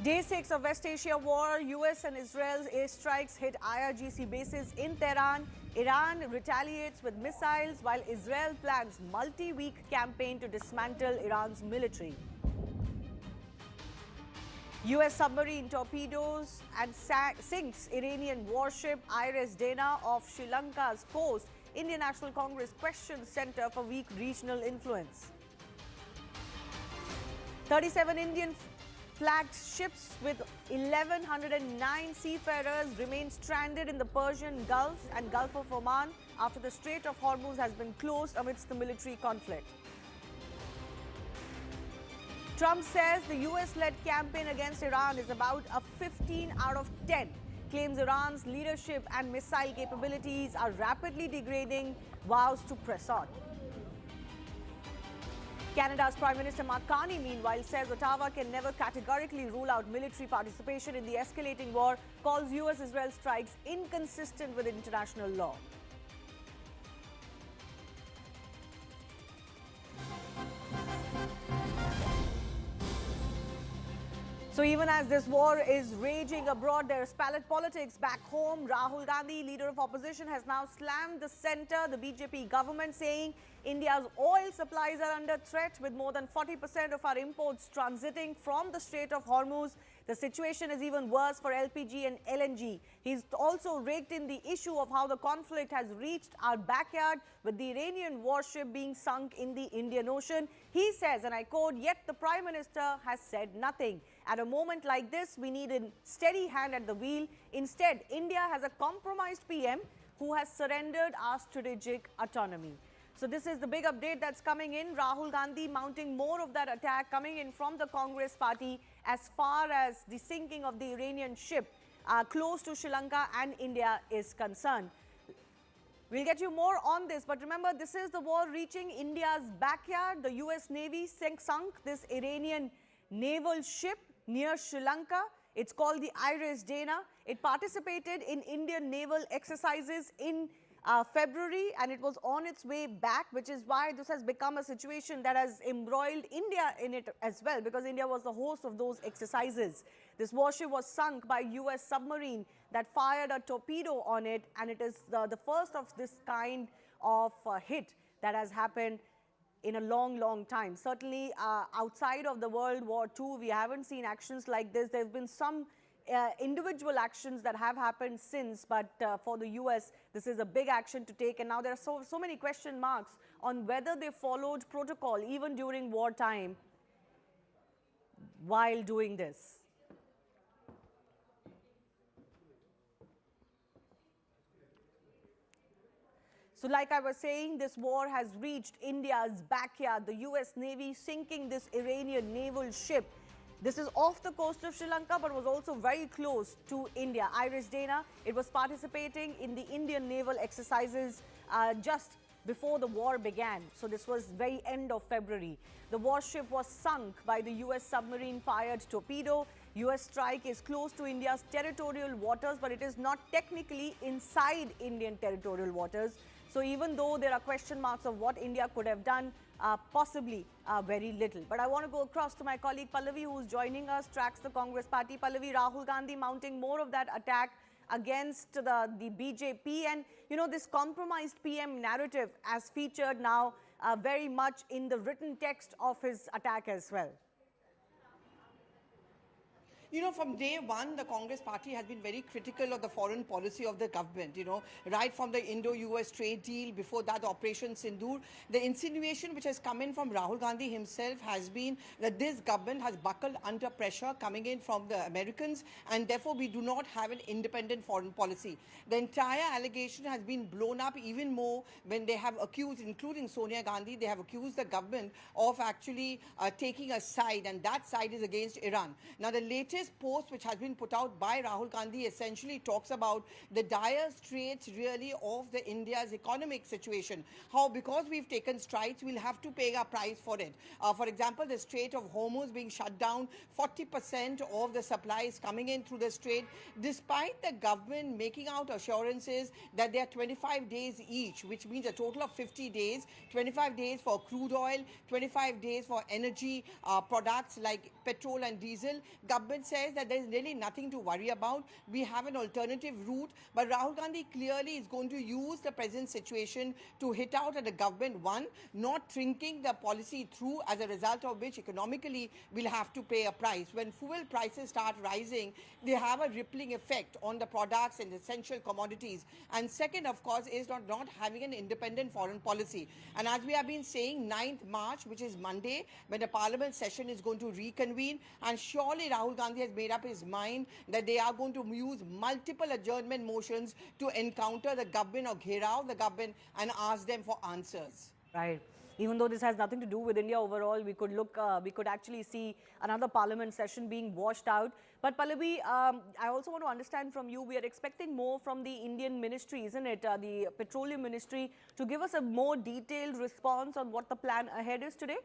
Day 6 of West Asia war, US and Israel's airstrikes hit IRGC bases in Tehran. Iran retaliates with missiles while Israel plans multi-week campaign to dismantle Iran's military. US submarine torpedoes and sinks Iranian warship Iris Dana off Sri Lanka's coast. Indian National Congress questions Center for Weak Regional Influence. 37 Indian flagged ships with 1,109 seafarers remain stranded in the Persian Gulf and Gulf of Oman after the Strait of Hormuz has been closed amidst the military conflict. Trump says the US-led campaign against Iran is about a 15 out of 10. Claims Iran's leadership and missile capabilities are rapidly degrading, vows to press on. Canada's Prime Minister Mark Carney, meanwhile, says Ottawa can never categorically rule out military participation in the escalating war, calls US-Israel strikes inconsistent with international law. So even as this war is raging abroad, there's palette politics back home. Rahul Gandhi, leader of opposition, has now slammed the centre, the BJP government, saying India's oil supplies are under threat with more than 40% of our imports transiting from the Strait of Hormuz. The situation is even worse for LPG and LNG. He's also raked in the issue of how the conflict has reached our backyard, with the Iranian warship being sunk in the Indian Ocean. He says, and I quote, "Yet the Prime Minister has said nothing. At a moment like this, we need a steady hand at the wheel. Instead, India has a compromised PM who has surrendered our strategic autonomy." So this is the big update that's coming in. Rahul Gandhi mounting more of that attack coming in from the Congress party as far as the sinking of the Iranian ship close to Sri Lanka and India is concerned. We'll get you more on this, but remember, this is the war reaching India's backyard. The US Navy sunk this Iranian naval ship near Sri Lanka. It's called the Iris Dana. It participated in Indian naval exercises in February, and it was on its way back, which is why this has become a situation that has embroiled India in it as well, because India was the host of those exercises. This warship was sunk by US submarine that fired a torpedo on it, and it is the first of this kind of hit that has happened in a long time. Certainly outside of the World War II, we haven't seen actions like this. There have been some individual actions that have happened since, but for the US, this is a big action to take. And now there are so many question marks on whether they followed protocol even during wartime while doing this. So like I was saying, this war has reached India's backyard. The US Navy sinking this Iranian naval ship. This is off the coast of Sri Lanka, but was also very close to India. Iris Dana, it was participating in the Indian naval exercises just before the war began. So this was very end of February. The warship was sunk by the US submarine-fired torpedo. US strike is close to India's territorial waters, but it is not technically inside Indian territorial waters. So even though there are question marks of what India could have done, possibly very little. But I want to go across to my colleague Pallavi, who's joining us, tracks the Congress party. Pallavi, Rahul Gandhi mounting more of that attack against the BJP. And, you know, this compromised PM narrative as featured now very much in the written text of his attack as well. You know, from day one, the Congress party has been very critical of the foreign policy of the government, you know, right from the Indo-US trade deal, before that, Operation Sindur. The insinuation which has come in from Rahul Gandhi himself has been that this government has buckled under pressure coming in from the Americans, and therefore we do not have an independent foreign policy. The entire allegation has been blown up even more when they have accused, including Sonia Gandhi, they have accused the government of actually taking a side, and that side is against Iran. Now, the latest post which has been put out by Rahul Gandhi essentially talks about the dire straits really of the India's economic situation. How because we've taken strides, we'll have to pay a price for it. For example, the Strait of Hormuz being shut down, 40% of the supplies coming in through the strait, despite the government making out assurances that they are 25 days each, which means a total of 50 days, 25 days for crude oil, 25 days for energy products like petrol and diesel. Government says that there is really nothing to worry about. We have an alternative route, but Rahul Gandhi clearly is going to use the present situation to hit out at the government, one, not thinking the policy through, as a result of which economically we'll have to pay a price. When fuel prices start rising, they have a rippling effect on the products and essential commodities. And second, of course, is not having an independent foreign policy. And as we have been saying, 9th March, which is Monday, when the parliament session is going to reconvene, and surely Rahul Gandhi has made up his mind that they are going to use multiple adjournment motions to encounter the government or gherao the government and ask them for answers. Right. Even though this has nothing to do with India overall, we could actually see another parliament session being washed out. But Pallavi, I also want to understand from you, we are expecting more from the Indian ministry, isn't it? The Petroleum Ministry, to give us a more detailed response on what the plan ahead is today?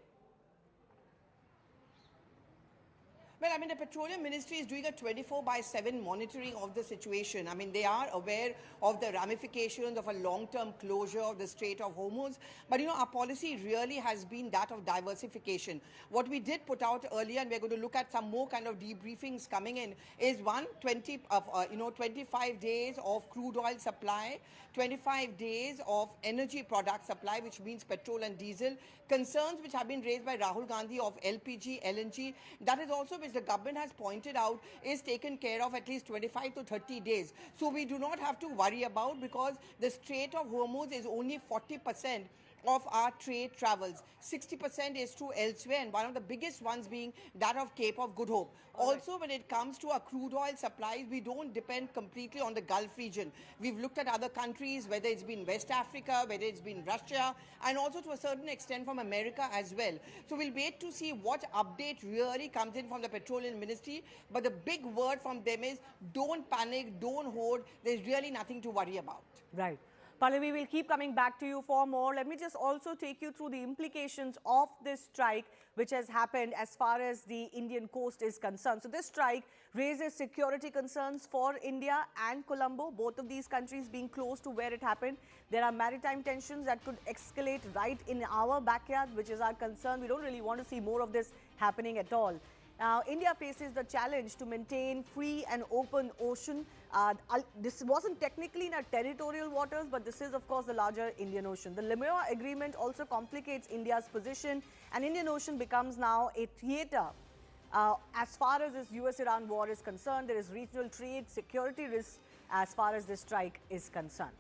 Well, I mean, the Petroleum Ministry is doing a 24/7 monitoring of the situation. I mean, they are aware of the ramifications of a long-term closure of the Strait of Hormuz. But, you know, our policy really has been that of diversification. What we did put out earlier, and we're going to look at some more kind of debriefings coming in, is 25 days of crude oil supply, 25 days of energy product supply, which means petrol and diesel. Concerns which have been raised by Rahul Gandhi of LPG, LNG, that is also which the government has pointed out is taken care of at least 25 to 30 days. So we do not have to worry about, because the Strait of Hormuz is only 40% of our trade travels. 60% is through elsewhere, and one of the biggest ones being that of Cape of Good Hope. Also, when it comes to our crude oil supplies, we don't depend completely on the Gulf region. We've looked at other countries, whether it's been West Africa, whether it's been Russia, and also to a certain extent from America as well. So we'll wait to see what update really comes in from the Petroleum Ministry. But the big word from them is don't panic, don't hoard. There's really nothing to worry about. Right. Pallavi, we'll keep coming back to you for more. Let me just also take you through the implications of this strike which has happened as far as the Indian coast is concerned. So this strike raises security concerns for India and Colombo, both of these countries being close to where it happened. There are maritime tensions that could escalate right in our backyard, which is our concern. We don't really want to see more of this happening at all. Now, India faces the challenge to maintain free and open ocean. This wasn't technically in our territorial waters, but this is, of course, the larger Indian Ocean. The Limera Agreement also complicates India's position, and Indian Ocean becomes now a theatre. As far as this US-Iran war is concerned, there is regional trade, security risks as far as this strike is concerned.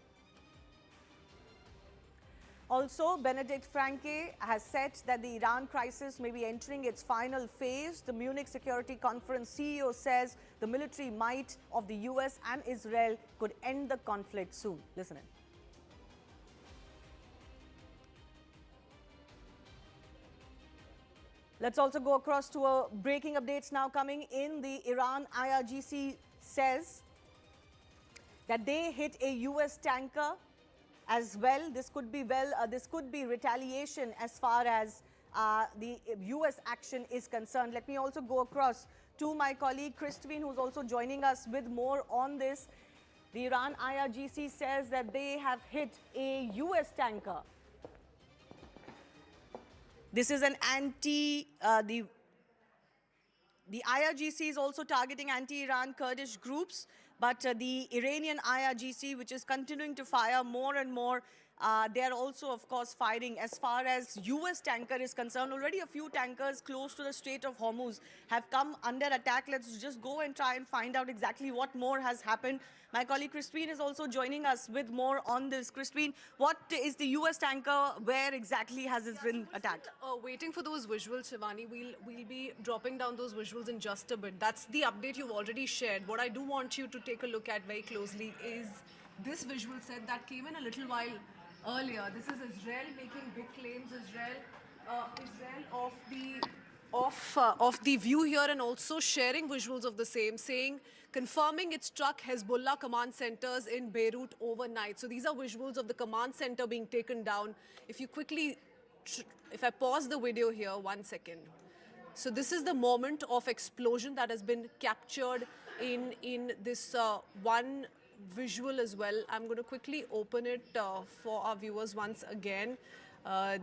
Also, Benedict Franke has said that the Iran crisis may be entering its final phase. The Munich Security Conference CEO says the military might of the US and Israel could end the conflict soon. Listen in. Let's also go across to breaking updates now coming in. The Iran IRGC says that they hit a US tanker as well. This could be retaliation as far as the US action is concerned. Let me also go across to my colleague Christine, who's also joining us with more on this. The Iran IRGC says that they have hit a US tanker. This is an the IRGC is also targeting anti-Iran Kurdish groups. But the Iranian IRGC, which is continuing to fire more and more, they are also, of course, firing. As far as US tanker is concerned, already a few tankers close to the Strait of Hormuz have come under attack. Let's just go and try and find out exactly what more has happened. My colleague Christine is also joining us with more on this. Christine, what is the US tanker? Where exactly has it been attacked? Waiting for those visuals, Shivani. We'll be dropping down those visuals in just a bit. That's the update you've already shared. What I do want you to take a look at very closely is this visual set that came in a little while earlier. This is Israel making big claims. Israel of the view here, and also sharing visuals of the same, saying, confirming it struck Hezbollah command centers in Beirut overnight. So these are visuals of the command center being taken down. If you quickly, if I pause the video here, 1 second. So this is the moment of explosion that has been captured in this one visual as well. I'm going to quickly open it for our viewers once again.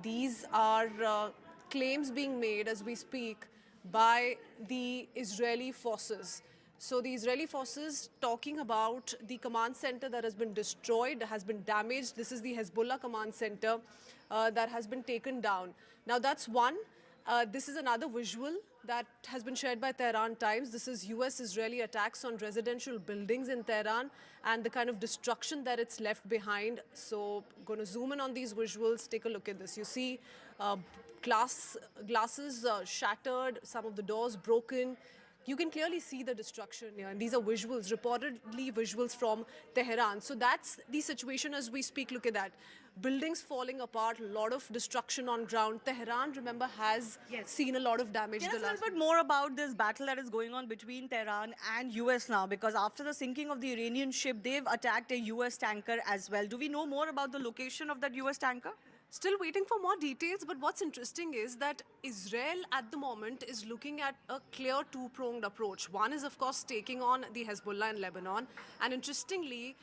These are claims being made as we speak by the Israeli forces. So the Israeli forces talking about the command center that has been destroyed, has been damaged. This is the Hezbollah command center that has been taken down. Now that's one. This is another visual that has been shared by Tehran Times. This is US-Israeli attacks on residential buildings in Tehran and the kind of destruction that it's left behind. So going to zoom in on these visuals, take a look at this. You see glasses shattered, some of the doors broken. You can clearly see the destruction here, and these are visuals, reportedly visuals from Tehran. So that's the situation as we speak. Look at that. Buildings falling apart, a lot of destruction on ground. Tehran, remember, has seen a lot of damage. Tell us a little bit more about this battle that is going on between Tehran and US now, because after the sinking of the Iranian ship, they've attacked a US tanker as well. Do we know more about the location of that US tanker? Still waiting for more details, but what's interesting is that Israel at the moment is looking at a clear two-pronged approach. One is, of course, taking on the Hezbollah in Lebanon. And interestingly,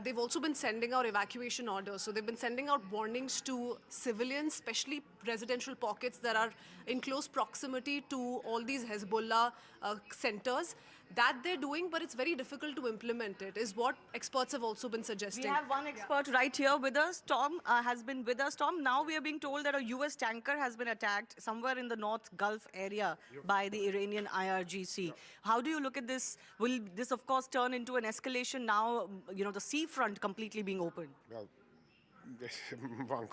they've also been sending out evacuation orders. So they've been sending out warnings to civilians, especially residential pockets that are in close proximity to all these Hezbollah centers. That they're doing, but it's very difficult to implement it, is what experts have also been suggesting. We have one expert right here with us. Tom has been with us. Tom, now we are being told that a US tanker has been attacked somewhere in the North Gulf area by the Iranian IRGC. How do you look at this? Will this, of course, turn into an escalation now, the seafront completely being opened? Well, one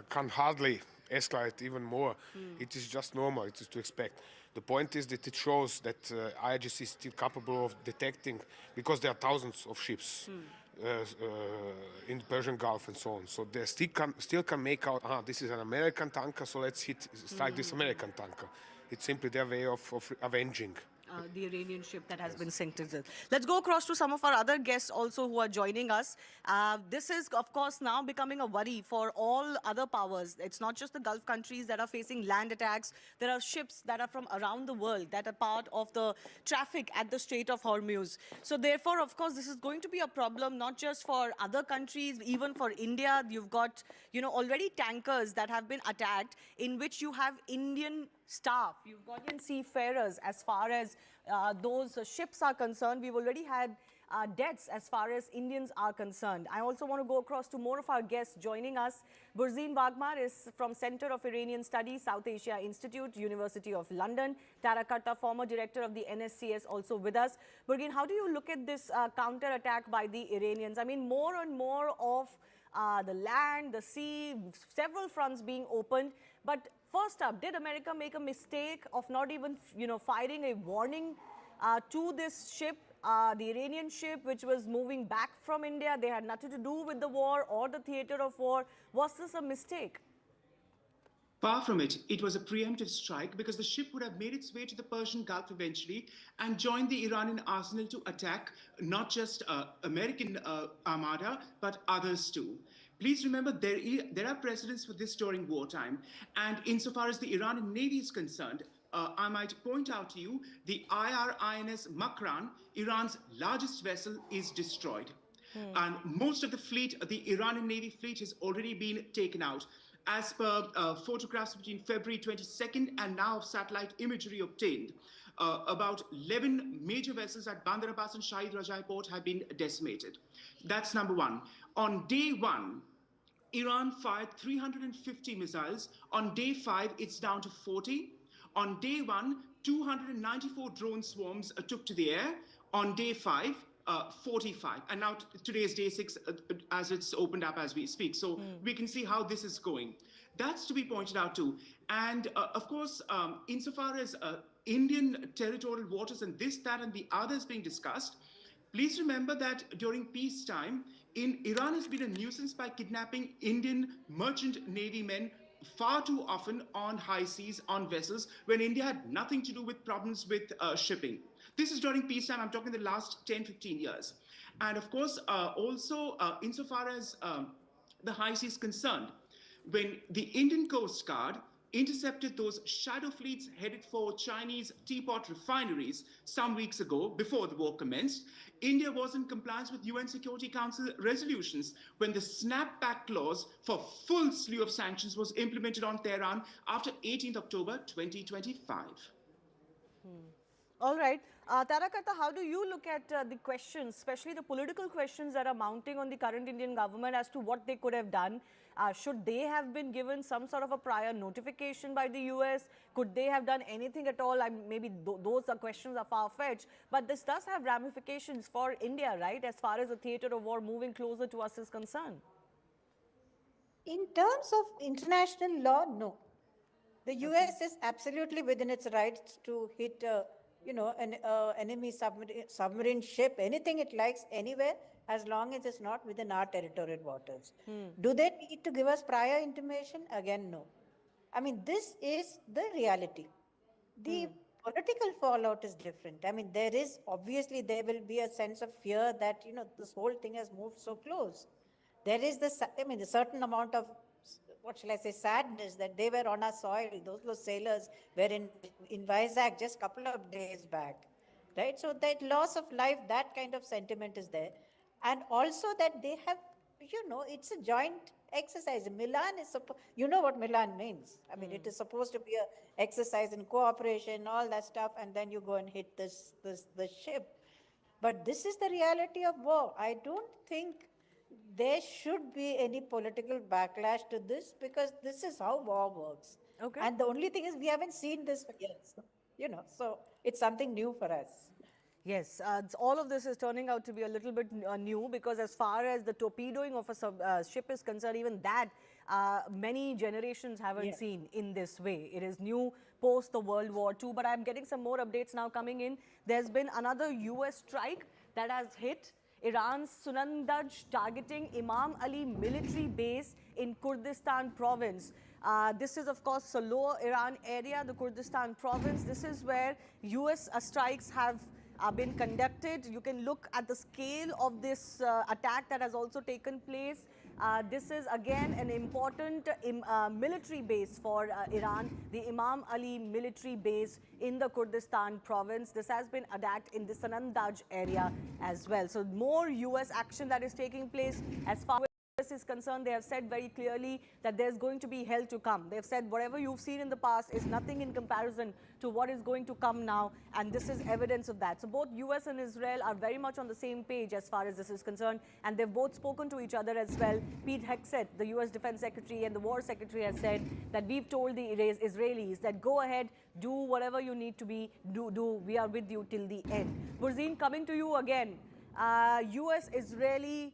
can hardly escalate even more. It is just normal. It is to expect. The point is that it shows that IRGC is still capable of detecting, because there are thousands of ships in the Persian Gulf and so on. So they still can make out, this is an American tanker, so let's strike this American tanker. It's simply their way of avenging the Iranian ship that has been sunk. Let's go across to some of our other guests also who are joining us. This is, of course, now becoming a worry for all other powers. It's not just the Gulf countries that are facing land attacks. There are ships that are from around the world that are part of the traffic at the Strait of Hormuz. So therefore, of course, this is going to be a problem not just for other countries, even for India. You've got, already tankers that have been attacked in which you have Indian staff, you've got Indian seafarers. As far as those ships are concerned, we've already had deaths as far as Indians are concerned. I also want to go across to more of our guests joining us. Burzeen Wagmar is from Center of Iranian Studies, South Asia Institute, University of London. Tara Katta, former director of the NSCS, also with us. Burzeen, how do you look at this counter-attack by the Iranians? I mean, more and more of the land, the sea, several fronts being opened. But first up, did America make a mistake of not even, firing a warning to this ship, the Iranian ship, which was moving back from India? They had nothing to do with the war or the theater of war. Was this a mistake? Far from it. It was a preemptive strike because the ship would have made its way to the Persian Gulf eventually and joined the Iranian arsenal to attack not just American armada, but others too. Please remember, there are precedents for this during wartime. And insofar as the Iranian Navy is concerned, I might point out to you, the IRINS Makran, Iran's largest vessel, is destroyed. And most of the fleet, the Iranian Navy fleet, has already been taken out. As per photographs between February 22nd and now satellite imagery obtained, about 11 major vessels at Bandar Abbas and Shahid Rajai port have been decimated. That's number one. On day one, Iran fired 350 missiles. On day 5, it's down to 40. On day 1, 294 drone swarms took to the air. On day 5, 45. And now today is day 6 as it's opened up as we speak. So we can see how this is going. That's to be pointed out too. And of course, insofar as Indian territorial waters and this, that, and the others being discussed, please remember that during peacetime, Iran has been a nuisance by kidnapping Indian merchant Navy men far too often on high seas, on vessels, when India had nothing to do with problems with shipping. This is during peacetime. I'm talking the last 10, 15 years. And of course, also insofar as the high seas concerned, when the Indian Coast Guard intercepted those shadow fleets headed for Chinese teapot refineries some weeks ago, before the war commenced, India was in compliance with UN Security Council resolutions when the snapback clause for full slew of sanctions was implemented on Tehran after 18th October 2025. All right. Tara Katta, how do you look at the questions, especially the political questions that are mounting on the current Indian government as to what they could have done? Should they have been given some sort of a prior notification by the US? Could they have done anything at all? Maybe those questions are far-fetched, but this does have ramifications for India, right? As far as the theater of war moving closer to us is concerned. In terms of international law, no. The US is absolutely within its rights to hit, an enemy submarine ship, anything it likes, anywhere, as long as it's not within our territorial waters. Do they need to give us prior intimation? Again, no. I mean, this is the reality. The political fallout is different. I mean, there will be a sense of fear that, this whole thing has moved so close. There is a certain amount of, what shall I say, sadness that they were on our soil. Those sailors were in Vizag just a couple of days back, right? So that loss of life, that kind of sentiment is there. And also that they have, it's a joint exercise. Milan is, you know what Milan means. I mean, it is supposed to be an exercise in cooperation, all that stuff, and then you go and hit the ship. But this is the reality of war. I don't think there should be any political backlash to this because this is how war works. Okay. And the only thing is we haven't seen this for years, so it's something new for us. Yes, all of this is turning out to be a little bit new because as far as the torpedoing of a ship is concerned, even that many generations haven't seen in this way. It is new post the World War II, but I'm getting some more updates now coming in. There's been another US strike that has hit Iran's Sunandaj, targeting Imam Ali military base in Kurdistan province. This is, of course, the lower Iran area, the Kurdistan province. This is where US strikes have been conducted. You can look at the scale of this attack that has also taken place. This is again an important military base for Iran, the Imam Ali military base in the Kurdistan province. This has been attacked in the Sanandaj area as well. So more US action that is taking place. As far as is concerned, they have said very clearly that there's going to be hell to come. They've said whatever you've seen in the past is nothing in comparison to what is going to come now, and this is evidence of that. So both US and Israel are very much on the same page as far as this is concerned, and they've both spoken to each other as well. Pete Hegseth, the US Defense Secretary, and the War Secretary has said that we've told the Israelis that go ahead, do whatever you need to do. We are with you till the end. Burzeen, coming to you again. US-Israeli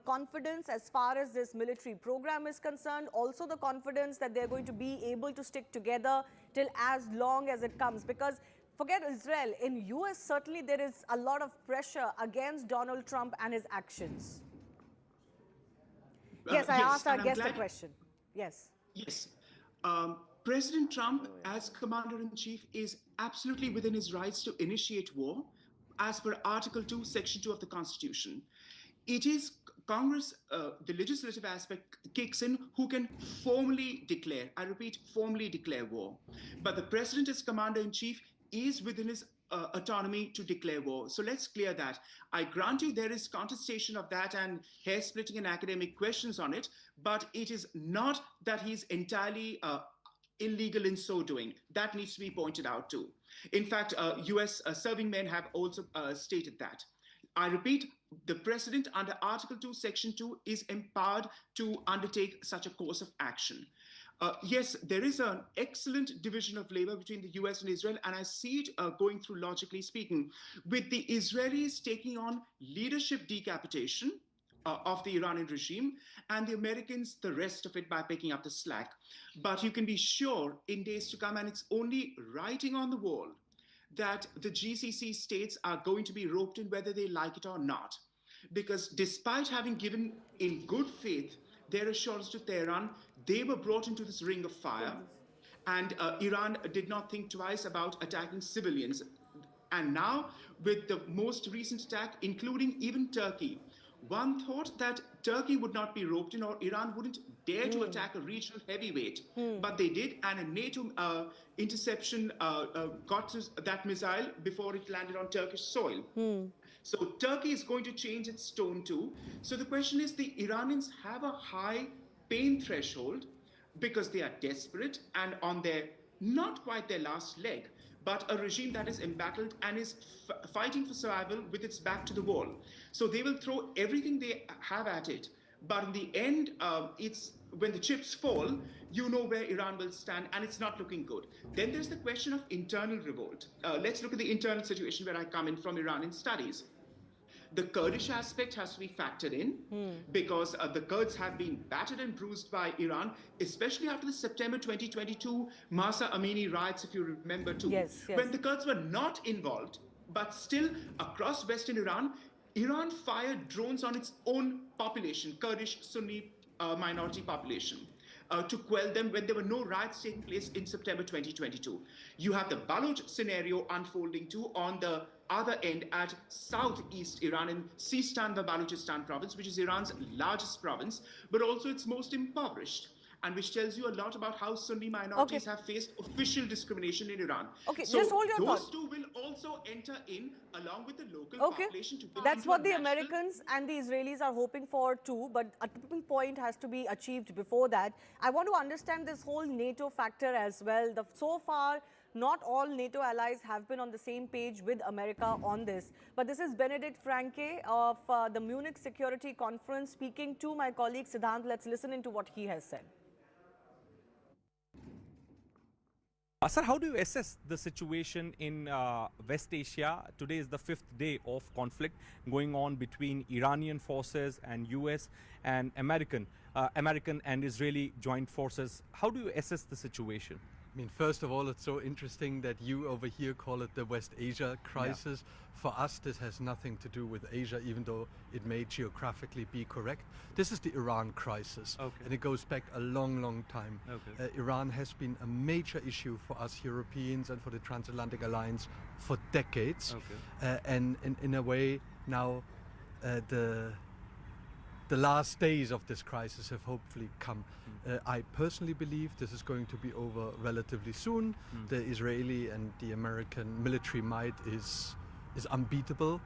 confidence as far as this military program is concerned, also the confidence that they're going to be able to stick together till as long as it comes. Because forget Israel, in US certainly there is a lot of pressure against Donald Trump and his actions. Yes, I asked our guest a question. Yes. Yes. President Trump, as Commander-in-Chief, is absolutely within his rights to initiate war as per Article 2, Section 2 of the Constitution. It is Congress, the legislative aspect kicks in, who can formally declare, I repeat, formally declare war. But the President as Commander-in-Chief is within his autonomy to declare war. So let's clear that. I grant you there is contestation of that and hair-splitting and academic questions on it, but it is not that he's entirely illegal in so doing. That needs to be pointed out too. In fact, US serving men have also stated that. I repeat, the President under Article 2, Section 2 is empowered to undertake such a course of action. Yes, there is an excellent division of labor between the US and Israel, and I see it going through logically speaking, with the Israelis taking on leadership decapitation of the Iranian regime, and the Americans the rest of it by picking up the slack. But you can be sure in days to come, and it's only writing on the wall, that the GCC states are going to be roped in whether they like it or not. Because despite having given in good faith their assurance to Tehran, they were brought into this ring of fire. And Iran did not think twice about attacking civilians. And now, with the most recent attack, including even Turkey, one thought that Turkey would not be roped in, or Iran wouldn't dare to attack a regional heavyweight. But they did, and a NATO interception got to that missile before it landed on Turkish soil. So Turkey is going to change its tone too. So the question is, the Iranians have a high pain threshold because they are desperate and on their, not quite their last leg, but a regime that is embattled and is fighting for survival with its back to the wall. So they will throw everything they have at it. But in the end, it's when the chips fall, you know where Iran will stand, and it's not looking good. Then there's the question of internal revolt. Let's look at the internal situation where I come in from Iranian studies. The Kurdish aspect has to be factored in because the Kurds have been battered and bruised by Iran, especially after the September 2022 Mahsa Amini riots, if you remember too. Yes. When the Kurds were not involved, but still across Western Iran, Iran fired drones on its own population, Kurdish Sunni minority population, to quell them when there were no riots taking place in September 2022. You have the Baloch scenario unfolding too on the other end at southeast Iran in Sistan, the Balochistan province, which is Iran's largest province, but also its most impoverished. and which tells you a lot about how Sunni minorities have faced official discrimination in Iran. Okay, so just hold your those thought. two will also enter in along with the local Okay, population to build that's into what a the national Americans and the Israelis are hoping for too, but a tipping point has to be achieved before that. I want to understand this whole NATO factor as well. So far, not all NATO allies have been on the same page with America on this. But this is Benedict Franke of the Munich Security Conference speaking to my colleague Siddhant. Let's listen into what he has said. Sir, how do you assess the situation in West Asia? Today is the 5th day of conflict going on between Iranian forces and US and American and Israeli joint forces. How do you assess the situation? I mean, first of all, it's so interesting that you over here call it the West Asia crisis. Yeah. For us, this has nothing to do with Asia, even though it may geographically be correct. This is the Iran crisis, and it goes back a long, long time. Iran has been a major issue for us Europeans and for the transatlantic alliance for decades. And in a way, now the last days of this crisis have hopefully come. I personally believe this is going to be over relatively soon. The Israeli and the American military might is unbeatable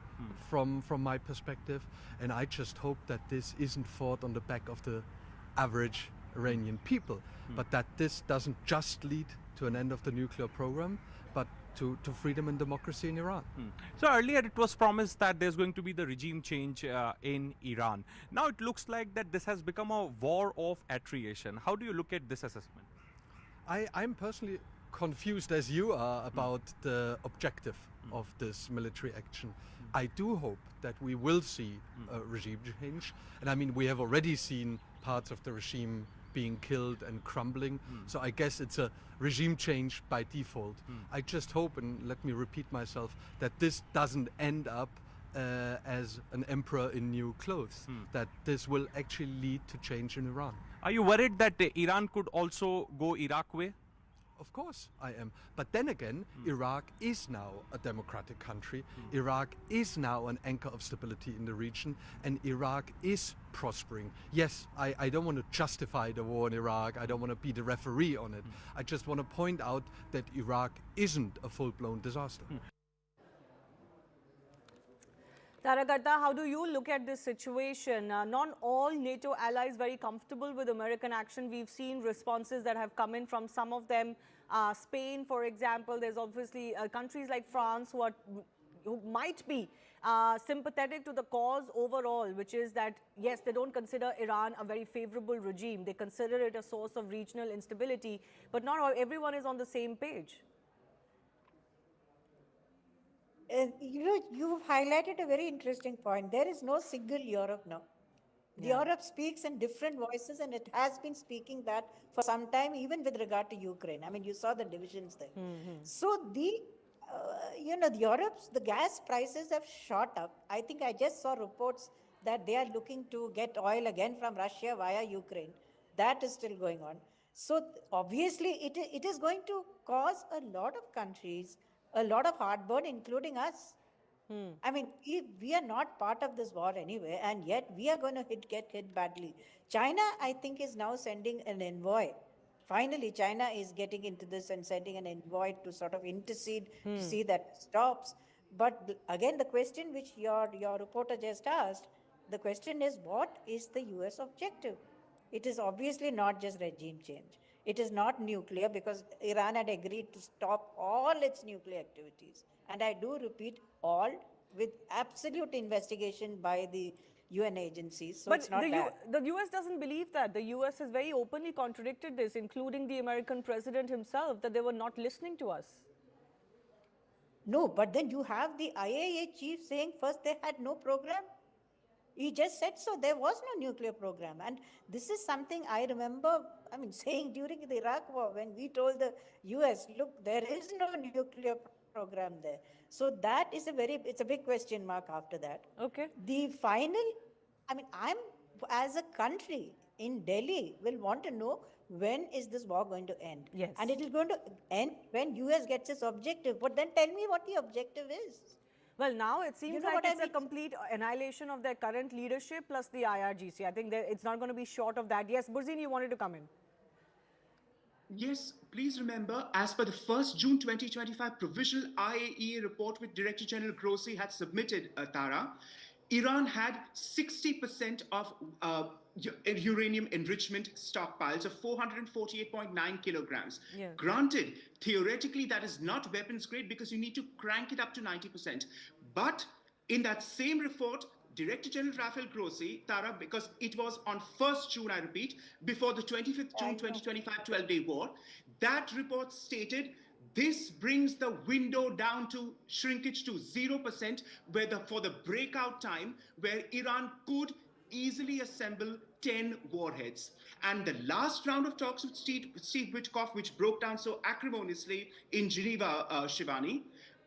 from my perspective, and I just hope that this isn't fought on the back of the average Iranian people, but that this doesn't just lead to an end of the nuclear program, but to freedom and democracy in Iran. So earlier it was promised that there's going to be the regime change in Iran. Now it looks like that this has become a war of attrition. How do you look at this assessment? I'm personally confused as you are about the objective of this military action. I do hope that we will see a regime change, and I mean we have already seen parts of the regime being killed and crumbling. So I guess it's a regime change by default. I just hope, and let me repeat myself, that this doesn't end up as an emperor in new clothes, that this will actually lead to change in Iran. Are you worried that Iran could also go Iraq way? Of course I am. But then again, Iraq is now a democratic country. Iraq is now an anchor of stability in the region, and Iraq is prospering. Yes, I don't want to justify the war in Iraq. I don't want to be the referee on it. I just want to point out that Iraq isn't a full-blown disaster. Tarakarta, how do you look at this situation? Not all NATO allies very comfortable with American action. We've seen responses that have come in from some of them. Spain, for example, there's obviously countries like France who might be sympathetic to the cause overall, which is that, yes, they don't consider Iran a very favorable regime. They consider it a source of regional instability, but not everyone is on the same page. You've highlighted a very interesting point. There is no single Europe now. Europe speaks in different voices, and it has been speaking that for some time, even with regard to Ukraine. I mean, you saw the divisions there. So the gas prices have shot up. I think I just saw reports that they are looking to get oil again from Russia via Ukraine. That is still going on. So obviously, it is going to cause a lot of countries a lot of heartburn, including us. I mean, we are not part of this war anyway, and yet we are going to get hit badly. China, I think, is now sending an envoy. Finally, China is getting into this and sending an envoy to sort of intercede to see that stops. But again, the question which your reporter just asked, the question is, what is the US objective? It is obviously not just regime change. It is not nuclear, because Iran had agreed to stop all its nuclear activities. And I do repeat, all with absolute investigation by the UN agencies. So but it's not the US doesn't believe that. The US has very openly contradicted this, including the American president himself, that they were not listening to us. No, but then you have the IAEA chief saying first they had no program. He just said so. There was no nuclear program. And this is something I remember, saying during the Iraq war, when we told the US, look, there is no nuclear program there. So that is it's a big question mark after that. Okay. The final, as a country in Delhi, will want to know, when is this war going to end? Yes. And it is going to end when US gets its objective. But then tell me what the objective is. Well, now it seems like it's a complete annihilation of their current leadership plus the IRGC. I think it's not going to be short of that. Yes, Burzine, you wanted to come in. Yes, please remember, as per the 1st June 2025 provisional IAEA report which Director General Grossi had submitted, Tara, Iran had 60% of uranium enrichment stockpiles of 448.9 kilograms. Yeah. Granted, theoretically, that is not weapons grade because you need to crank it up to 90%. But in that same report, Director General Rafael Grossi, Tara, because it was on 1st June, I repeat, before the 25th June 2025 12-day war, that report stated this brings the window down to shrinkage to 0% for the breakout time where Iran could easily assemble 10 warheads. And the last round of talks with Steve Witkoff, which broke down so acrimoniously in Geneva, Shivani,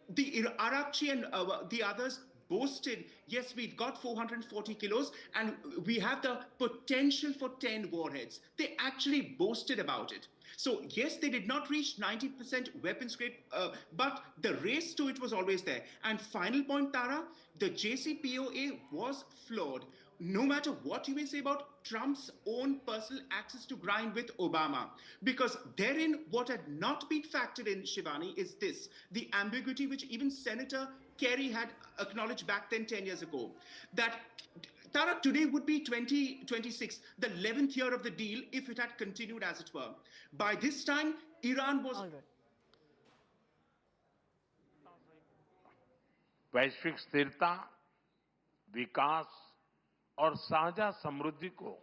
the Arakchi and the others boasted, yes, we've got 440 kilos and we have the potential for 10 warheads. They actually boasted about it. So yes, they did not reach 90% weapons grade, but the race to it was always there. And final point, Tara, the JCPOA was flawed. No matter what you may say about Trump's own personal access to grind with Obama, because therein what had not been factored in, Shivani, is this, the ambiguity which even Senator Kerry had acknowledged back then 10 years ago, that Tara, today would be 2026, the 11th year of the deal if it had continued as it were. By this time, Iran was... वैश्विक स्थिरता, विकास और साझा समृद्धि को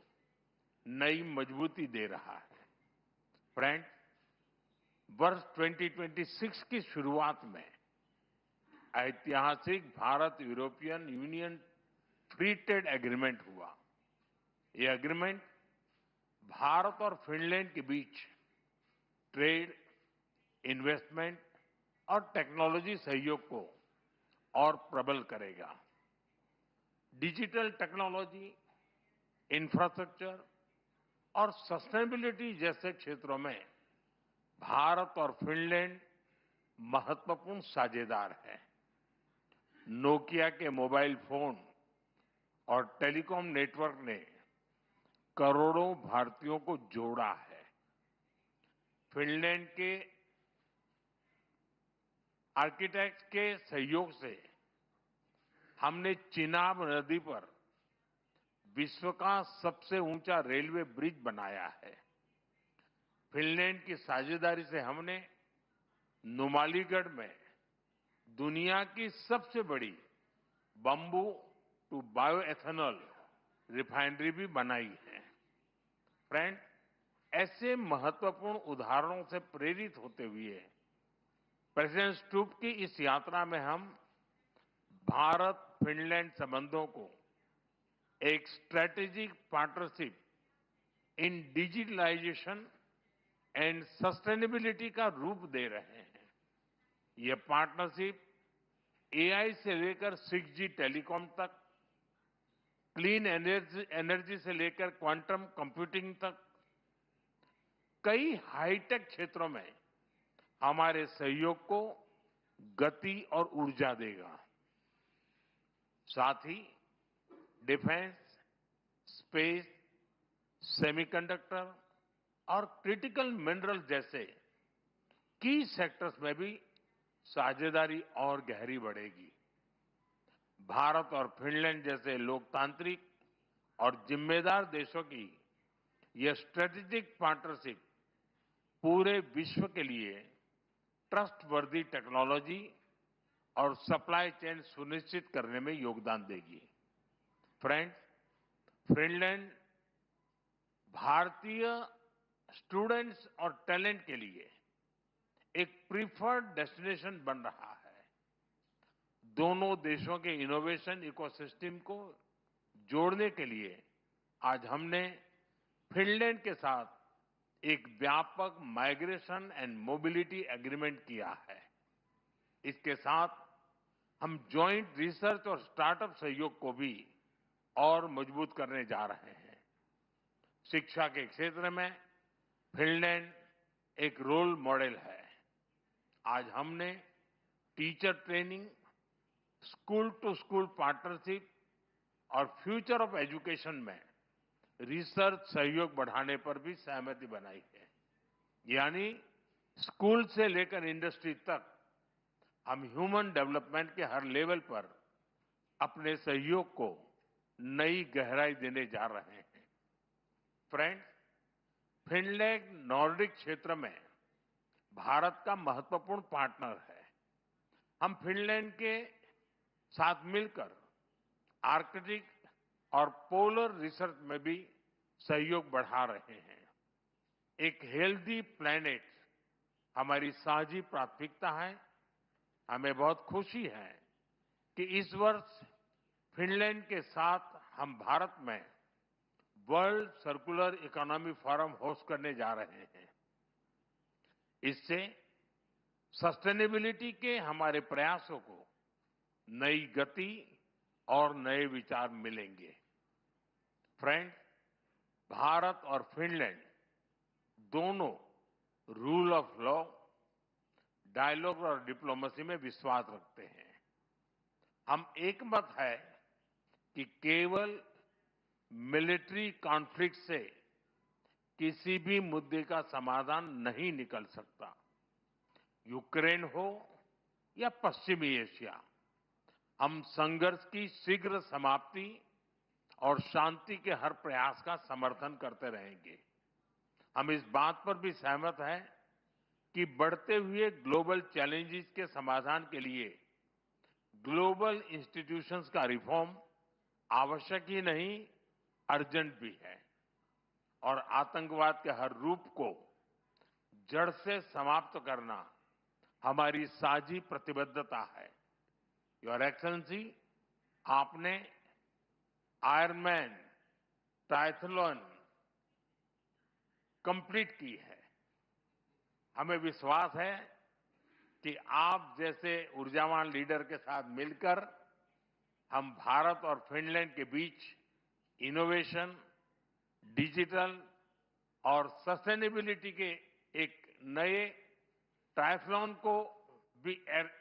नई मजबूती दे रहा है। Friend, वर्ष 2026 की शुरुआत में ऐतिहासिक Bharat European union free trade agreement हुआ। यह एग्रीमेंट भारत और फिनलैंड के बीच ट्रेड, इन्वेस्टमेंट और टेक्नोलॉजी सहयोग को और प्रबल करेगा। डिजिटल टेक्नोलॉजी, इंफ्रास्ट्रक्चर और सस्टेनेबिलिटी जैसे क्षेत्रों में भारत और फिनलैंड महत्वपूर्ण साझेदार हैं। नोकिया के मोबाइल फोन और टेलीकॉम नेटवर्क ने करोड़ों भारतीयों को जोड़ा है। फिनलैंड के आर्किटेक्ट्स के सहयोग से हमने चिनाब नदी पर विश्व का सबसे ऊंचा रेलवे ब्रिज बनाया है। फिनलैंड की साझेदारी से हमने नुमालीगढ़ में दुनिया की सबसे बड़ी बंबू टू बायोएथेनॉल रिफाइनरी भी बनाई है। फ्रेंड, ऐसे महत्वपूर्ण उदाहरणों से प्रेरित होते हुए प्रेसिडेंट स्टूप की इस यात्रा में हम भारत फिनलैंड संबंधों को एक strategic partnership in digitalisation and sustainability का रूप दे रहे हैं। यह पार्टनरशिप एआई से लेकर 6G टेलीकॉम तक, क्लीन एनर्जी से लेकर क्वांटम कंप्यूटिंग तक कई हाईटेक क्षेत्रों में हमारे सहयोग को गति और ऊर्जा देगा। साथ ही डिफेंस, स्पेस, सेमीकंडक्टर और क्रिटिकल मिनरल जैसे की सेक्टर्स में भी साझेदारी और गहरी बढ़ेगी। भारत और फिनलैंड जैसे लोकतांत्रिक और जिम्मेदार देशों की यह स्ट्रेटेजिक पार्टनरशिप पूरे विश्व के लिए ट्रस्टवर्दी टेक्नोलॉजी और सप्लाई चेन सुनिश्चित करने में योगदान देगी। फ्रेंड्स, फिनलैंड भारतीय स्टूडेंट्स और टैलेंट के लिए एक प्रीफर्ड डेस्टिनेशन बन रहा है। दोनों देशों के इनोवेशन इकोसिस्टम को जोड़ने के लिए आज हमने फिनलैंड के साथ एक व्यापक माइग्रेशन एंड मोबिलिटी एग्रीमेंट किया है। इसके साथ हम जॉइंट रिसर्च और स्टार्टअप सहयोग को भी और मजबूत करने जा रहे हैं। शिक्षा के क्षेत्र में फिनलैंड एक रोल मॉडल है। आज हमने teacher training, school to school partnership और फ्यूचर ऑफ एजुकेशन में रिसर्च सहयोग बढ़ाने पर भी सहमति बनाई है। यानी स्कूल से लेकर इंडस्ट्री तक हम ह्यूमन डेवलपमेंट के हर लेवल पर अपने सहयोग को नई गहराई देने जा रहे हैं। फ्रेंड्स, फिनलैंड नॉर्डिक क्षेत्र में भारत का महत्वपूर्ण पार्टनर है। हम फिनलैंड के साथ मिलकर आर्कटिक और पोलर रिसर्च में भी सहयोग बढ़ा रहे हैं। एक हेल्दी प्लैनेट हमारी साझी प्राथमिकता है। हमें बहुत खुशी है कि इस वर्ष फिनलैंड के साथ हम भारत में world circular economy forum host करने जा रहे हैं। इससे सस्टेनेबिलिटी के हमारे प्रयासों को नई गति और नए विचार मिलेंगे। फ्रेंड्स, भारत और फिनलैंड दोनों रूल ऑफ लॉ, डायलॉग और डिप्लोमेसी में विश्वास रखते हैं। हम एकमत है कि केवल मिलिट्री कॉन्फ्लिक्ट से किसी भी मुद्दे का समाधान नहीं निकल सकता। यूक्रेन हो या पश्चिमी एशिया, हम संघर्ष की शीघ्र समाप्ति और शांति के हर प्रयास का समर्थन करते रहेंगे। हम इस बात पर भी सहमत हैं कि बढ़ते हुए ग्लोबल चैलेंजेस के समाधान के लिए ग्लोबल इंस्टीट्यूशंस का रिफॉर्म आवश्यक ही नहीं, अर्जेंट भी है। और आतंकवाद के हर रूप को जड़ से समाप्त करना हमारी साझी प्रतिबद्धता है। योर एक्सेलेंसी, आपने आयरनमैन ट्रायथलॉन कंप्लीट की है। हमें विश्वास है कि आप जैसे ऊर्जावान लीडर के साथ मिलकर हम भारत और फिनलैंड के बीच इनोवेशन, डिजिटल और सस्टेनेबिलिटी के एक नए ट्रायथलॉन को भी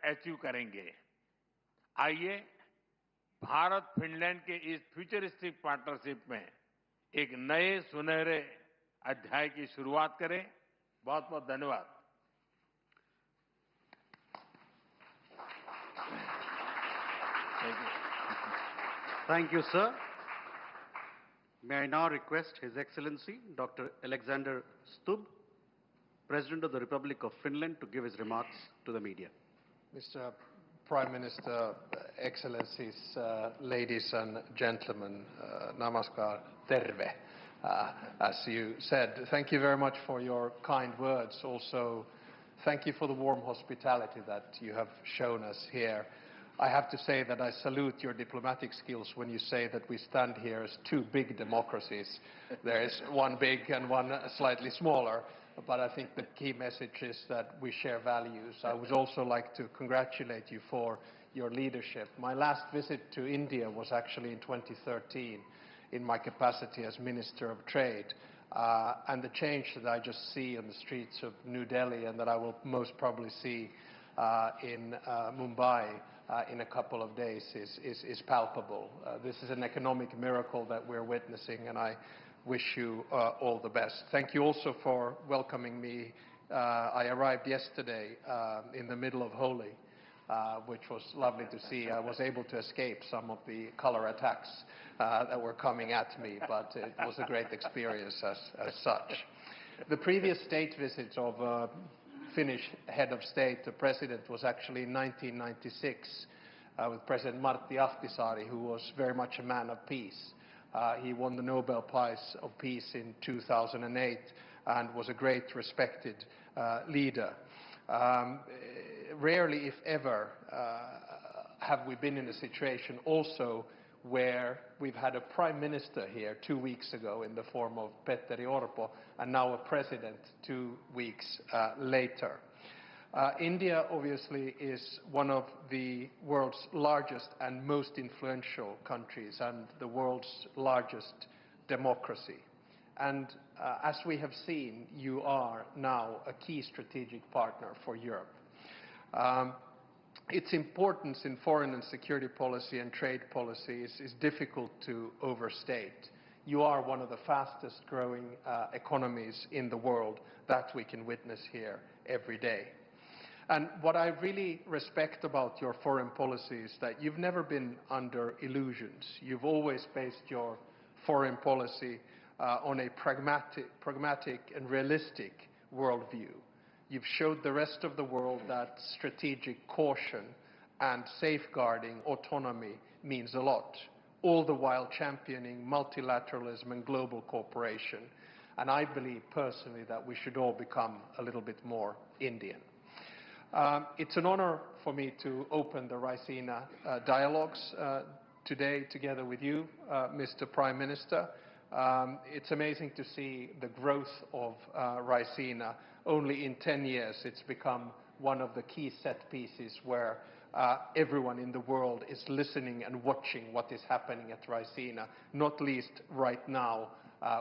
अचीव करेंगे। आइए भारत फिनलैंड के इस फ्यूचरिस्टिक पार्टनरशिप में एक नए सुनहरे अध्याय की शुरुआत करें। बहुत बहुत धन्यवाद। Thank you, sir. May I now request His Excellency Dr. Alexander Stubb, President of the Republic of Finland, to give his remarks to the media. Mr. Prime Minister, Excellencies, ladies and gentlemen, namaskar, terve. As you said, thank you very much for your kind words. Also, thank you for the warm hospitality that you have shown us here. I have to say that I salute your diplomatic skills when you say that we stand here as two big democracies. There is one big and one slightly smaller, but I think the key message is that we share values. I would also like to congratulate you for your leadership. My last visit to India was actually in 2013 in my capacity as Minister of Trade. And the change that I just see on the streets of New Delhi and that I will most probably see in Mumbai in a couple of days is palpable. This is an economic miracle that we're witnessing, and I wish you all the best. Thank you also for welcoming me. I arrived yesterday in the middle of Holi, which was lovely to see. I was able to escape some of the color attacks that were coming at me, but it was a great experience as such. The previous state visit of Finnish head of state, the president, was actually in 1996 with President Martti Ahtisaari, who was very much a man of peace. He won the Nobel Prize of Peace in 2008 and was a great respected leader. Rarely, if ever, have we been in a situation also where we've had a prime minister here 2 weeks ago in the form of Petteri Orpo, and now a president 2 weeks later. India obviously is one of the world's largest and most influential countries and the world's largest democracy. And as we have seen, you are now a key strategic partner for Europe. Its importance in foreign and security policy and trade policy is difficult to overstate. You are one of the fastest growing economies in the world that we can witness here every day. And what I really respect about your foreign policy is that you've never been under illusions. You've always based your foreign policy on a pragmatic and realistic worldview. You've showed the rest of the world that strategic caution and safeguarding autonomy means a lot, all the while championing multilateralism and global cooperation. And I believe personally that we should all become a little bit more Indian. It's an honor for me to open the Raisina dialogues today together with you, Mr. Prime Minister. It's amazing to see the growth of Raisina. Only in 10 years it's become one of the key set pieces where everyone in the world is listening and watching what is happening at Raisina, not least right now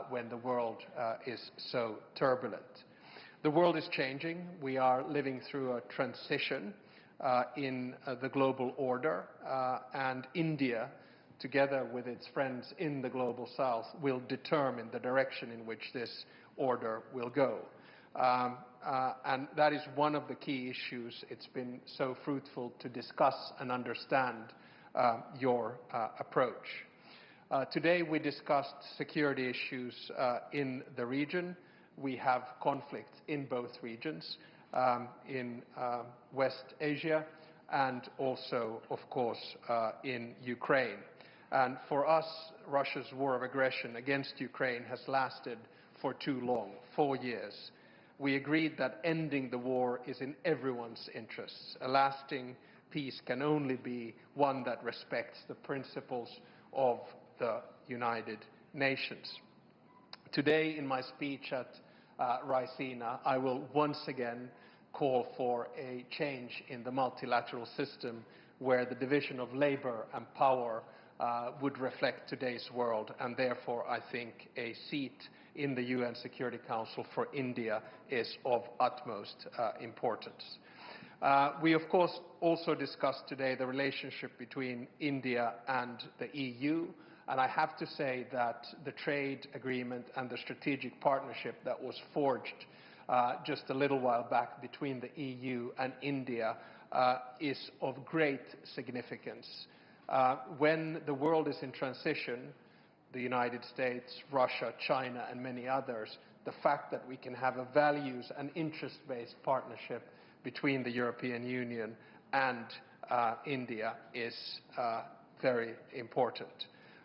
when the world is so turbulent. The world is changing. We are living through a transition in the global order, and India, together with its friends in the global south, will determine the direction in which this order will go. And that is one of the key issues. It's been so fruitful to discuss and understand your approach. Today we discussed security issues in the region. We have conflicts in both regions, in West Asia and also, of course, in Ukraine. And for us, Russia's war of aggression against Ukraine has lasted for too long, 4 years. We agreed that ending the war is in everyone's interests. A lasting peace can only be one that respects the principles of the United Nations. Today, in my speech at Raisina, I will once again call for a change in the multilateral system where the division of labor and power would reflect today's world, and therefore I think a seat in the UN Security Council for India is of utmost importance. We of course also discussed today the relationship between India and the EU, and I have to say that the trade agreement and the strategic partnership that was forged just a little while back between the EU and India is of great significance. When the world is in transition, the United States, Russia, China, and many others, the fact that we can have a values and interest-based partnership between the European Union and India is very important.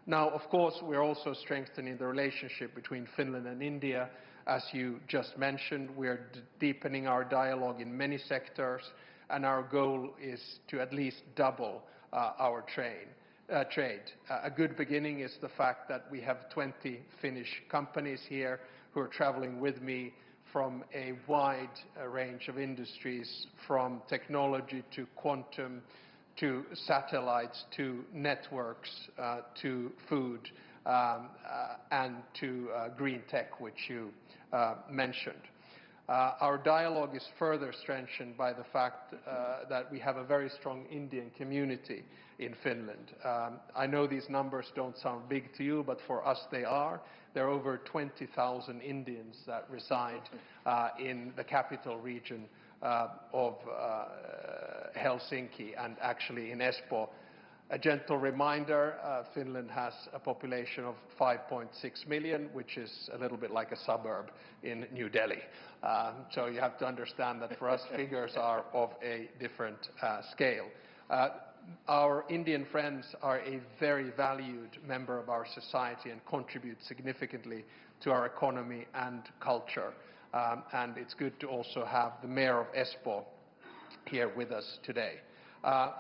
Now, of course, we're also strengthening the relationship between Finland and India. As you just mentioned, we're deepening our dialogue in many sectors, and our goal is to at least double our trade. A good beginning is the fact that we have 20 Finnish companies here who are traveling with me from a wide range of industries, from technology to quantum, to satellites, to networks, to food, and to green tech, which you mentioned. Our dialogue is further strengthened by the fact that we have a very strong Indian community in Finland. I know these numbers don't sound big to you, but for us they are. There are over 20,000 Indians that reside in the capital region of Helsinki and actually in Espoo. A gentle reminder, Finland has a population of 5.6 million, which is a little bit like a suburb in New Delhi. So you have to understand that for us figures are of a different scale. Our Indian friends are a very valued member of our society and contribute significantly to our economy and culture. And it's good to also have the mayor of Espoo here with us today.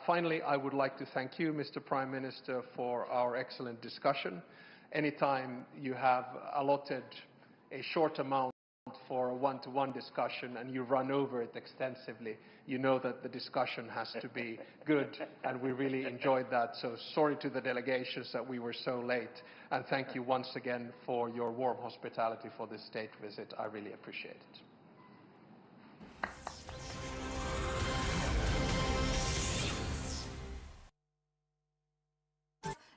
Finally, I would like to thank you, Mr. Prime Minister, for our excellent discussion. Anytime you have allotted a short amount for a one-to-one discussion and you run over it extensively, you know that the discussion has to be good, and we really enjoyed that. So sorry to the delegations that we were so late, and thank you once again for your warm hospitality for this state visit. I really appreciate it.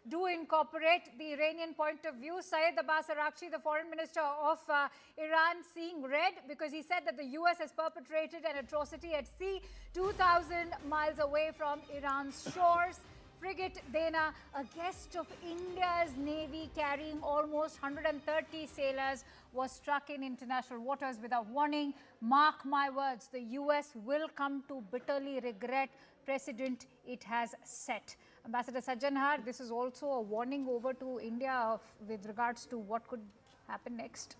do incorporate the Iranian point of view. Syed Abbas Araghchi, the foreign minister of Iran, seeing red because he said that the US has perpetrated an atrocity at sea 2,000 miles away from Iran's shores. Frigate Dena, a guest of India's Navy carrying almost 130 sailors, was struck in international waters without warning. Mark my words, the US will come to bitterly regret precedent it has set. Ambassador Sajjanhar, this is also a warning over to India with regards to what could happen next.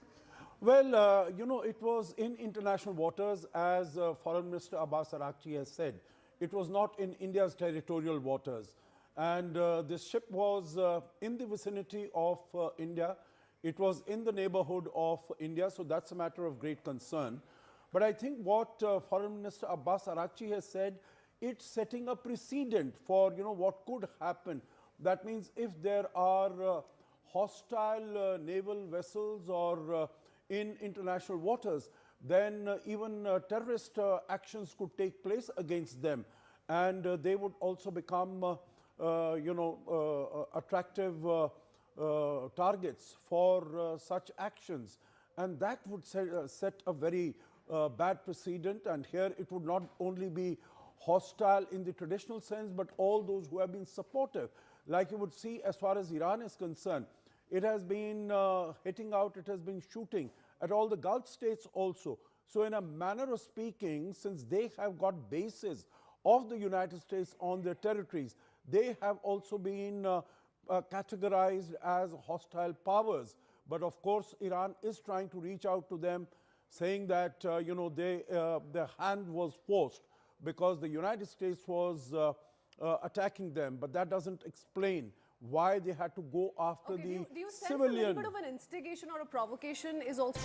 Well, you know, it was in international waters, as Foreign Minister Abbas Araghchi has said. It was not in India's territorial waters. And this ship was in the vicinity of India. It was in the neighborhood of India, so that's a matter of great concern. But I think what Foreign Minister Abbas Araghchi has said, it's setting a precedent for, you know, what could happen. That means if there are hostile naval vessels or in international waters, then even terrorist actions could take place against them. And they would also become attractive targets for such actions. And that would set a very bad precedent. And here it would not only be hostile in the traditional sense, but all those who have been supportive. Like you would see, as far as Iran is concerned, it has been hitting out, it has been shooting at all the Gulf states also. So in a manner of speaking, since they have got bases of the United States on their territories, they have also been categorized as hostile powers. But of course, Iran is trying to reach out to them, saying that their hand was forced because the United States was attacking them. But that doesn't explain why they had to go after the do you sense civilian. a little bit of an instigation or a provocation is also...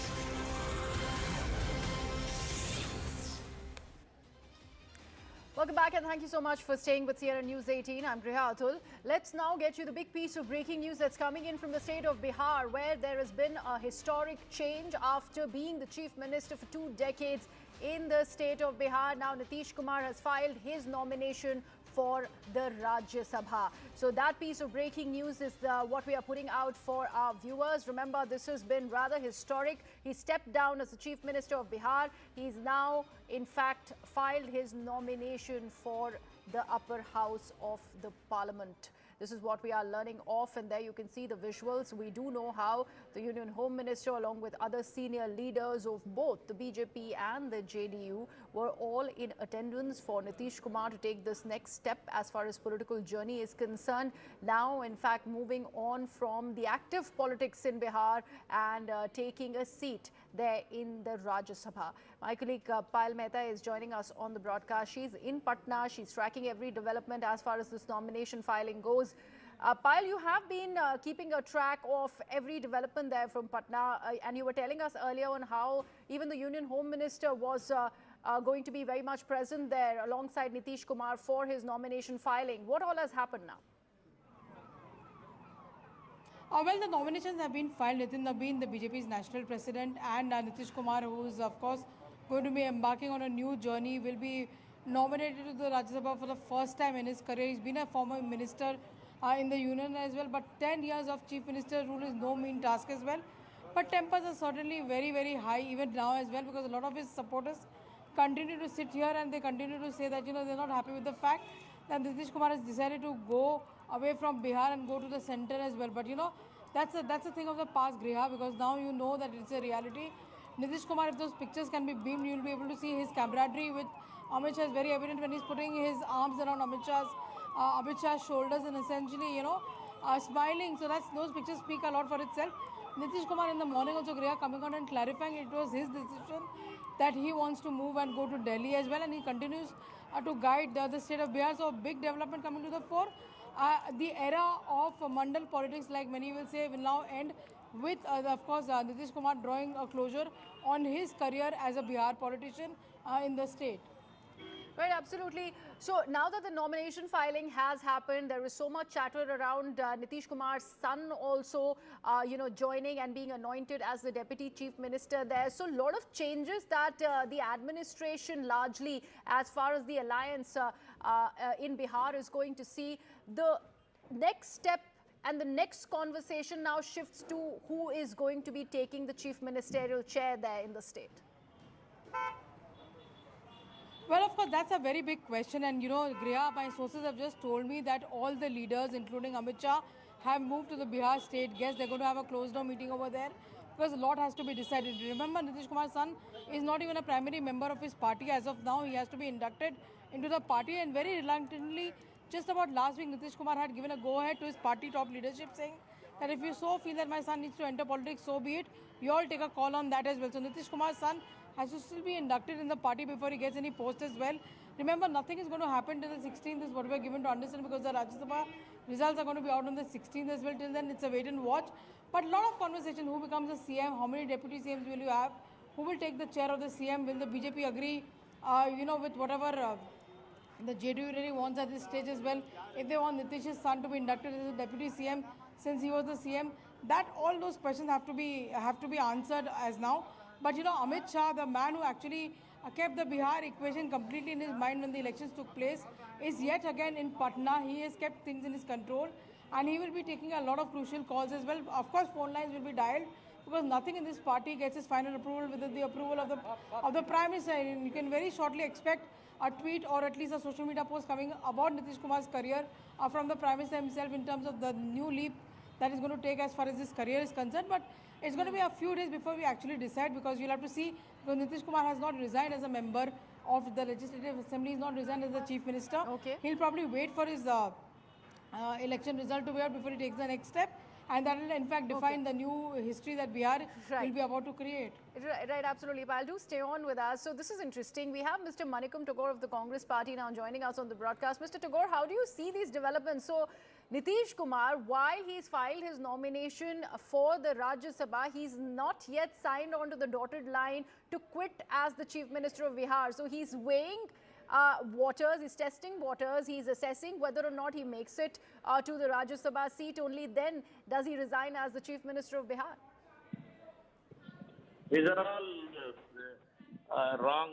Welcome back and thank you so much for staying with Sierra News 18. I'm Griha Atul. Let's now get you the big piece of breaking news that's coming in from the state of Bihar, where there has been a historic change after being the chief minister for 2 decades in the state of Bihar. Now Nitish Kumar has filed his nomination for the Rajya Sabha. So that piece of breaking news is what we are putting out for our viewers. Remember, this has been rather historic. He stepped down as the Chief Minister of Bihar. He's now, in fact, filed his nomination for the upper house of the parliament. This is what we are learning off, and there you can see the visuals. We do know how the Union Home Minister, along with other senior leaders of both the BJP and the JDU, were all in attendance for Nitish Kumar to take this next step as far as political journey is concerned. Now, in fact, moving on from the active politics in Bihar and taking a seat there in the Rajya Sabha. My colleague Payal Mehta is joining us on the broadcast. She's in Patna. She's tracking every development as far as this nomination filing goes. Payal, you have been keeping a track of every development there from Patna, and you were telling us earlier on how even the Union Home Minister was going to be very much present there alongside Nitish Kumar for his nomination filing. What all has happened now? Well, the nominations have been filed. Nitin Nabeen, the BJP's national president, and Nitish Kumar, who is, of course, going to be embarking on a new journey, will be nominated to the Rajya Sabha for the first time in his career. He's been a former minister in the union as well, but 10 years of chief minister rule is no mean task as well. But tempers are certainly very, very high even now as well, because a lot of his supporters continue to sit here and they continue to say that, they're not happy with the fact that Nitish Kumar has decided to go away from Bihar and go to the center as well. But that's a thing of the past, Griha, because now you know that it's a reality. Nitish Kumar, if those pictures can be beamed, you'll be able to see his camaraderie with Amit Shah is very evident when he's putting his arms around Amit Shah's shoulders and essentially, smiling. So those pictures speak a lot for itself. Nitish Kumar in the morning also, Griha, coming out and clarifying it was his decision that he wants to move and go to Delhi as well, and he continues to guide the state of Bihar. So big development coming to the fore. The era of Mandal politics, like many will say, will now end with, of course, Nitish Kumar drawing a closure on his career as a Bihar politician in the state. Right, absolutely. So now that the nomination filing has happened, there is so much chatter around Nitish Kumar's son also, joining and being anointed as the deputy chief minister there. So a lot of changes that the administration largely, as far as the alliance in Bihar is going to see. The next step and the next conversation now shifts to who is going to be taking the chief ministerial chair there in the state? Well, of course, that's a very big question. And, you know, Griha, my sources have just told me that all the leaders, including Amit Shah, have moved to the Bihar state. Guess they're going to have a closed-door meeting over there because a lot has to be decided. Remember, Nitish Kumar's son is not even a primary member of his party as of now. He has to be inducted into the party, and very reluctantly, just about last week, Nitish Kumar had given a go-ahead to his party top leadership, saying that if you so feel that my son needs to enter politics, so be it. You all take a call on that as well. So Nitish Kumar's son has to still be inducted in the party before he gets any post as well. Remember, nothing is going to happen till the 16th is what we are given to understand, because the Rajya Sabha results are going to be out on the 16th as well. Till then, it's a wait and watch. But a lot of conversation, who becomes the CM, how many deputy CMs will you have, who will take the chair of the CM, will the BJP agree, with whatever the JDU really wants at this stage as well. If they want Nitish's son to be inducted as a deputy CM, since he was the CM, that all those questions have to be answered as now. But you know, Amit Shah, the man who actually kept the Bihar equation completely in his mind when the elections took place, is yet again in Patna. He has kept things in his control, and he will be taking a lot of crucial calls as well. Of course, phone lines will be dialed, because nothing in this party gets his final approval without the approval of the Prime Minister. And you can very shortly expect a tweet or at least a social media post coming about Nitish Kumar's career from the Prime Minister himself in terms of the new leap that is going to take as far as his career is concerned. But it's going to be a few days before we actually decide, because you'll have to see, because Nitish Kumar has not resigned as a member of the Legislative Assembly, he's not resigned as the Chief Minister. Okay. He'll probably wait for his election result to be out before he takes the next step. And that will in fact define the new history that Bihar will be about to create. Right, absolutely. But do stay on with us. So this is interesting. We have Mr. Moneycontrol of the Congress Party now joining us on the broadcast. Mr. Tagore, how do you see these developments? So Nitish Kumar, while he's filed his nomination for the Rajya Sabha, he's not yet signed on to the dotted line to quit as the Chief Minister of Bihar. So he's weighing waters, he's testing waters, he's assessing whether or not he makes it to the Rajya Sabha seat. Only then does he resign as the Chief Minister of Bihar. These are all wrong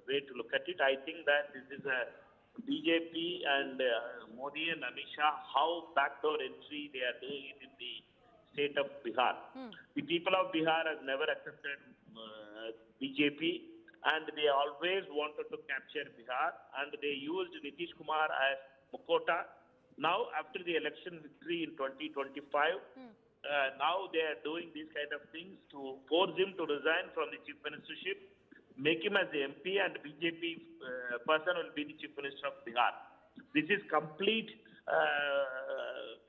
way to look at it. I think that this is a BJP and Modi and Amit Shah, how backdoor entry they are doing it in the state of Bihar. The people of Bihar have never accepted BJP, and they always wanted to capture Bihar, and they used Nitish Kumar as Mukota. Now, after the election victory in 2025, now they are doing these kind of things to force him to resign from the chief ministership, make him as the MP, and BJP person will be the chief minister of Bihar. This is complete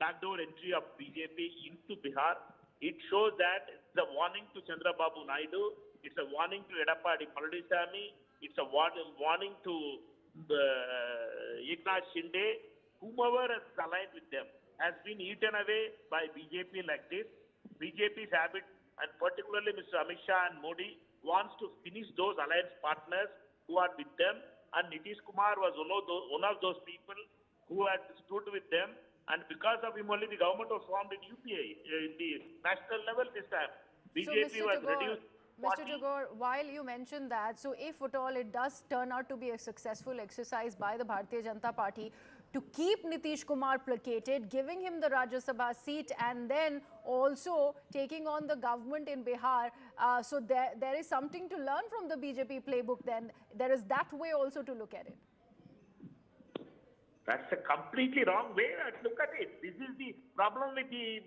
backdoor entry of BJP into Bihar. It shows that it's a warning to Chandrababu Naidu, it's a warning to Edappadi Palaniswamy, it's a warning to Eknath Shinde. Whomever is aligned with them has been eaten away by BJP like this. BJP's habit, and particularly Mr. Amit Shah and Modi, wants to finish those alliance partners who are with them. And Nitish Kumar was one of those people who had stood with them. And because of him only, the government was formed in UPA, in the national level this time. BJP was reduced. Mr. Tagore, while you mentioned that, so if at all it does turn out to be a successful exercise by the Bharatiya Janata Party to keep Nitish Kumar placated, giving him the Rajya Sabha seat, and then also taking on the government in Bihar, so there is something to learn from the BJP playbook then. There is that way also to look at it. That's a completely wrong way to look at it. This is the problem with you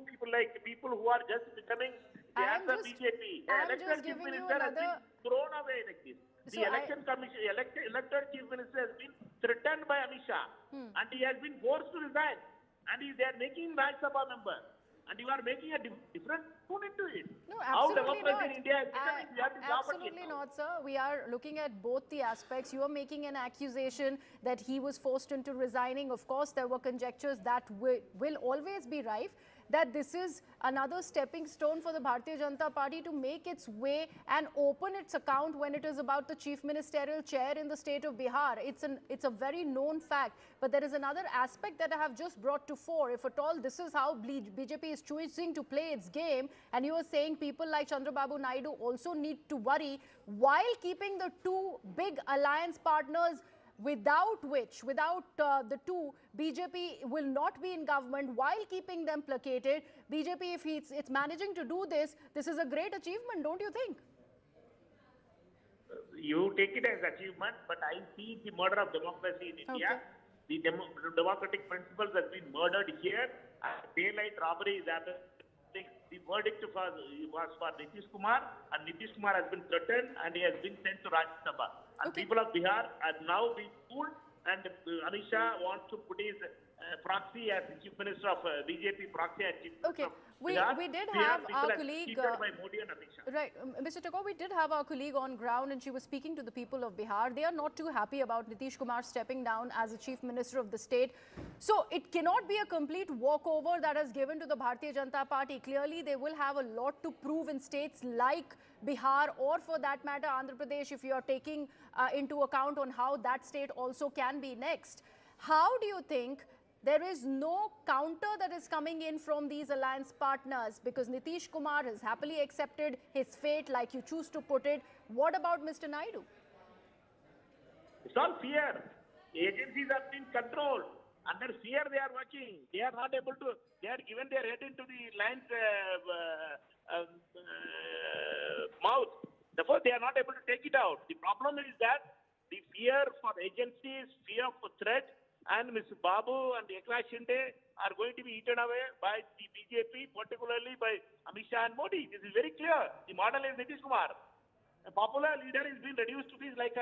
people, like people who are just becoming the answer BJP. Elected chief minister has been thrown away like this. The election commission, elected chief minister has been threatened by Amit Shah, and he has been forced to resign. And they are making Rajya Sabha member, and you are making a different tune into it. No, absolutely not. In India is becoming, we have to Absolutely not, sir. We are looking at both the aspects. You are making an accusation that he was forced into resigning. Of course, there were conjectures that will always be rife, that this is another stepping stone for the Bharatiya Janata Party to make its way and open its account when it is about the chief ministerial chair in the state of Bihar. It's a very known fact. But there is another aspect that I have just brought to fore. If at all this is how BJP is choosing to play its game, and you are saying people like Chandrababu Naidu also need to worry while keeping the two big alliance partners without the two, BJP will not be in government while keeping them placated. BJP, if it's managing to do this, this is a great achievement, don't you think? You take it as achievement, but I see the murder of democracy in India. The democratic principles have been murdered here. Daylight robbery is happening. The verdict was for Nitish Kumar, and Nitish Kumar has been threatened and he has been sent to Rajya Sabha. And people of Bihar are now being fooled, and Amit Shah wants to put his proxy as the Chief Minister of BJP, proxy as Chief Minister of Bihar. We did Bihar have people our are colleague... cheated by Modi and Amit Shah. Right. Mr. Tagore, we did have our colleague on ground and she was speaking to the people of Bihar. They are not too happy about Nitish Kumar stepping down as the Chief Minister of the state. So it cannot be a complete walkover that is given to the Bharatiya Janata Party. Clearly, they will have a lot to prove in states like Bihar, or for that matter, Andhra Pradesh, if you are taking into account on how that state also can be next. How do you think there is no counter that is coming in from these alliance partners? Because Nitish Kumar has happily accepted his fate, like you choose to put it. What about Mr. Naidu? It's all fear. Agencies are being controlled. Under fear they are working. They are not able to, they are given their head into the lion's mouth. Therefore, they are not able to take it out. The problem is that the fear for agencies, fear for threat, and Mr. Babu and Eknath Shinde are going to be eaten away by the BJP, particularly by Amit Shah and Modi. This is very clear. The model is Nitish Kumar. A popular leader is being reduced to this like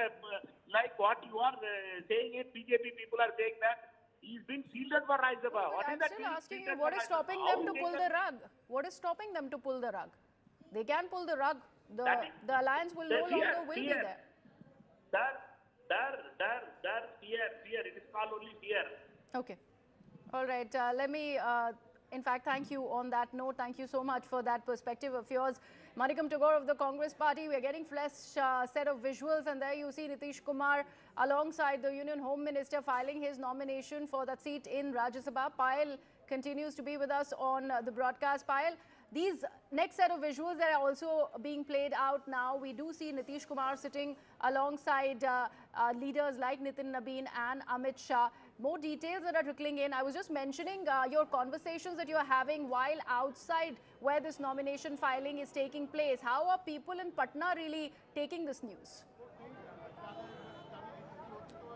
what you are saying. It BJP people are saying that he's been fielded for Rajya Sabha. No, I'm still asking you, what is stopping them to pull the rug? What is stopping them to pull the rug? They can pull the rug. The alliance will no longer be there. Fear. It is called only fear. Okay. All right. Let me, in fact, thank you on that note. Thank you so much for that perspective of yours. Manikam Tagore of the Congress Party. We are getting fresh set of visuals, and there you see Nitish Kumar alongside the Union Home Minister filing his nomination for that seat in Rajya Sabha. Payal continues to be with us on the broadcast. Payal, these next set of visuals that are also being played out now, we do see Nitish Kumar sitting alongside leaders like Nitin Nabeen and Amit Shah. More details that are trickling in. I was just mentioning your conversations that you are having while outside where this nomination filing is taking place. How are people in Patna really taking this news?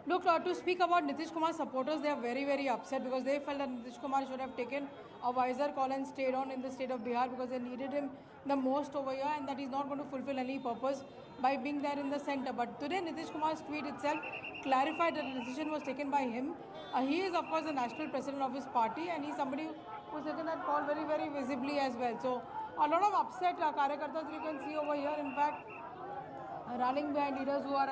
Look, to speak about Nitish Kumar's supporters, they are very, very upset because they felt that Nitish Kumar should have taken a wiser call and stayed on in the state of Bihar because they needed him the most over here, and that he's not going to fulfill any purpose by being there in the center. But today, Nitish Kumar's tweet itself clarified that the decision was taken by him. He is, of course, the national president of his party, and he's somebody who's taken that call very, very visibly as well. So, a lot of upset Karyakartas you can see over here. In fact, running behind leaders who are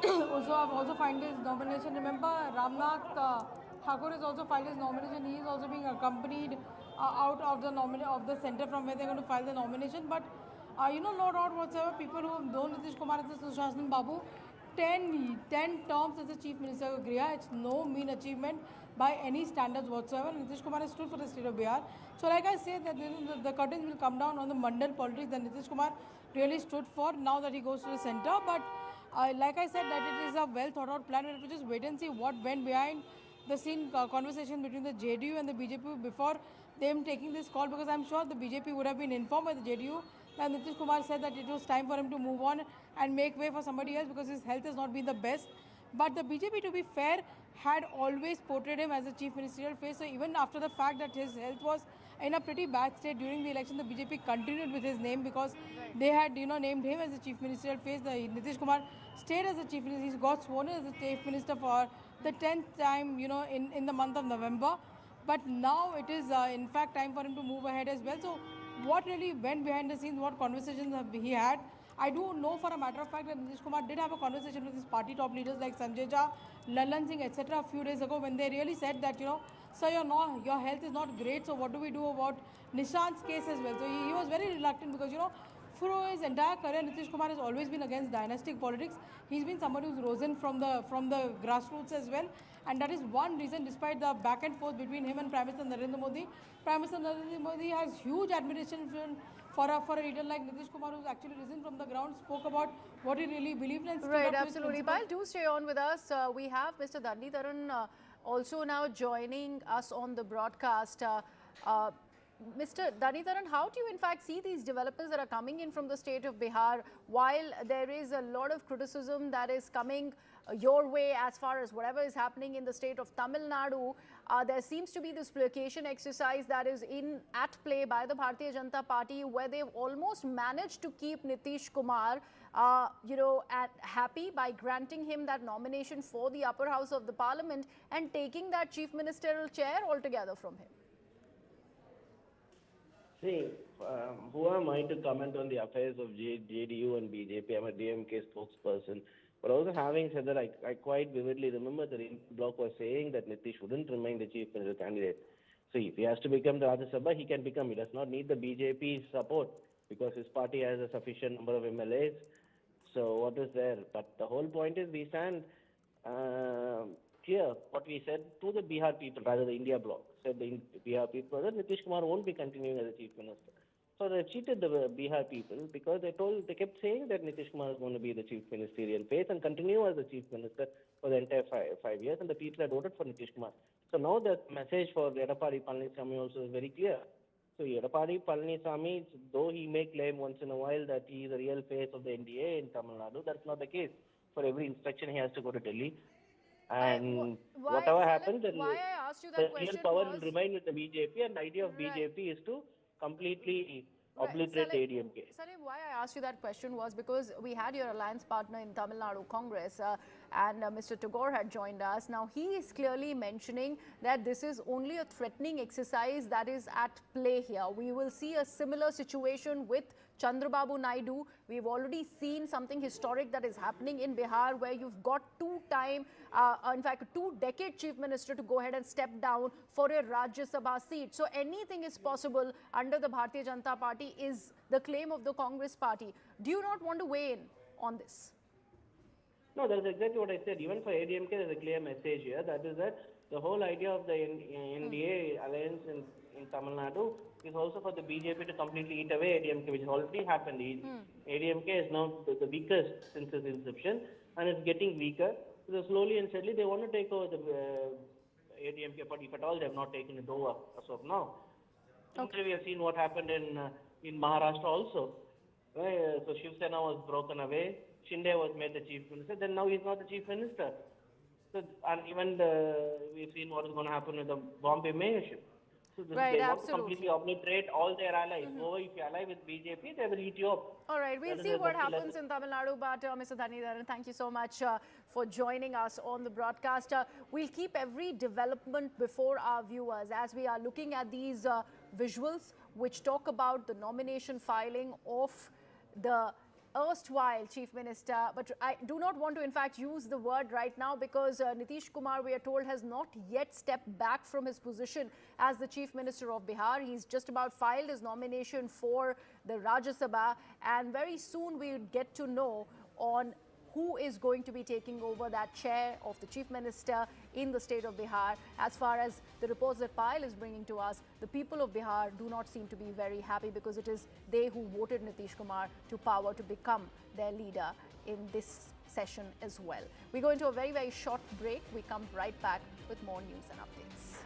also filed his nomination. Remember, Ramnath Thakur has also filed his nomination. He is also being accompanied out of the center from where they're going to file the nomination. But no doubt whatsoever, people who have known Nitish Kumar as the Sushashan Babu, 10 terms as the Chief Minister of Griha, it's no mean achievement by any standards whatsoever. Nitish Kumar has stood for the state of Bihar. So like I said, that the curtains will come down on the mandal politics that Nitish Kumar really stood for now that he goes to the center. But like I said, that it is a well thought out plan. We have to just wait and see what went behind the scene conversation between the JDU and the BJP before them taking this call, because I'm sure the BJP would have been informed by the JDU that Nitish Kumar said that it was time for him to move on and make way for somebody else because his health has not been the best. But the BJP, to be fair, had always portrayed him as a chief ministerial face. So even after the fact that his health was in a pretty bad state during the election, the BJP continued with his name because they had named him as the chief ministerial face. The Nitish Kumar stayed as the chief minister. He got sworn as the chief minister for the 10th time, in the month of November. But now it is, in fact, time for him to move ahead as well. So what really went behind the scenes, what conversations he had, I do know for a matter of fact that Nitish Kumar did have a conversation with his party top leaders like Sanjay Jha, Lalan Singh, etc. a few days ago when they really said that, sir, your health is not great, so what do we do about Nishant's case as well? So he was very reluctant because, through his entire career, Nitish Kumar has always been against dynastic politics. He's been somebody who's risen from the grassroots as well. And that is one reason, despite the back and forth between him and Prime Minister Narendra Modi, Prime Minister Narendra Modi has huge admiration for a leader like Nitish Kumar, who's actually risen from the ground, spoke about what he really believed and stood Right, up to his absolutely. principles. Payal, do stay on with us. We have Mr. Danditaran also now joining us on the broadcast. Mr. Danditaran, how do you in fact see these developments that are coming in from the state of Bihar, while there is a lot of criticism that is coming your way as far as whatever is happening in the state of Tamil Nadu? There seems to be this placation exercise that is at play by the Bharatiya Janata Party, where they've almost managed to keep Nitish Kumar happy by granting him that nomination for the upper house of the parliament and taking that chief ministerial chair altogether from him. See, who am I to comment on the affairs of JDU and BJP? I'm a DMK spokesperson. But also having said that, I quite vividly remember the bloc was saying that Nitish wouldn't remain the chief minister candidate. So if he has to become the Rajya Sabha, he can become. He does not need the BJP's support because his party has a sufficient number of MLAs. So what is there? But the whole point is we stand clear what we said to the Bihar people, rather the India bloc, said the Bihar people that Nitish Kumar won't be continuing as the chief minister. So they cheated the Bihar people because they kept saying that Nitish Kumar is going to be the chief ministerial face and continue as the chief minister for the entire five years, and the people had voted for Nitish Kumar. So now the message for Edappadi Palaniswamy also is very clear. So Edappadi Palaniswamy, though he may claim once in a while that he is the real face of the NDA in Tamil Nadu, that's not the case. For every instruction he has to go to Delhi. And whatever happens, the real power will remain with the BJP, and the idea of BJP is to completely obliterate the ADMK. Salim, why I asked you that question was because we had your alliance partner in Tamil Nadu Congress and Mr. Tagore had joined us. Now, he is clearly mentioning that this is only a threatening exercise that is at play here. We will see a similar situation with Chandrababu Naidu. We've already seen something historic that is happening in Bihar, where you've got in fact, a two-decade chief minister to go ahead and step down for a Rajya Sabha seat. So anything is possible under the Bharatiya Janata Party is the claim of the Congress party. Do you not want to weigh in on this? No, that's exactly what I said. Even for ADMK, there's a clear message here. That is that the whole idea of the NDA alliance in Tamil Nadu is also for the BJP to completely eat away ADMK, which has already happened. ADMK is now the weakest since its inception, and it's getting weaker. So slowly and steadily, they want to take over the ADMK, but if at all, they have not taken it over as of now. Okay. We have seen what happened in Maharashtra also. So Shiv Sena was broken away. Shinde was made the chief minister. Then now he's not the chief minister. So, and even we've seen what is going to happen with the Bombay mayorship. So they want to completely obliterate all their allies. So if you ally with BJP, they will eat you up. All right, we'll see what happens in Tamil Nadu. But Mr. Danditaran, thank you so much for joining us on the broadcast. We'll keep every development before our viewers as we are looking at these visuals which talk about the nomination filing of the erstwhile chief minister, but I do not want to in fact use the word right now because Nitish Kumar, we are told, has not yet stepped back from his position as the chief minister of Bihar. He's just about filed his nomination for the Rajya Sabha, and very soon we will get to know on who is going to be taking over that chair of the chief minister in the state of Bihar. As far as the reports that Payal is bringing to us, the people of Bihar do not seem to be very happy because it is they who voted Nitish Kumar to power to become their leader in this session as well. We go into a very, very short break. We come right back with more news and updates.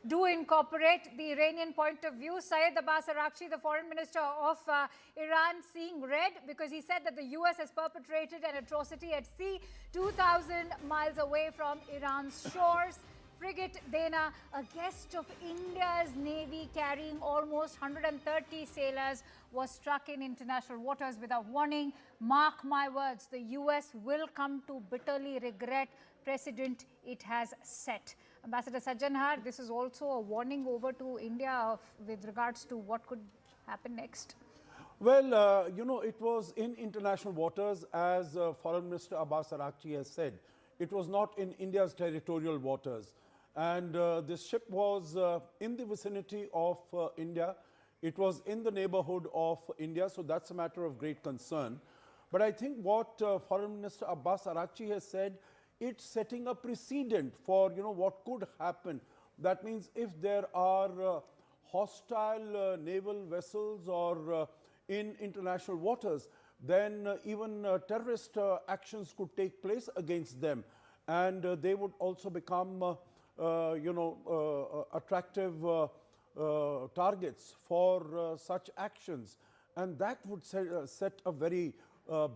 Do incorporate the Iranian point of view. Syed Abbas Araghchi, the foreign minister of Iran, seeing red because he said that the US has perpetrated an atrocity at sea 2,000 miles away from Iran's shores. Frigate Dana, a guest of India's Navy carrying almost 130 sailors, was struck in international waters without warning. Mark my words, the US will come to bitterly regret precedent it has set. Ambassador Sajjanhar, this is also a warning over to India with regards to what could happen next. Well, you know, it was in international waters, as Foreign Minister Abbas Araghchi has said. It was not in India's territorial waters. And this ship was in the vicinity of India. It was in the neighborhood of India, so that's a matter of great concern. But I think what Foreign Minister Abbas Araghchi has said, it's setting a precedent for, you know, what could happen. That means if there are hostile naval vessels or in international waters, then even terrorist actions could take place against them. And they would also become, attractive targets for such actions. And that would set a very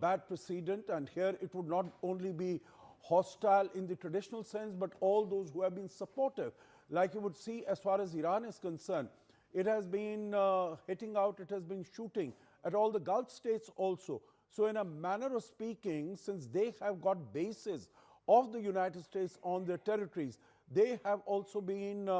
bad precedent. And here it would not only be hostile in the traditional sense, but all those who have been supportive. Like you would see, as far as Iran is concerned, it has been hitting out, it has been shooting at all the Gulf states also. So in a manner of speaking, since they have got bases of the United States on their territories, they have also been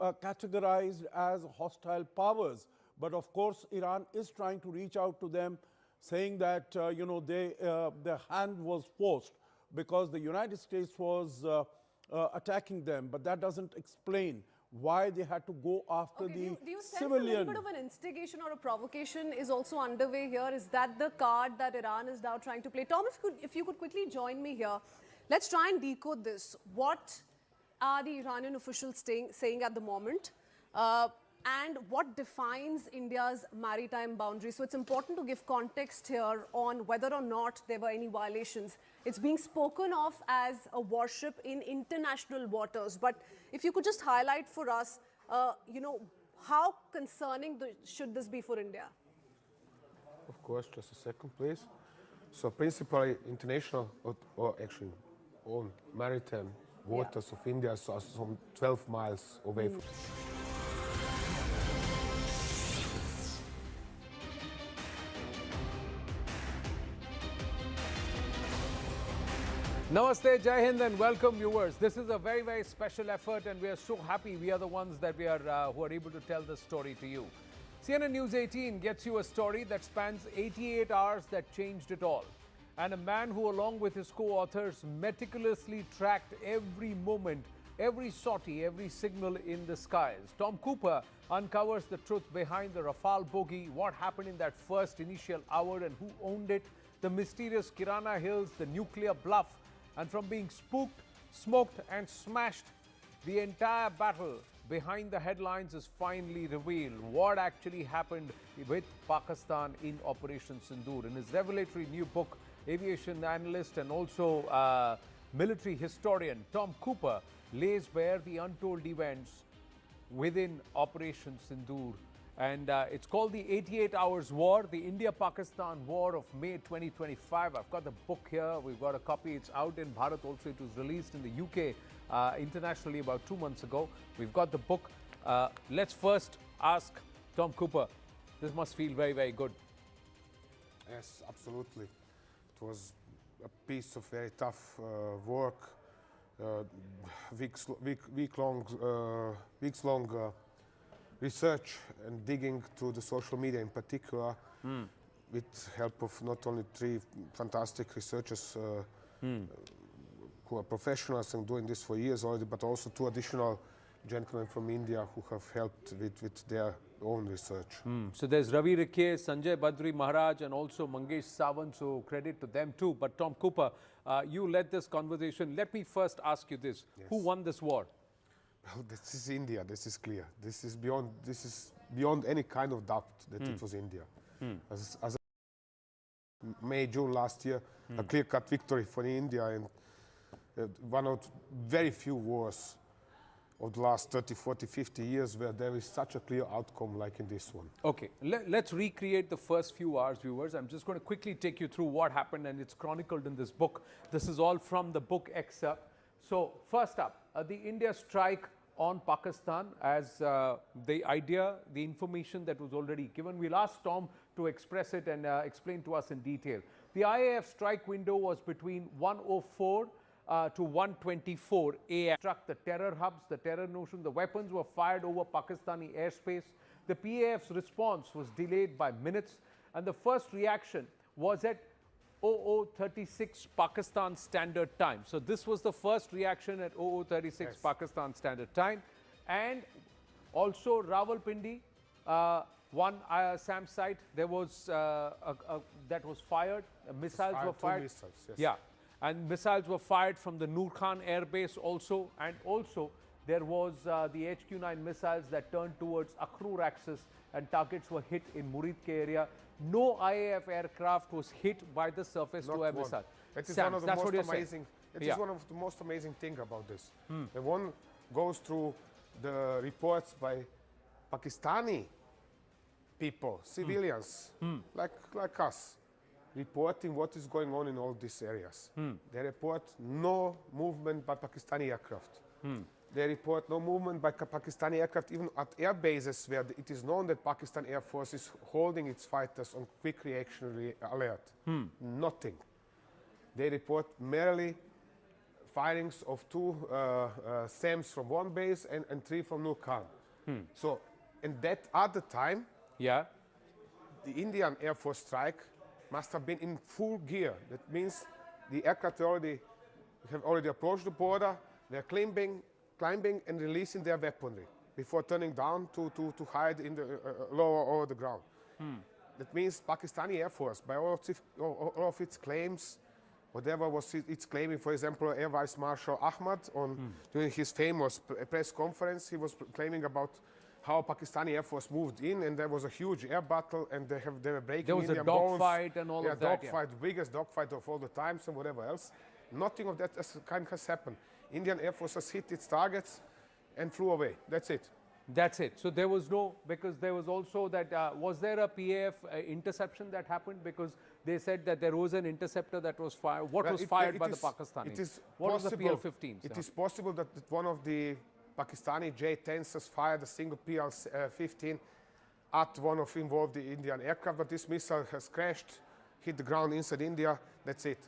categorized as hostile powers. But of course, Iran is trying to reach out to them, saying that, their hand was forced because the United States was attacking them. But that doesn't explain why they had to go after the do you sense civilian. a little bit of an instigation or a provocation is also underway here? Is that the card that Iran is now trying to play? Tom, if you could quickly join me here. Let's try and decode this. What are the Iranian officials saying at the moment? And what defines India's maritime boundary? So it's important to give context here on whether or not there were any violations. It's being spoken of as a warship in international waters. But if you could just highlight for us, how concerning should this be for India? Of course, just a second, please. So principally international, or actually all maritime waters of India are some 12 miles away from. Namaste, Jai Hind, and welcome viewers. This is a very, very special effort, and we are so happy we are the ones that we are who are able to tell this story to you. CNN News 18 gets you a story that spans 88 hours that changed it all. And a man who, along with his co-authors, meticulously tracked every moment, every sortie, every signal in the skies. Tom Cooper uncovers the truth behind the Rafale bogey, what happened in that first initial hour and who owned it, the mysterious Kirana Hills, the nuclear bluff, and from being spooked, smoked and smashed, the entire battle behind the headlines is finally revealed. What actually happened with Pakistan in Operation Sindur. In his revelatory new book, aviation analyst and also military historian Tom Cooper lays bare the untold events within Operation Sindur. And it's called the 88 Hours War, the India-Pakistan War of May 2025. I've got the book here. We've got a copy. It's out in Bharat also. It was released in the UK internationally about 2 months ago. We've got the book. Let's first ask Tom Cooper. This must feel very, very good. Yes, absolutely. It was a piece of very tough work, weeks-long research and digging to the social media in particular, with help of not only 3 fantastic researchers who are professionals and doing this for years already, but also 2 additional gentlemen from India who have helped with their own research. So there's Ravi Rikhe, Sanjay Badri Maharaj, and also Mangesh Sawant, so credit to them too. But Tom Cooper, you led this conversation. Let me first ask you this. Yes. Who won this war? Well, this is India, this is clear. This is beyond any kind of doubt that it was India. As May, June last year, a clear-cut victory for India, and one of very few wars of the last 30, 40, 50 years where there is such a clear outcome like in this one. Okay, let's recreate the first few hours, viewers. I'm just going to quickly take you through what happened, and it's chronicled in this book. This is all from the book excerpt. So first up, the India strike on Pakistan, as the idea, the information that was already given. We'll ask Tom to express it and explain to us in detail. The IAF strike window was between 1:04 to 1:24 a.m. Struck the terror hubs, the terror notion. The weapons were fired over Pakistani airspace. The PAF's response was delayed by minutes, and the first reaction was at 00:36 Pakistan Standard Time. So this was the first reaction at 00:36 Pakistan Standard Time. And also Rawalpindi, one SAM site, there was that was fired. Missiles were fired. Missiles, yes. Yeah, and missiles were fired from the Nur Khan Air Base also, and also there was the HQ-9 missiles that turned towards Akhrur axis, and targets were hit in Muridke area. No IAF aircraft was hit by the surface-to-air missile. That is one of the most amazing. It is Yeah. one of the most amazing thing about this. When one goes through the reports by Pakistani people, civilians like us, reporting what is going on in all these areas. They report no movement by Pakistani aircraft. They report no movement by Pakistani aircraft, even at air bases where it is known that Pakistan Air Force is holding its fighters on quick reaction alert. Nothing. They report merely firings of 2 SAMs from one base and 3 from Nur Khan. So, and that at the time, the Indian Air Force strike must have been in full gear. That means the aircraft have already approached the border. They're climbing and releasing their weaponry before turning down to hide in the lower over the ground. That means Pakistani Air Force, by all of its claims, whatever was it's claiming, for example, Air Vice Marshal Ahmad during his famous press conference, he was claiming about how Pakistani Air Force moved in, and there was a huge air battle, and they were breaking There was Indian a dogfight and all of that. Dogfight, biggest dogfight of all the times, and whatever else. Nothing of that kind has happened. Indian Air Force has hit its targets and flew away. That's it. That's it. So there was no, because there was also that, was there a PAF interception that happened? Because they said that there was an interceptor that was fired. What was fired by the Pakistanis? It is what was the possible, PL-15s? It is possible that one of the Pakistani J-10s has fired a single PL-15 at one of involved the Indian aircraft, but this missile has crashed, hit the ground inside India. That's it.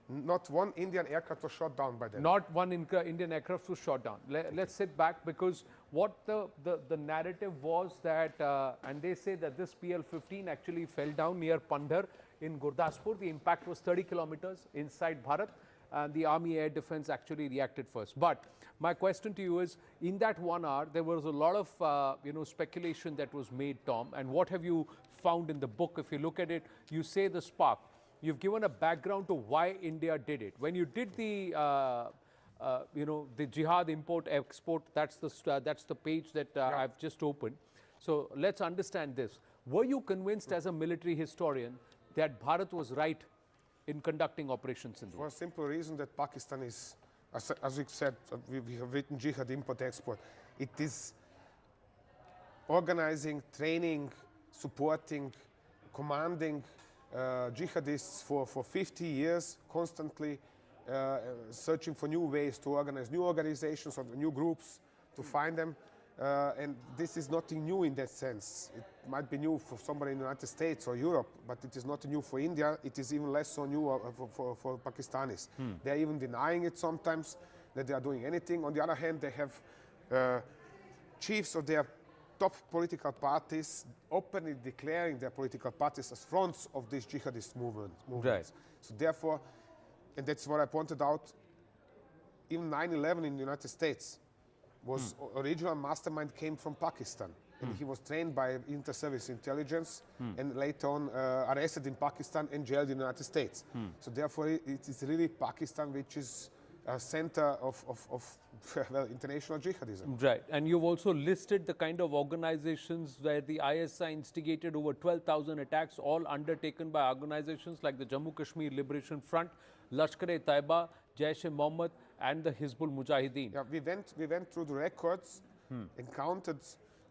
Not one Indian aircraft was shot down by them. Not one Indian aircraft was shot down. Let's sit back, because what the narrative was that, and they say that this PL-15 actually fell down near Pandhar in Gurdaspur. The impact was 30 kilometers inside Bharat, and the Army Air Defense actually reacted first. But my question to you is, in that 1 hour, there was a lot of speculation that was made, Tom. And what have you found in the book? If you look at it, you say the spark. You've given a background to why India did it. When you did the, the jihad import-export, that's the page that I've just opened. So let's understand this. Were you convinced as a military historian that Bharat was right in conducting Operation Sindur? For a simple reason that Pakistan is, as we said, we have written jihad import-export. It is organizing, training, supporting, commanding jihadists for 50 years, constantly searching for new ways to organize new organizations or new groups to find them. And this is nothing new in that sense. It might be new for somebody in the United States or Europe, but it is not new for India. It is even less so new for Pakistanis. They are even denying it sometimes, that they are doing anything. On the other hand, they have chiefs of their top political parties openly declaring their political parties as fronts of this jihadist movements. Right. So therefore, and that's what I pointed out, even 9/11 in the United States was original mastermind came from Pakistan. And he was trained by inter-service intelligence and later on arrested in Pakistan and jailed in the United States. So therefore, it is really Pakistan which is a center of well, international jihadism. Right. And you've also listed the kind of organizations where the ISI instigated over 12,000 attacks, all undertaken by organizations like the Jammu Kashmir Liberation Front, Lashkar-e-Taiba, Jaish-e-Mohammed, and the Hizbul Mujahideen. Yeah, we went through the records and counted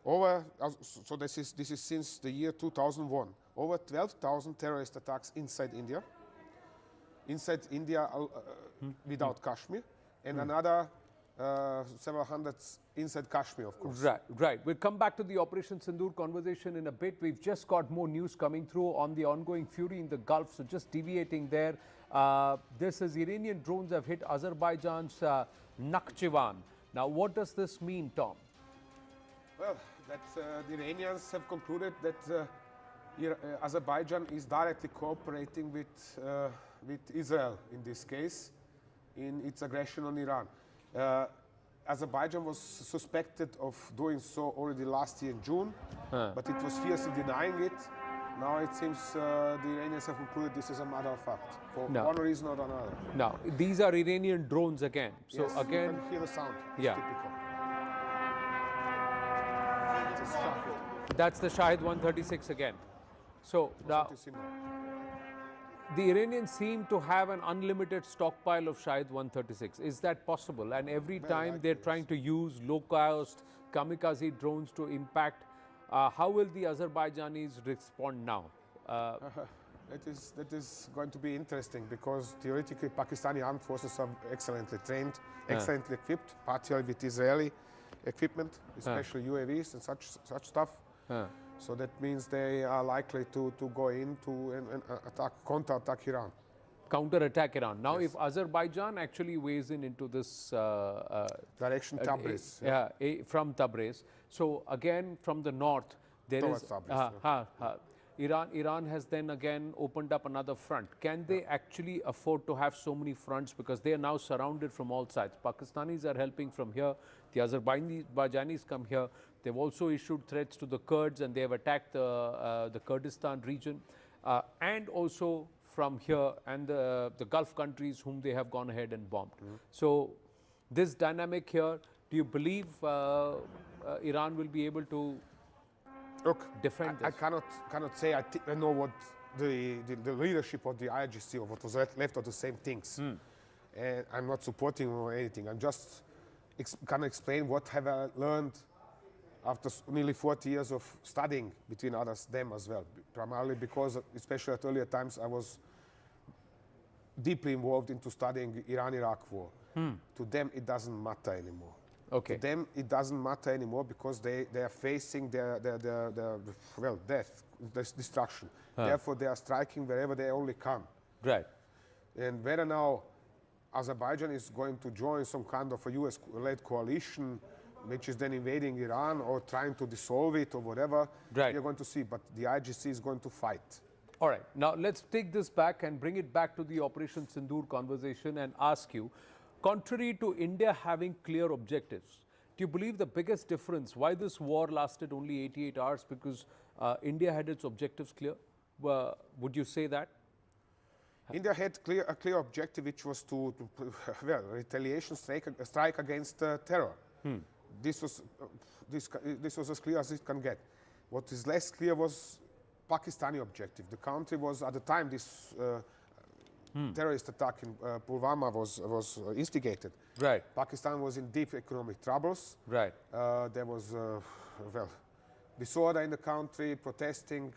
over, so this is since the year 2001, over 12,000 terrorist attacks inside India. Without Kashmir, and another several hundreds inside Kashmir, of course. Right. We'll come back to the Operation Sindur conversation in a bit. We've just got more news coming through on the ongoing fury in the Gulf, so just deviating there. This is Iranian drones have hit Azerbaijan's Nakhchivan. Now, what does this mean, Tom? Well, that the Iranians have concluded that Azerbaijan is directly cooperating with Israel in this case, in its aggression on Iran. Azerbaijan was suspected of doing so already last year in June, but it was fiercely denying it. Now it seems the Iranians have concluded this is a matter of fact, for one reason or another. Now, these are Iranian drones again. So yes, again, you can hear the sound. It's yeah. typical. It's a Shahid. That's the Shahid 136 again. So now, the Iranians seem to have an unlimited stockpile of Shahid 136. Is that possible? And every time they're trying to use low-cost kamikaze drones to impact, how will the Azerbaijanis respond now? That is going to be interesting because theoretically Pakistani armed forces are excellently trained, excellently equipped, partially with Israeli equipment, especially UAVs and such stuff. So that means they are likely to go in to attack, counter-attack Iran. Counter-attack Iran. Now, if Azerbaijan actually weighs in into this direction, Tabriz, from Tabriz. So again, from the north, there is Iran has then again opened up another front. Can they actually afford to have so many fronts because they are now surrounded from all sides? Pakistanis are helping from here. The Azerbaijanis come here. They've also issued threats to the Kurds and they have attacked the Kurdistan region and also from here and the Gulf countries whom they have gone ahead and bombed. So this dynamic here, do you believe Iran will be able to defend this? I cannot say. I know what the leadership of the IRGC or what was left of the same things. And I'm not supporting or anything. I'm just can explain what have I learned after nearly 40 years of studying, between others, them as well. Primarily because, especially at earlier times, I was deeply involved into studying Iran-Iraq war. To them, it doesn't matter anymore. Okay. To them, it doesn't matter anymore because they are facing their death, destruction. Therefore, they are striking wherever they only can. Right. And whether now Azerbaijan is going to join some kind of a US-led coalition, which is then invading Iran or trying to dissolve it or whatever, right. You're going to see. But the IRGC is going to fight. All right. Now, let's take this back and bring it back to the Operation Sindur conversation and ask you, contrary to India having clear objectives, do you believe the biggest difference, why this war lasted only 88 hours, because India had its objectives clear? Would you say that? India had a clear objective, which was to retaliation strike against terror. This was as clear as it can get. What is less clear was Pakistani objective. The country was, at the time this terrorist attack in Pulwama was instigated. Right. Pakistan was in deep economic troubles. Right. There was, disorder in the country, protesting,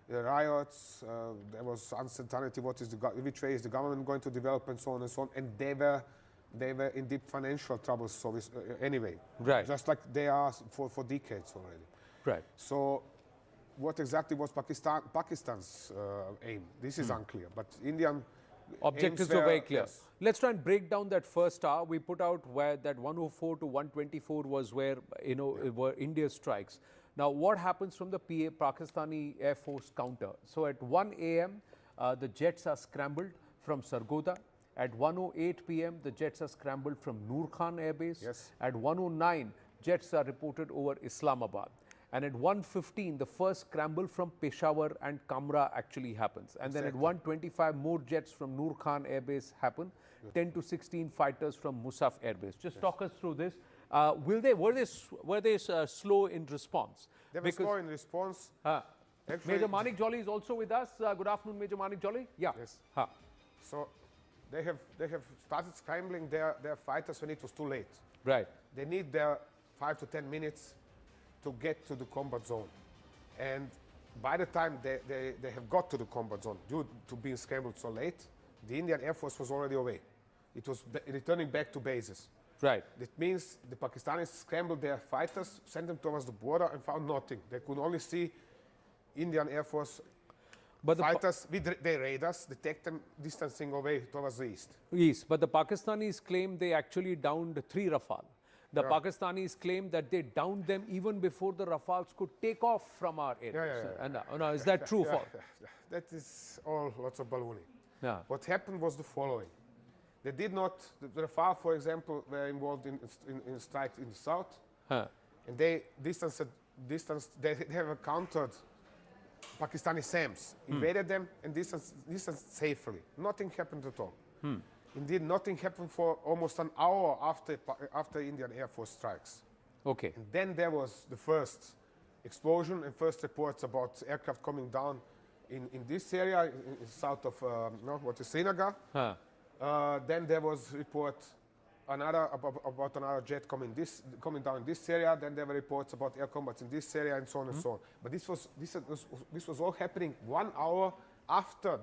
riots. There was uncertainty. Which way is the government going to develop, and so on and so on. And they were in deep financial troubles. So anyway, right. Just like they are for decades already. Right. So, what exactly was Pakistan's aim? This is unclear. But Indian objectives were very clear. Yes. Let's try and break down that first hour. We put out where that 104 to 124 was where were India's strikes. Now, what happens from the Pakistani Air Force counter? So, at 1 a.m., the jets are scrambled from Sargodha. At 1:08 p.m., the jets are scrambled from Noor Khan Air Base. Yes. At 1:09, jets are reported over Islamabad. And at 1:15, the first scramble from Peshawar and Kamra actually happens. And then at 1:25, more jets from Noor Khan Air Base happen. 10 to 16 fighters from Musaf Air Base. Just talk us through this. Were they slow in response? They were slow in response. Major Manik Jolly is also with us. Good afternoon, Major Manik Jolly. Yeah. Yes. So they have started scrambling their fighters when it was too late. Right. They need their 5 to 10 minutes to get to the combat zone. And by the time they have got to the combat zone, due to being scrambled so late, the Indian Air Force was already away. It was returning back to bases. Right. That means the Pakistanis scrambled their fighters, sent them towards the border and found nothing. They could only see Indian Air Force But fighters with their radars detect them distancing away towards the east. East, but the Pakistanis claim they actually downed 3 Rafale. The Pakistanis claim that they downed them even before the Rafales could take off from our area. And no, is that true or false? That is all lots of ballooning. Yeah. What happened was the following. They did not, the Rafale, for example, were involved in strike in the south. And they they have countered Pakistani SAMs, invaded them and distanced safely. Nothing happened at all. Indeed, nothing happened for almost an hour after Indian Air Force strikes. Okay. And then there was the first explosion and first reports about aircraft coming down in this area, in south of Srinagar. Then there was report about another jet coming down in this area. Then there were reports about air combats in this area and so on and so on. But this was all happening 1 hour after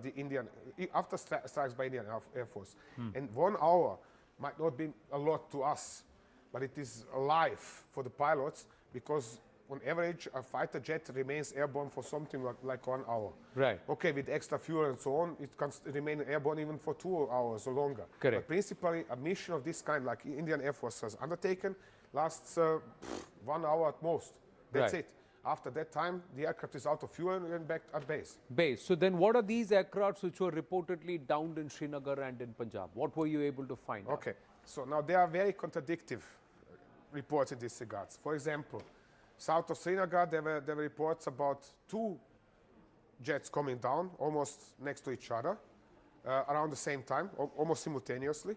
strikes by Indian Air Force. And 1 hour might not be a lot to us, but it is a life for the pilots, because on average a fighter jet remains airborne for something like 1 hour. Right. Okay, with extra fuel and so on, it can remain airborne even for 2 hours or longer. Correct. But principally, a mission of this kind, like Indian Air Force has undertaken, lasts 1 hour at most. That's it. After that time, the aircraft is out of fuel and back at base. So then what are these aircrafts which were reportedly downed in Srinagar and in Punjab? What were you able to find out? Okay, so now there are very contradictory reports in this regards. For example, south of Srinagar, there were reports about 2 jets coming down almost next to each other around the same time, almost simultaneously.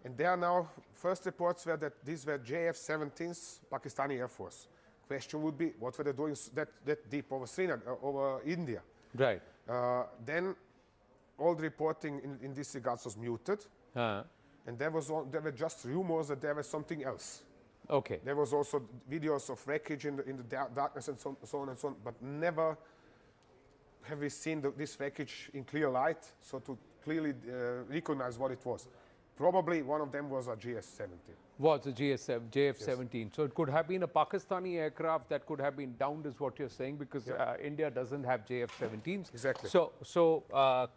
And there are now first reports were that these were JF-17s, Pakistani Air Force. Question would be, what were they doing that deep over Srinagar, over India? Right. Then all the reporting in this regards was muted. And there were just rumors that there was something else. Okay. There was also videos of wreckage in the darkness and so on and so on, but never have we seen this wreckage in clear light, so to clearly recognize what it was. Probably one of them was a GS-17. Was a JF-17. Yes. So it could have been a Pakistani aircraft that could have been downed, is what you're saying, because India doesn't have JF-17s. Exactly. So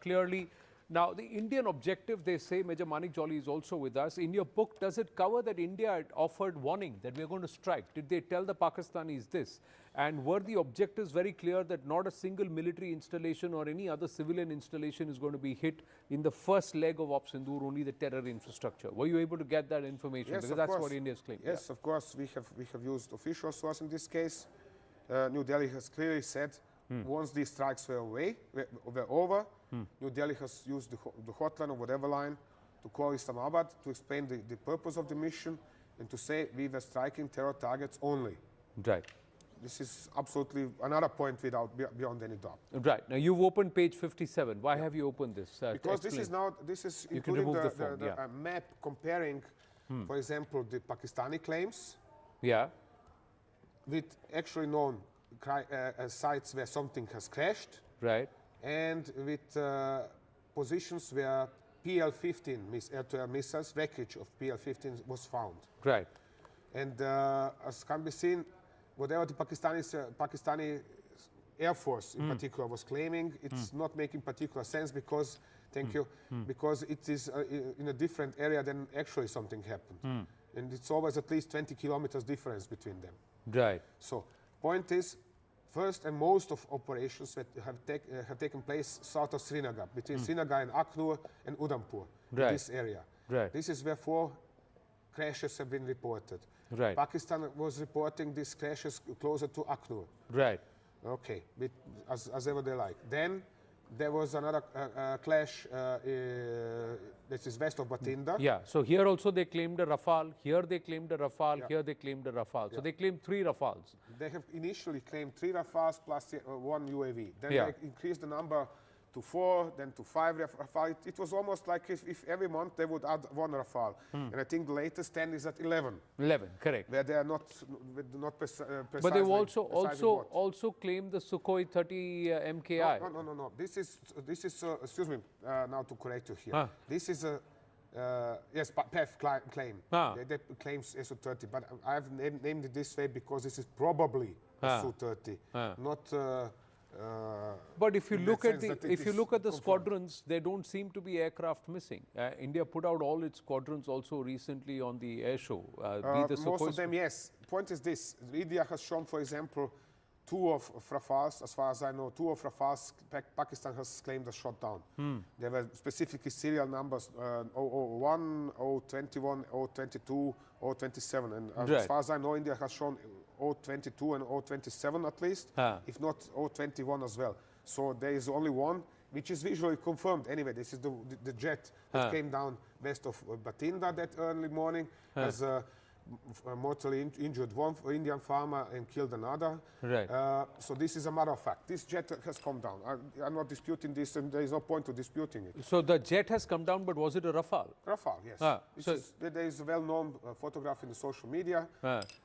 clearly, now the Indian objective, they say, Major Manik Jolly is also with us. In your book, does it cover that India had offered warning that we're going to strike? Did they tell the Pakistanis this? And were the objectives very clear that not a single military installation or any other civilian installation is going to be hit in the first leg of Op Sindur, only the terror infrastructure? Were you able to get that information? Yes, because that's what India's claiming. Yes, of course, we have used official source in this case. New Delhi has clearly said once these strikes were over, New Delhi has used the hotline or whatever line to call Islamabad to explain the purpose of the mission and to say we were striking terror targets only. Right. This is absolutely another point beyond any doubt. Right. Now you've opened page 57. Why have you opened this? Because this is including a map comparing, for example, the Pakistani claims with actually known sites where something has crashed. Right. And with positions where PL-15 air-to-air missiles, wreckage of PL-15 was found. Right. And as can be seen, whatever the Pakistani Air Force in particular was claiming, it's not making particular sense because, because it is in a different area than actually something happened. And it's always at least 20 kilometers difference between them. Right. So, point is, first and most of operations that have taken place south of Srinagar, between Srinagar and Akhnur and Udhampur, this area. Right. This is where 4 crashes have been reported. Right. Pakistan was reporting these crashes closer to Akhnur. Right. Okay, as ever they like. Then there was another clash that is west of Bathinda. Yeah, so here also they claimed a Rafale, here they claimed a Rafale, here they claimed a Rafale. So they claimed 3 Rafales. They have initially claimed 3 Rafales plus 1 UAV. Then they increased the number to 4, then to 5 Rafale. It was almost like if every month they would add 1 Rafale. And I think the latest 10 is at 11. 11, correct. Where they are not precise. But they've also claimed the Sukhoi 30 MKI. No. This is excuse me, now to correct you here. This is a yes, PEF claim. They claim Su-30, but I have named it this way because this is probably a Su-30, not But if you in look that at sense the that it is confirmed. squadrons, there don't seem to be aircraft missing. India put out all its squadrons also recently on the air show. Be the Most Sukhoi of them, yes. Point is this: India has shown, for example, two of Rafales. As far as I know, two of Rafales Pakistan has claimed as shot down. There were specifically serial numbers: 001, 021, 022, 027, and as far as I know, India has shown 022 and 027 at least, if not 021 as well. So there is only one, which is visually confirmed. Anyway, this is the jet that came down west of Bathinda that early morning, has mortally injured one Indian farmer and killed another. Right. So this is a matter of fact. This jet has come down. I'm not disputing this, and there is no point to disputing it. So the jet has come down, but was it a Rafale? Rafale, yes. There is a well-known photograph in the social media.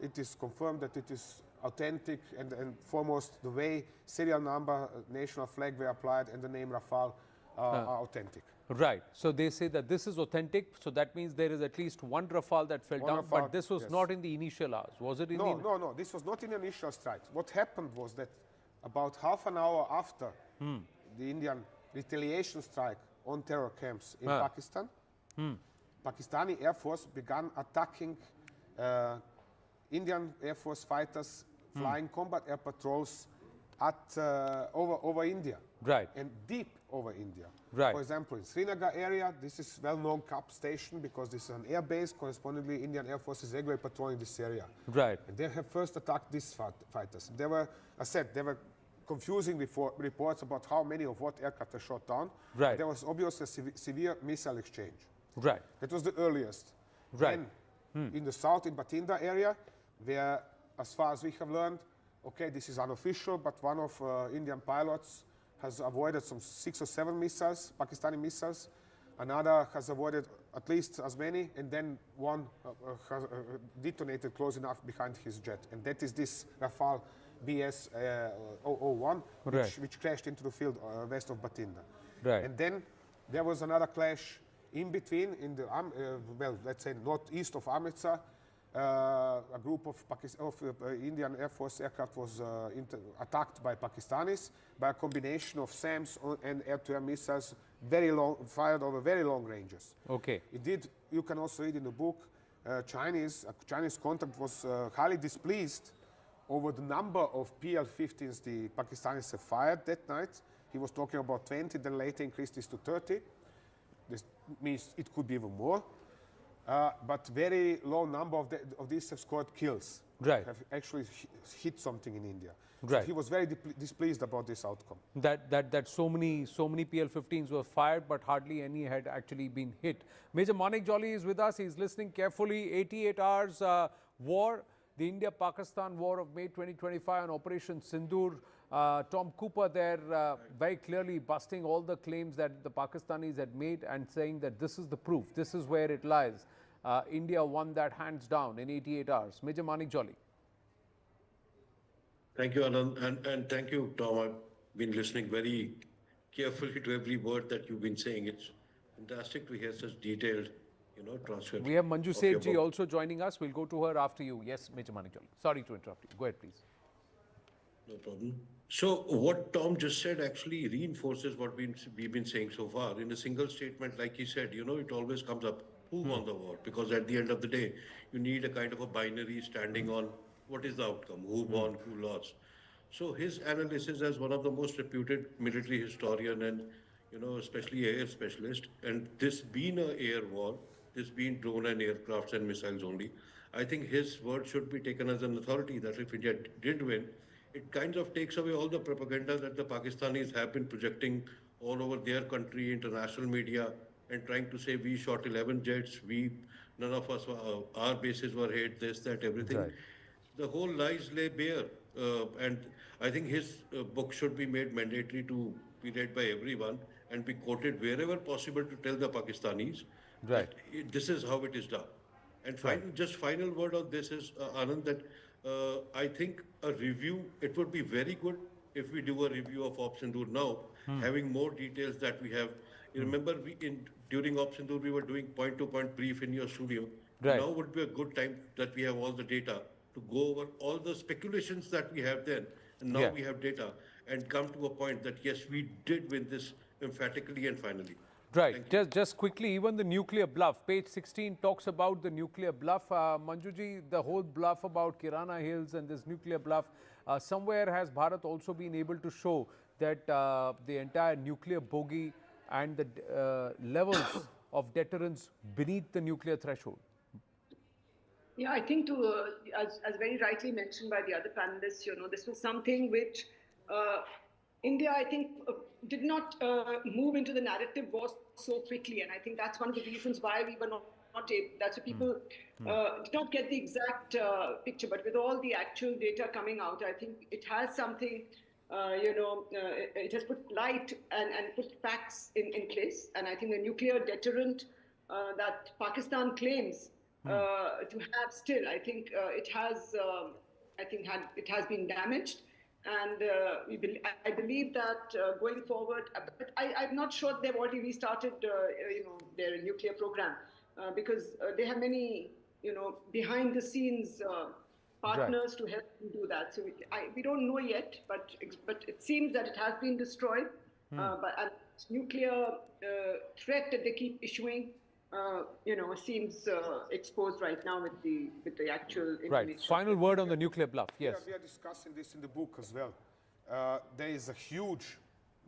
It is confirmed that it is authentic, and foremost the way serial number, national flag were applied, and the name Rafale are authentic. Right. So they say that this is authentic. So that means there is at least one Rafale that fell down. But this was not in the initial hours. Was it in No. This was not in the initial strike. What happened was that about half an hour after the Indian retaliation strike on terror camps in Pakistan, Pakistani Air Force began attacking Indian Air Force fighters flying combat air patrols at over India. Right. And deep over India. Right. For example, in Srinagar area, this is well-known CAP station because this is an air base. Correspondingly, Indian Air Force is regularly patrolling this area. Right. And they have first attacked these fighters. They were, as I said, they were confusing reports about how many of what aircraft were shot down. Right. There was obviously a severe missile exchange. Right. That was the earliest. Right. Then, in the south, in Bathinda area, where, as far as we have learned, okay, this is unofficial, but one of Indian pilots has avoided some 6 or 7 missiles, Pakistani missiles. Another has avoided at least as many, and then one has detonated close enough behind his jet. And that is this Rafale BS 001, which crashed into the field west of Bathinda. Right. And then there was another clash in between, in the well, let's say northeast of Amritsar. A group of Indian Air Force aircraft was attacked by Pakistanis by a combination of SAMs and air-to-air missiles, fired over very long ranges. Okay. It did. You can also read in the book. A Chinese contact was highly displeased over the number of PL-15s the Pakistanis have fired that night. He was talking about 20, then later increased this to 30. This means it could be even more. But very low number of these have scored kills. Right. Have actually hit something in India. Right. So he was very displeased about this outcome. That so many PL-15s were fired, but hardly any had actually been hit. Major Manik Jolly is with us. He's listening carefully. 88 hours war, the India-Pakistan war of May 2025 on Operation Sindur. Tom Cooper there very clearly busting all the claims that the Pakistanis had made and saying that this is the proof, this is where it lies. India won that hands down in 88 hours. Major Manik Jolly. Thank you, Anand, and thank you, Tom. I've been listening very carefully to every word that you've been saying. It's fantastic to hear such detailed, transcript. We have Manju Sethji also joining us. We'll go to her after you. Yes, Major Manik Jolly. Sorry to interrupt you. Go ahead, please. No problem. So what Tom just said actually reinforces what we've been saying so far. In a single statement, like he said, it always comes up, who won the war? Because at the end of the day, you need a kind of a binary standing on what is the outcome, who won, who lost. So his analysis as one of the most reputed military historian and, especially air specialist, and this being an air war, this being drone and aircrafts and missiles only, I think his word should be taken as an authority that if India did win, it kind of takes away all the propaganda that the Pakistanis have been projecting all over their country, international media, and trying to say we shot 11 jets, none of us, our bases were hit, this, that, everything. Right. The whole lies lay bare. And I think his book should be made mandatory to be read by everyone and be quoted wherever possible to tell the Pakistanis that this is how it is done. And final word on this is, Anand, that I think a review, it would be very good if we do a review of Op Sindur now, having more details that we have. You remember during Op Sindur, we were doing point-to-point brief in your studio. Right. Now would be a good time that we have all the data to go over all the speculations that we have then. And now we have data. and come to a point that, yes, we did win this emphatically and finally. Right. Just quickly, even the nuclear bluff. Page 16 talks about the nuclear bluff. Manjuji, the whole bluff about Kirana Hills and this nuclear bluff, somewhere has Bharat also been able to show that the entire nuclear bogey and the levels of deterrence beneath the nuclear threshold? Yeah, I think as very rightly mentioned by the other panelists, this was something which India, I think, did not move into the narrative war so quickly. And I think that's one of the reasons why we were not able, that's why people did not get the exact picture. But with all the actual data coming out, I think it has something, it has put light and put facts in place. And I think the nuclear deterrent that Pakistan claims to have still, I think it has been damaged. And I believe that going forward, but I'm not sure they've already restarted, their nuclear program because they have many, behind the scenes partners to help them do that. So we don't know yet, but it seems that it has been destroyed. But a nuclear threat that they keep issuing, seems exposed right now with the actual information. Right. Final word on the nuclear bluff. Yes. Yeah, we are discussing this in the book as well. There is a huge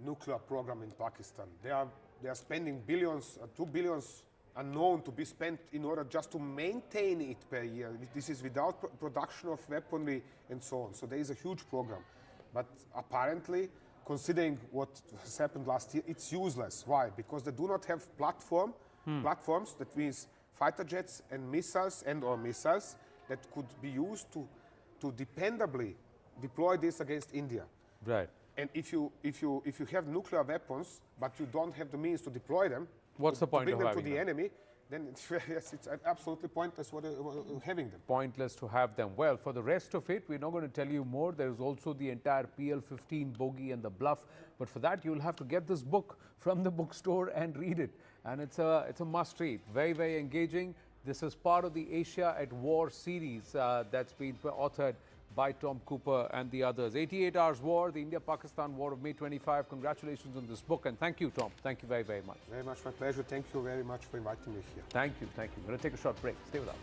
nuclear program in Pakistan. They are spending billions, 2 billions unknown to be spent in order just to maintain it per year. This is without production of weaponry and so on. So there is a huge program. But apparently, considering what has happened last year, it's useless. Why? Because they do not have platforms, that means fighter jets and missiles or missiles that could be used to dependably deploy this against India. Right. And if you have nuclear weapons, but you don't have the means to deploy them, what's the point to bring of them to having the them? enemy, then it's absolutely pointless having them. Pointless to have them. Well, for the rest of it, we're not going to tell you more. There is also the entire PL-15 bogey and the bluff. But for that, you'll have to get this book from the bookstore and read it. And it's a must read. Very, very engaging. This is part of the Asia at War series that's been authored by Tom Cooper and the others. 88 Hours War, the India-Pakistan War of May 25. Congratulations on this book. And thank you, Tom. Thank you very, very much. Very much my pleasure. Thank you very much for inviting me here. Thank you. Thank you. We're going to take a short break. Stay with us.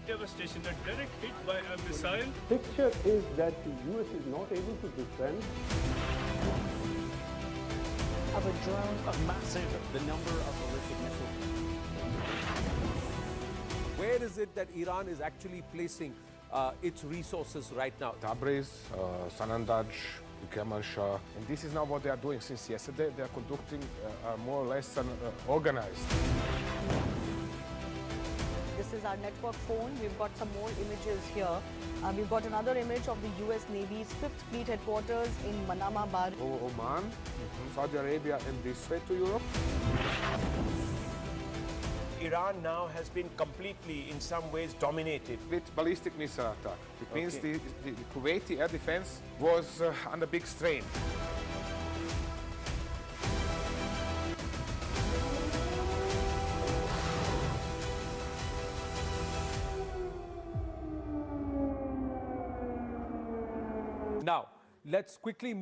Devastation, a direct hit by a missile. Picture is that the US is not able to defend. Of a drone of massive, the number of ballistic missiles. Where is it that Iran is actually placing its resources right now? Tabriz, Sanandaj, Kermanshah. And this is now what they are doing since yesterday. They are conducting more or less an organized. This is our network phone. We've got some more images here. We've got another image of the US Navy's 5th Fleet headquarters in Manama, Bahrain. Oman, Saudi Arabia, and this way to Europe. Iran now has been completely, in some ways, dominated. With ballistic missile attack. It means the Kuwaiti air defense was under big strain. Now, let's quickly move